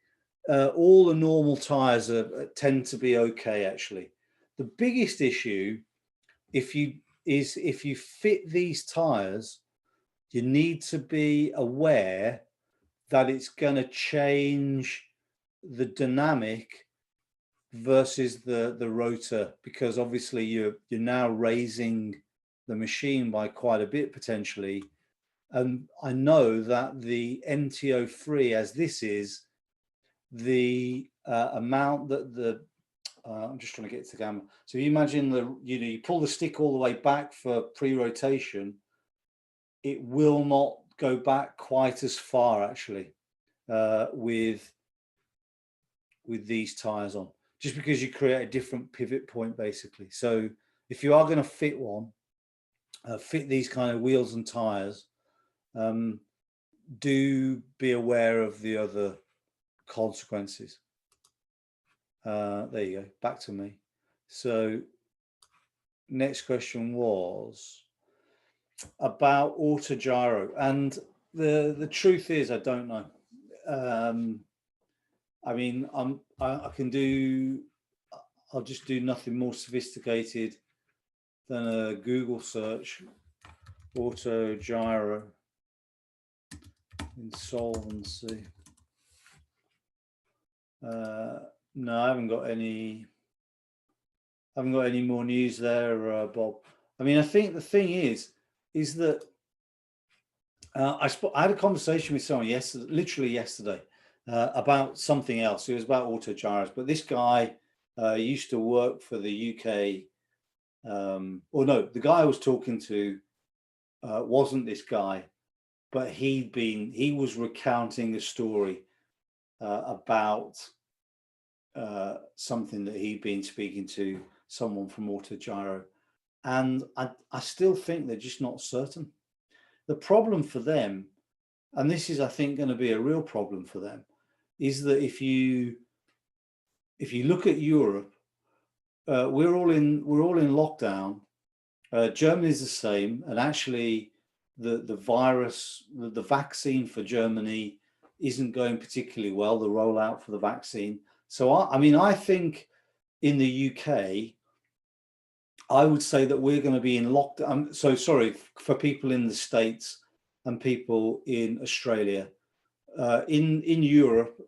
all the normal tires tend to be okay, actually. The biggest issue, if you fit these tires, you need to be aware that it's going to change the dynamic versus the rotor, because obviously you're now raising the machine by quite a bit potentially. And I know that the MTO3, as this is, the amount that I'm just trying to get to the camera. So you imagine you pull the stick all the way back for pre-rotation, it will not go back quite as far actually with these tires on, just because you create a different pivot point basically. So if you are going to fit one, fit these kind of wheels and tires, do be aware of the other consequences. There you go, back to me. So next question was about auto gyro, and the truth is I don't know. I mean, I can do, I'll just do nothing more sophisticated than a Google search, auto gyro insolvency. No, I haven't got any more news there, Bob. I mean, I think the thing is that I had a conversation with someone literally yesterday, about something else. It was about auto gyros, but this guy used to work for the UK. Or no, the guy I was talking to wasn't this guy, but he was recounting a story about something that he'd been speaking to someone from auto gyro, and I still think they're just not certain. The problem for them, and this is I think going to be a real problem for them, is that if you look at Europe, we're all in lockdown. Germany's the same, and actually the virus, the vaccine for Germany isn't going particularly well, the rollout for the vaccine. So I mean, I think in the UK, I would say that we're going to be in lockdown. So sorry for people in the States and people in Australia. In Europe,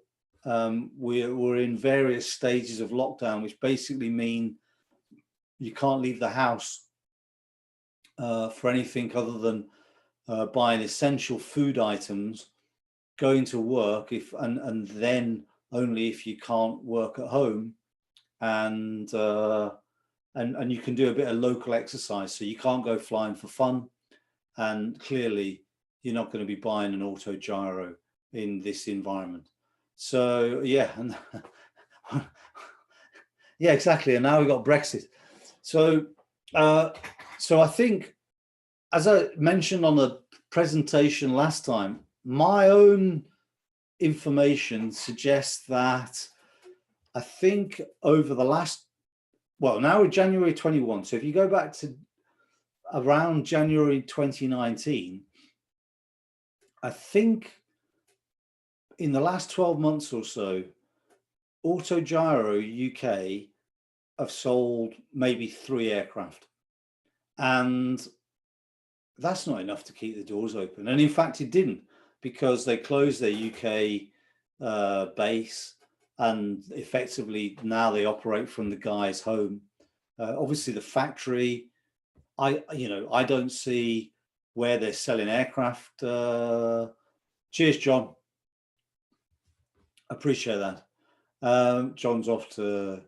we're in various stages of lockdown, which basically mean you can't leave the house for anything other than buying essential food items, going to work, and then only if you can't work at home, and you can do a bit of local exercise. So you can't go flying for fun, and clearly you're not going to be buying an auto gyro in this environment. So yeah, and yeah, exactly. And now we've got Brexit. So so I think, as I mentioned on the presentation last time, my own information suggests that I think over the last, well, now we're January 21. So if you go back to around January 2019, I think in the last 12 months or so, Auto Gyro UK have sold maybe 3 aircraft. And that's not enough to keep the doors open. And in fact, it didn't, because they closed their UK base, and effectively now they operate from the guy's home. Obviously, the factory, I don't see where they're selling aircraft. Cheers, John. Appreciate that. John's off to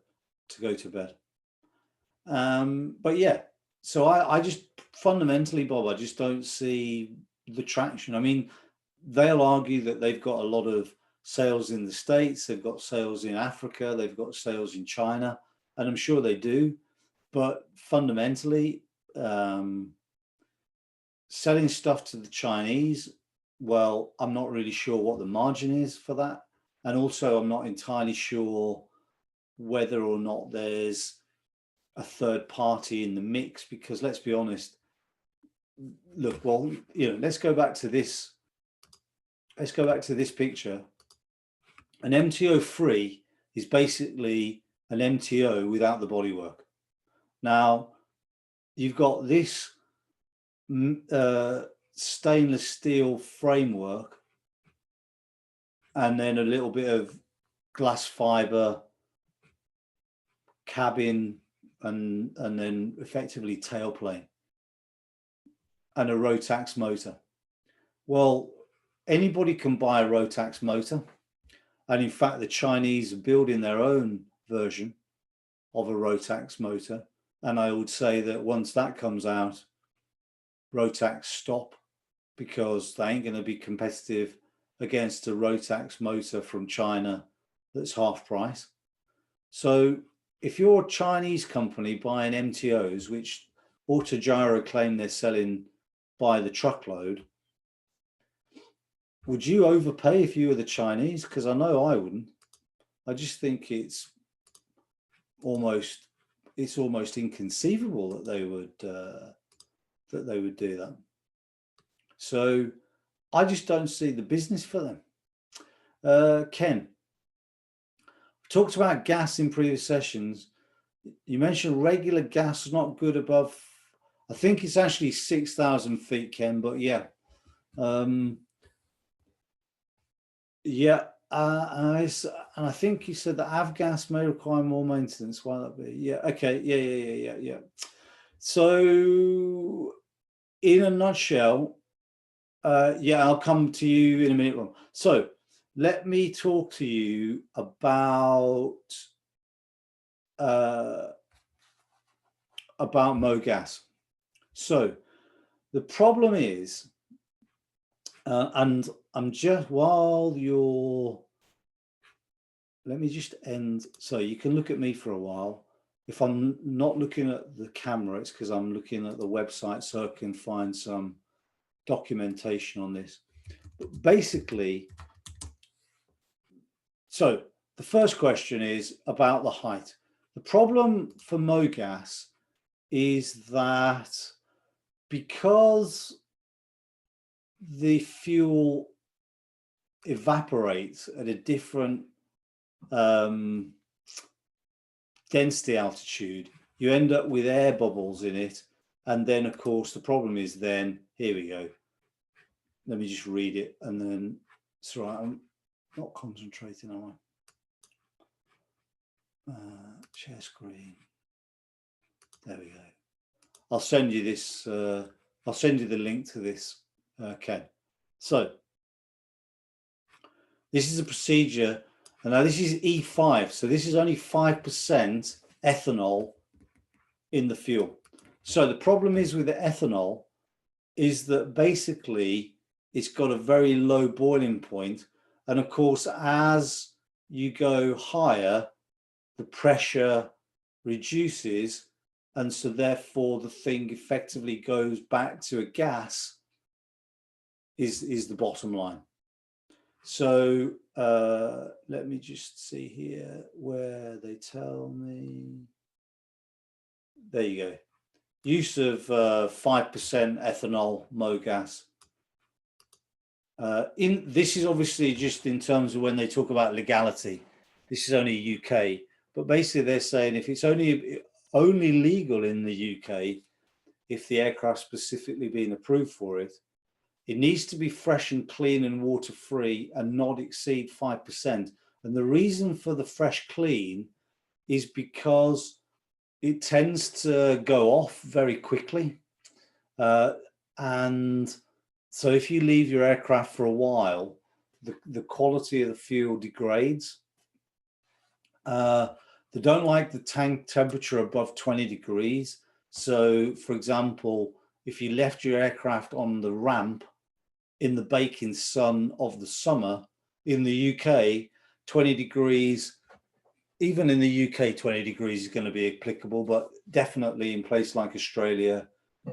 go to bed. But yeah, so I just fundamentally, Bob, I just don't see the traction. I mean, they'll argue that they've got a lot of sales in the States, they've got sales in Africa, they've got sales in China, and I'm sure they do. But fundamentally, selling stuff to the Chinese, well, I'm not really sure what the margin is for that. And also, I'm not entirely sure whether or not there's a third party in the mix, because let's be honest, look, well, let's go back to this. Let's go back to this picture. An MTO3 is basically an MTO without the bodywork. Now, you've got this stainless steel framework, and then a little bit of glass fiber cabin, and then effectively tailplane, and a Rotax motor. Well, anybody can buy a Rotax motor, and in fact the Chinese are building their own version of a Rotax motor, and I would say that once that comes out, Rotax stop, because they ain't going to be competitive against a Rotax motor from China that's half price. So if you're a Chinese company buying MTOs, which Autogyro claim they're selling by the truckload, would you overpay if you were the Chinese? Because I know I wouldn't. I just think it's almost inconceivable that they would do that. So I just don't see the business for them. Ken, talked about gas in previous sessions. You mentioned regular gas is not good above, I think it's actually 6,000 feet, Ken, but yeah. Yeah, and I think you said that avgas may require more maintenance. Why that be? Yeah, okay, yeah. So in a nutshell, yeah, I'll come to you in a minute, Ron. So let me talk to you about MoGas. So the problem is, and I'm just, while you're, let me just end, so you can look at me for a while. If I'm not looking at the camera, it's because I'm looking at the website so I can find some documentation on this. But basically, so the first question is about the height. The problem for MoGas is that because the fuel evaporates at a different density altitude, you end up with air bubbles in it. And then, of course, the problem is then, here we go. Let me just read it. And then, it's right, I'm not concentrating, am I? Share screen. There we go. I'll send you this. I'll send you the link to this, Ken. So this is a procedure, and now this is E5. So this is only 5% ethanol in the fuel. So the problem is with the ethanol is that basically it's got a very low boiling point. And of course, as you go higher, the pressure reduces. And so therefore the thing effectively goes back to a gas is the bottom line. So let me just see here where they tell me. There you go. Use of 5% ethanol MoGas. This is obviously just in terms of when they talk about legality. This is only UK, but basically they're saying if it's only legal in the UK, if the aircraft specifically been approved for it, it needs to be fresh and clean and water free and not exceed 5%. And the reason for the fresh clean is because it tends to go off very quickly. And so if you leave your aircraft for a while, the quality of the fuel degrades. They don't like the tank temperature above 20 degrees. So for example, if you left your aircraft on the ramp in the baking sun of the summer, in the UK, 20 degrees, even in the UK, 20 degrees is going to be applicable, but definitely in places like Australia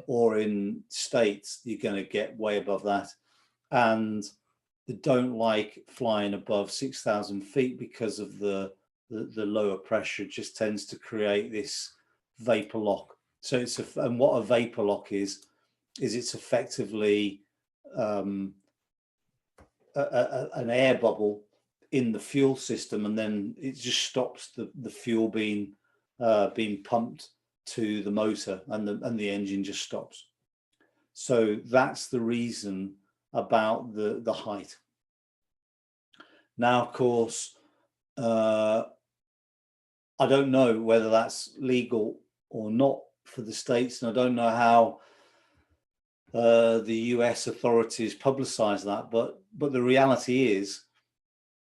or in States, you're going to get way above that. And they don't like flying above 6,000 feet because of the lower pressure. It just tends to create this vapor lock. So it's and what a vapor lock is it's effectively an air bubble in the fuel system, and then it just stops the fuel being pumped to the motor, and the engine just stops. So that's the reason about the height. Now, of course, I don't know whether that's legal or not for the States, and I don't know how the US authorities publicize that, but the reality is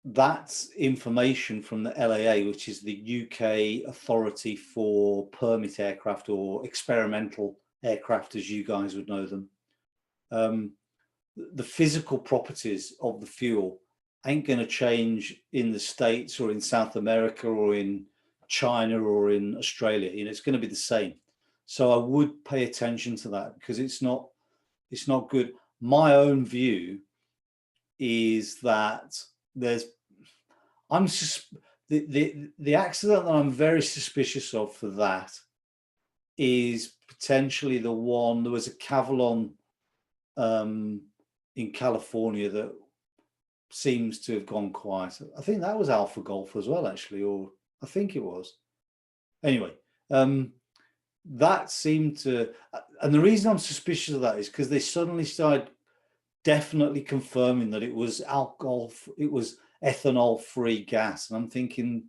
that's information from the LAA, which is the UK authority for permit aircraft or experimental aircraft, as you guys would know them. The physical properties of the fuel ain't going to change in the States or in South America or in China or in Australia. You know, it's going to be the same. So I would pay attention to that, because it's not good. My own view is that there's the accident that I'm very suspicious of for that is potentially the one. There was a Cavalon in California that seems to have gone quiet. I think that was Alpha Golf as well, actually, or I think it was. Anyway, that seemed to, and the reason I'm suspicious of that is because they suddenly started definitely confirming that it was alcohol, it was ethanol-free gas, and I'm thinking,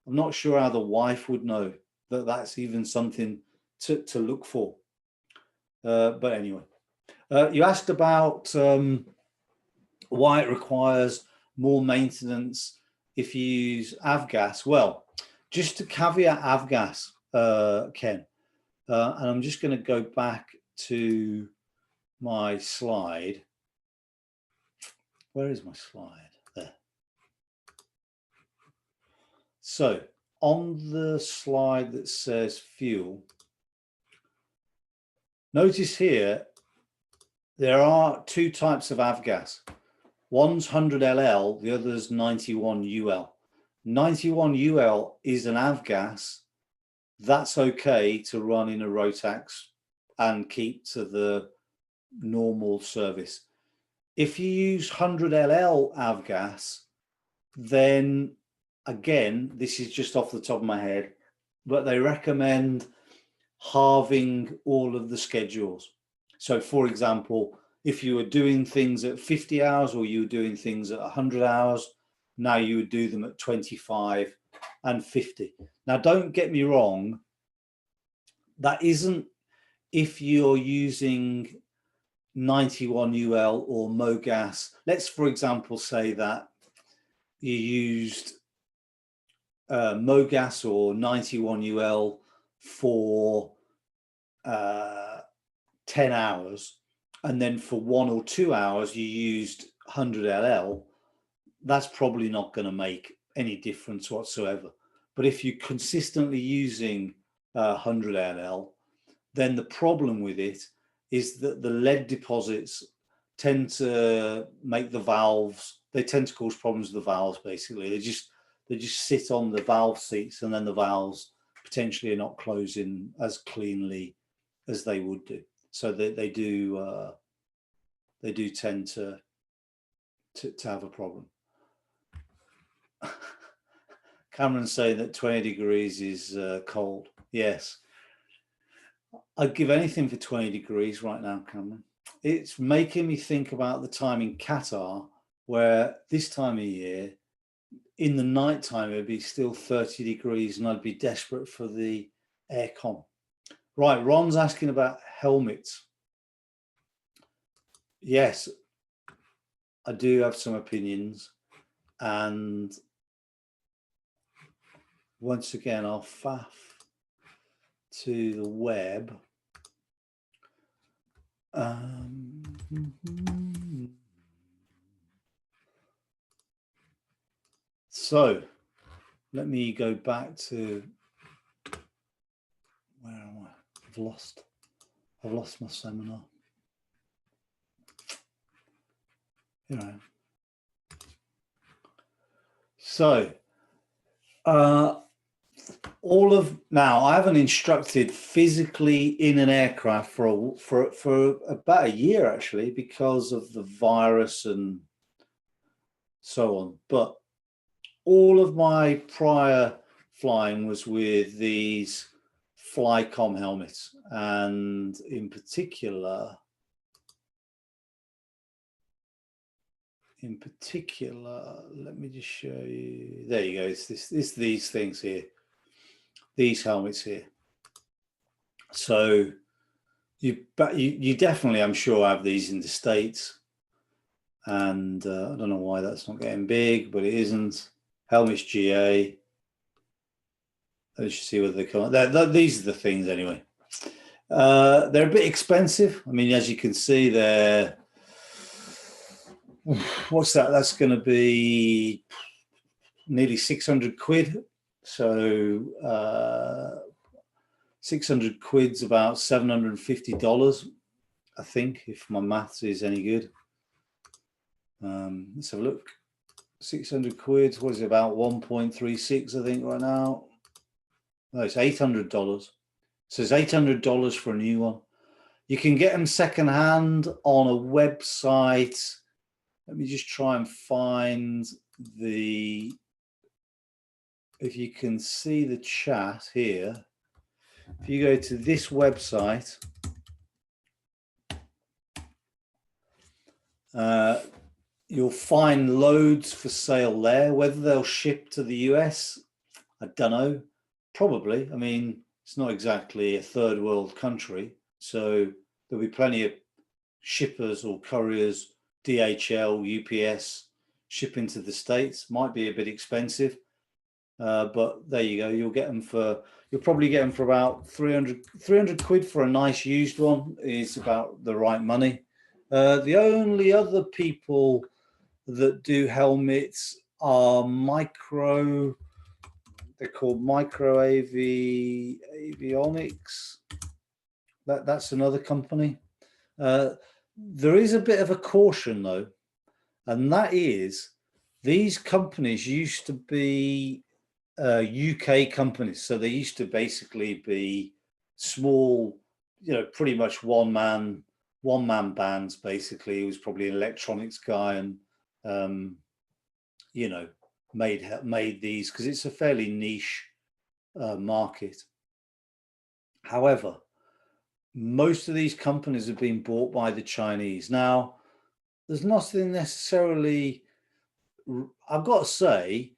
I'm not sure how the wife would know that that's even something to look for. But anyway, you asked about why it requires more maintenance if you use avgas. Well, just to caveat avgas, Ken, and I'm just going to go back to my slide. Where is my slide? There. So on the slide that says fuel, notice here there are two types of avgas. One's 100 LL, the other's 91 UL. 91 UL is an avgas that's okay to run in a Rotax and keep to the normal service. If you use 100 LL avgas, then again, this is just off the top of my head, but they recommend halving all of the schedules. So for example, if you were doing things at 50 hours or you were doing things at 100 hours, now you would do them at 25 and 50. Now, don't get me wrong, that isn't if you're using 91 UL or MOGAS. Let's, for example, say that you used MOGAS or 91 UL for 10 hours, and then for 1 or 2 hours you used 100 LL. That's probably not going to make any difference whatsoever. But if you're consistently using 100 LL, then the problem with it is that the lead deposits tend to make the valves, they tend to cause problems with the valves. Basically, they just sit on the valve seats, and then the valves potentially are not closing as cleanly as they would do. So they do tend to have a problem. Cameron's saying that 20 degrees is cold. Yes, I'd give anything for 20 degrees right now, Cameron. It's making me think about the time in Qatar, where this time of year, in the night time, it'd be still 30 degrees and I'd be desperate for the aircon. Right, Ron's asking about helmets. Yes, I do have some opinions, and once again, I'll faff to the web. So let me go back to, where am I? I've lost my seminar. Here I am. So now I haven't instructed physically in an aircraft for about a year, actually, because of the virus and so on. But all of my prior flying was with these Flycom helmets, and in particular, let me just show you. There you go. It's these things here. these helmets here. So you definitely, I'm sure, have these in the States. And I don't know why that's not getting big, but it isn't. Helmets GA. Let's see whether they come. These are the things anyway. They're a bit expensive. I mean, as you can see, they're, what's that? That's going to be nearly 600 quid. So 600 quid's about $750, I think, if my maths is any good. Let's have a look. 600 quid, what is it, about 1.36, I think, right now? No, it's $800. So it's $800 for a new one. You can get them secondhand on a website. Let me just try and find the, if you can see the chat here. If you go to this website, you'll find loads for sale there. Whether they'll ship to the US, I don't know. Probably. I mean, it's not exactly a third world country, so there'll be plenty of shippers or couriers, DHL, UPS, shipping to the States. Might be a bit expensive, but there you go. You'll probably get them for about 300 quid for a nice used one. Is about the right money. The only other people that do helmets are they're called Micro Avionics. That's another company. There is a bit of a caution though, and that is these companies used to be UK companies. So they used to basically be small, pretty much one man bands. Basically, he was probably an electronics guy, and made these because it's a fairly niche market. However, most of these companies have been bought by the Chinese. Now, there's nothing necessarily, I've got to say,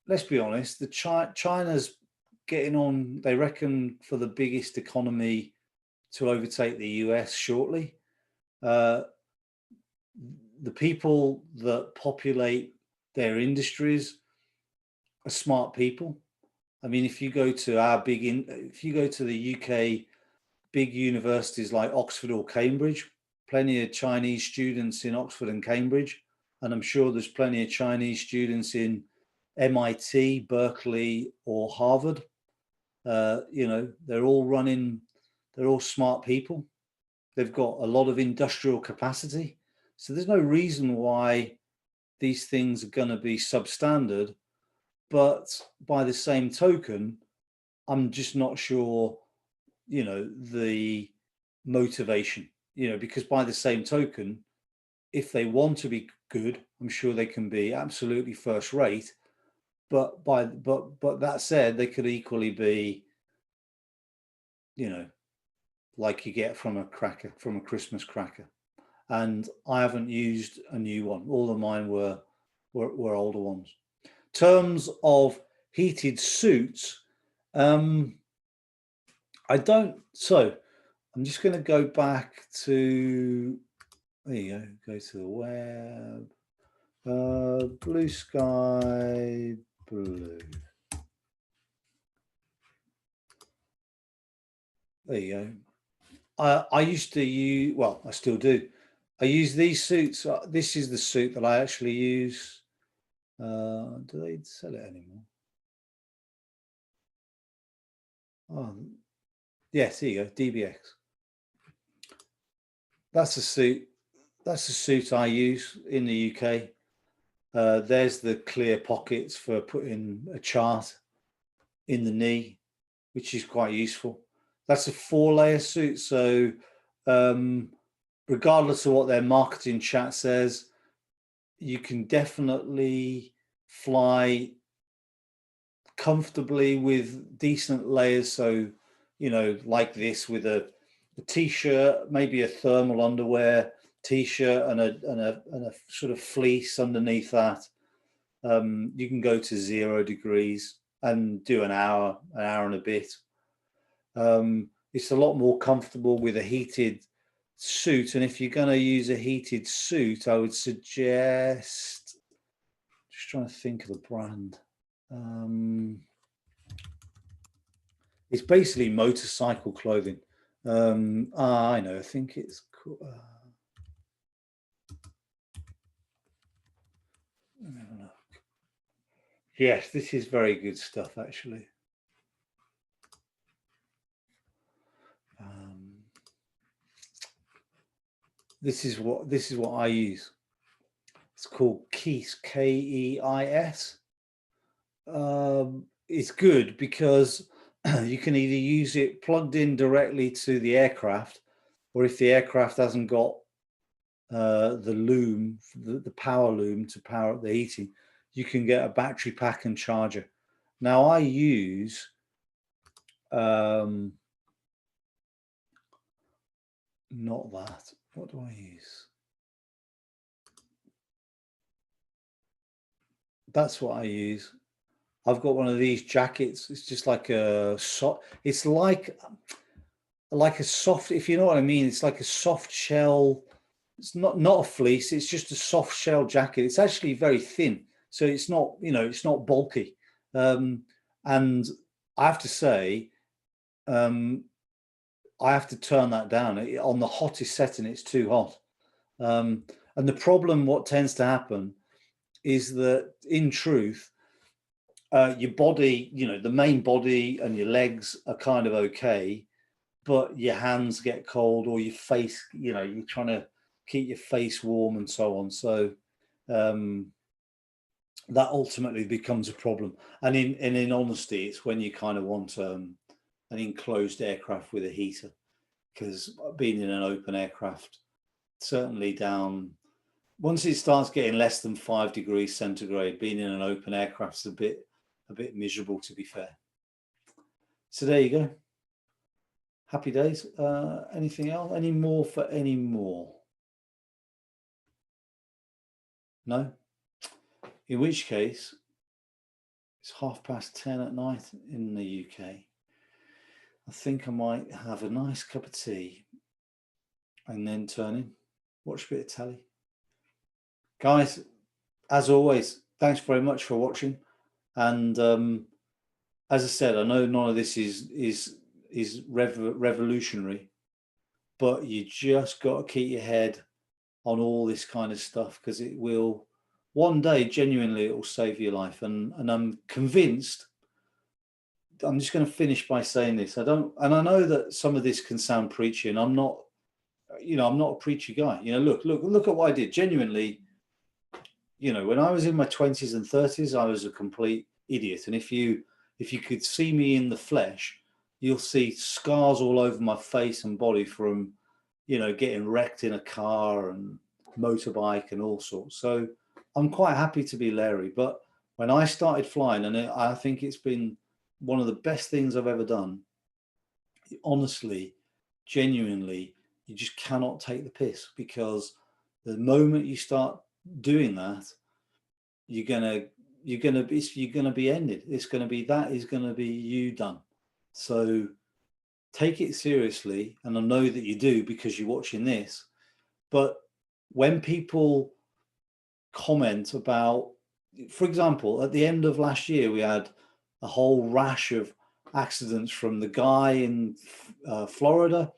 let's be honest, China's getting on, they reckon, for the biggest economy to overtake the US shortly. The people that populate their industries are smart people. I mean, if you go to the UK big universities like Oxford or Cambridge, plenty of Chinese students in Oxford and Cambridge, and I'm sure there's plenty of Chinese students in MIT, Berkeley, or Harvard. They're all smart people. They've got a lot of industrial capacity. So there's no reason why these things are going to be substandard. But by the same token, I'm just not sure, the motivation, because by the same token, if they want to be good, I'm sure they can be absolutely first rate. But that said, they could equally be, like you get from a Christmas cracker. And I haven't used a new one. All of mine were older ones. Terms of heated suits, I don't. So I'm just going to go back to. There you go. Go to the web. Blue Sky Blue. There you go. I used to use. Well, I still do. I use these suits. This is the suit that I actually use. Do they sell it anymore? Oh, yes, here you go, DBX. That's a suit. That's a suit I use in the UK. There's the clear pockets for putting a chart in the knee, which is quite useful. That's a 4-layer suit. So regardless of what their marketing chat says, you can definitely fly comfortably with decent layers. So, like this, with a t-shirt, maybe a thermal underwear t-shirt and a sort of fleece underneath that. You can go to 0 degrees. and do an hour and a bit. It's a lot more comfortable with a heated suit. And if you're going to use a heated suit, I would suggest, just trying to think of the brand. It's basically motorcycle clothing. I know, I think it's cool. Yes, this is very good stuff, actually. This is what I use. It's called Keis, Keis. It's good because you can either use it plugged in directly to the aircraft, or if the aircraft hasn't got the loom, the power loom to power up the heating, you can get a battery pack and charger. Now I use not that. What do I use? That's what I use. I've got one of these jackets. It's just like a it's like a soft, if you know what I mean. It's like a soft shell. It's not a fleece. It's just a soft shell jacket. It's actually very thin, so it's not, it's not bulky. And I have to say, I have to turn that down. On the hottest setting, it's too hot. And the problem, what tends to happen, is that in truth, your body, the main body and your legs are kind of okay, but your hands get cold, or your face, you're trying to keep your face warm and so on. So that ultimately becomes a problem. And in honesty, it's when you kind of want an enclosed aircraft with a heater, because being in an open aircraft, certainly down, once it starts getting less than 5 degrees centigrade, being in an open aircraft is a bit miserable, to be fair. So there you go. Happy days. Anything else? Any more for any more? No? In which case, it's 10:30 at night in the UK. I think I might have a nice cup of tea and then turn in, watch a bit of telly. Guys, as always, thanks very much for watching. And as I said, I know none of this is revolutionary, but you just got to keep your head on all this kind of stuff, because it will one day, genuinely, it will save your life. And I'm convinced. I'm just going to finish by saying this. I know that some of this can sound preachy, and I'm not a preachy guy. Look at what I did. Genuinely, when I was in my 20s and 30s, I was a complete idiot. And if you could see me in the flesh, you'll see scars all over my face and body from, getting wrecked in a car and motorbike and all sorts. So I'm quite happy to be Larry. But when I started flying, and I think it's been one of the best things I've ever done, honestly, genuinely, you just cannot take the piss, because the moment you start doing that, you're gonna be ended. That is gonna be you done. So take it seriously, and I know that you do, because you're watching this. But when people comment about, for example, at the end of last year, we had a whole rash of accidents from the guy in Florida.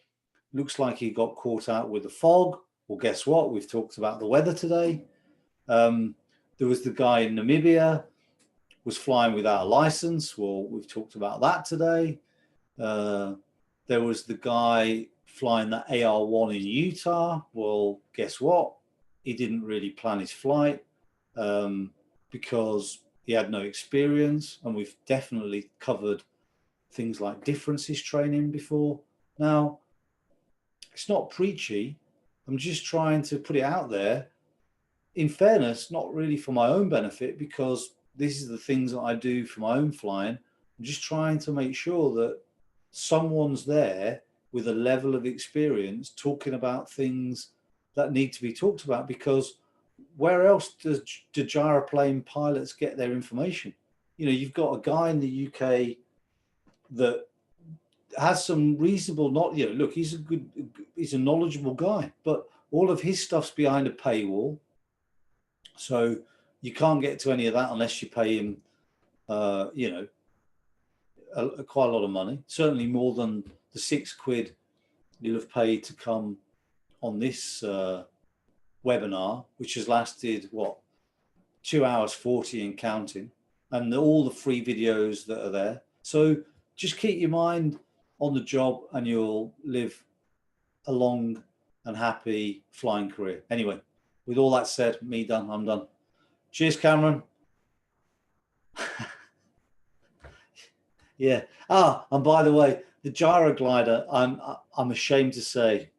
Looks like he got caught out with the fog. Well, guess what? We've talked about the weather today. There was the guy in Namibia, was flying without a license. Well, we've talked about that today. There was the guy flying the AR-1 in Utah. Well, guess what? He didn't really plan his flight because he had no experience. And we've definitely covered things like differences training before. Now, it's not preachy. I'm just trying to put it out there. In fairness, not really for my own benefit, because this is the things that I do for my own flying. I'm just trying to make sure that someone's there with a level of experience talking about things that need to be talked about, because where else do gyroplane pilots get their information? you know, you've got a guy in the UK that has some reasonable, not, you know, look, he's a knowledgeable guy, but all of his stuff's behind a paywall. So you can't get to any of that unless you pay him, you know, quite a lot of money, certainly more than the £6 you'll have paid to come on this webinar, which has lasted, what, 2 hours 40 and counting, and all the free videos that are there. So just keep your mind on the job and you'll live a long and happy flying career. Anyway, with all that said, me done, I'm done. Cheers, Cameron. Yeah. And by the way, the gyro glider, I'm ashamed to say,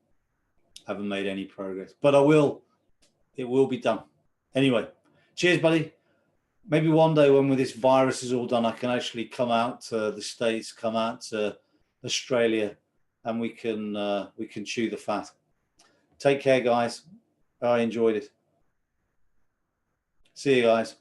I haven't made any progress, but I will. It will be done. Anyway, cheers, buddy. Maybe one day when this virus is all done, I can actually come out to the States, come out to Australia, and we can chew the fat. Take care, guys. I enjoyed it. See you guys.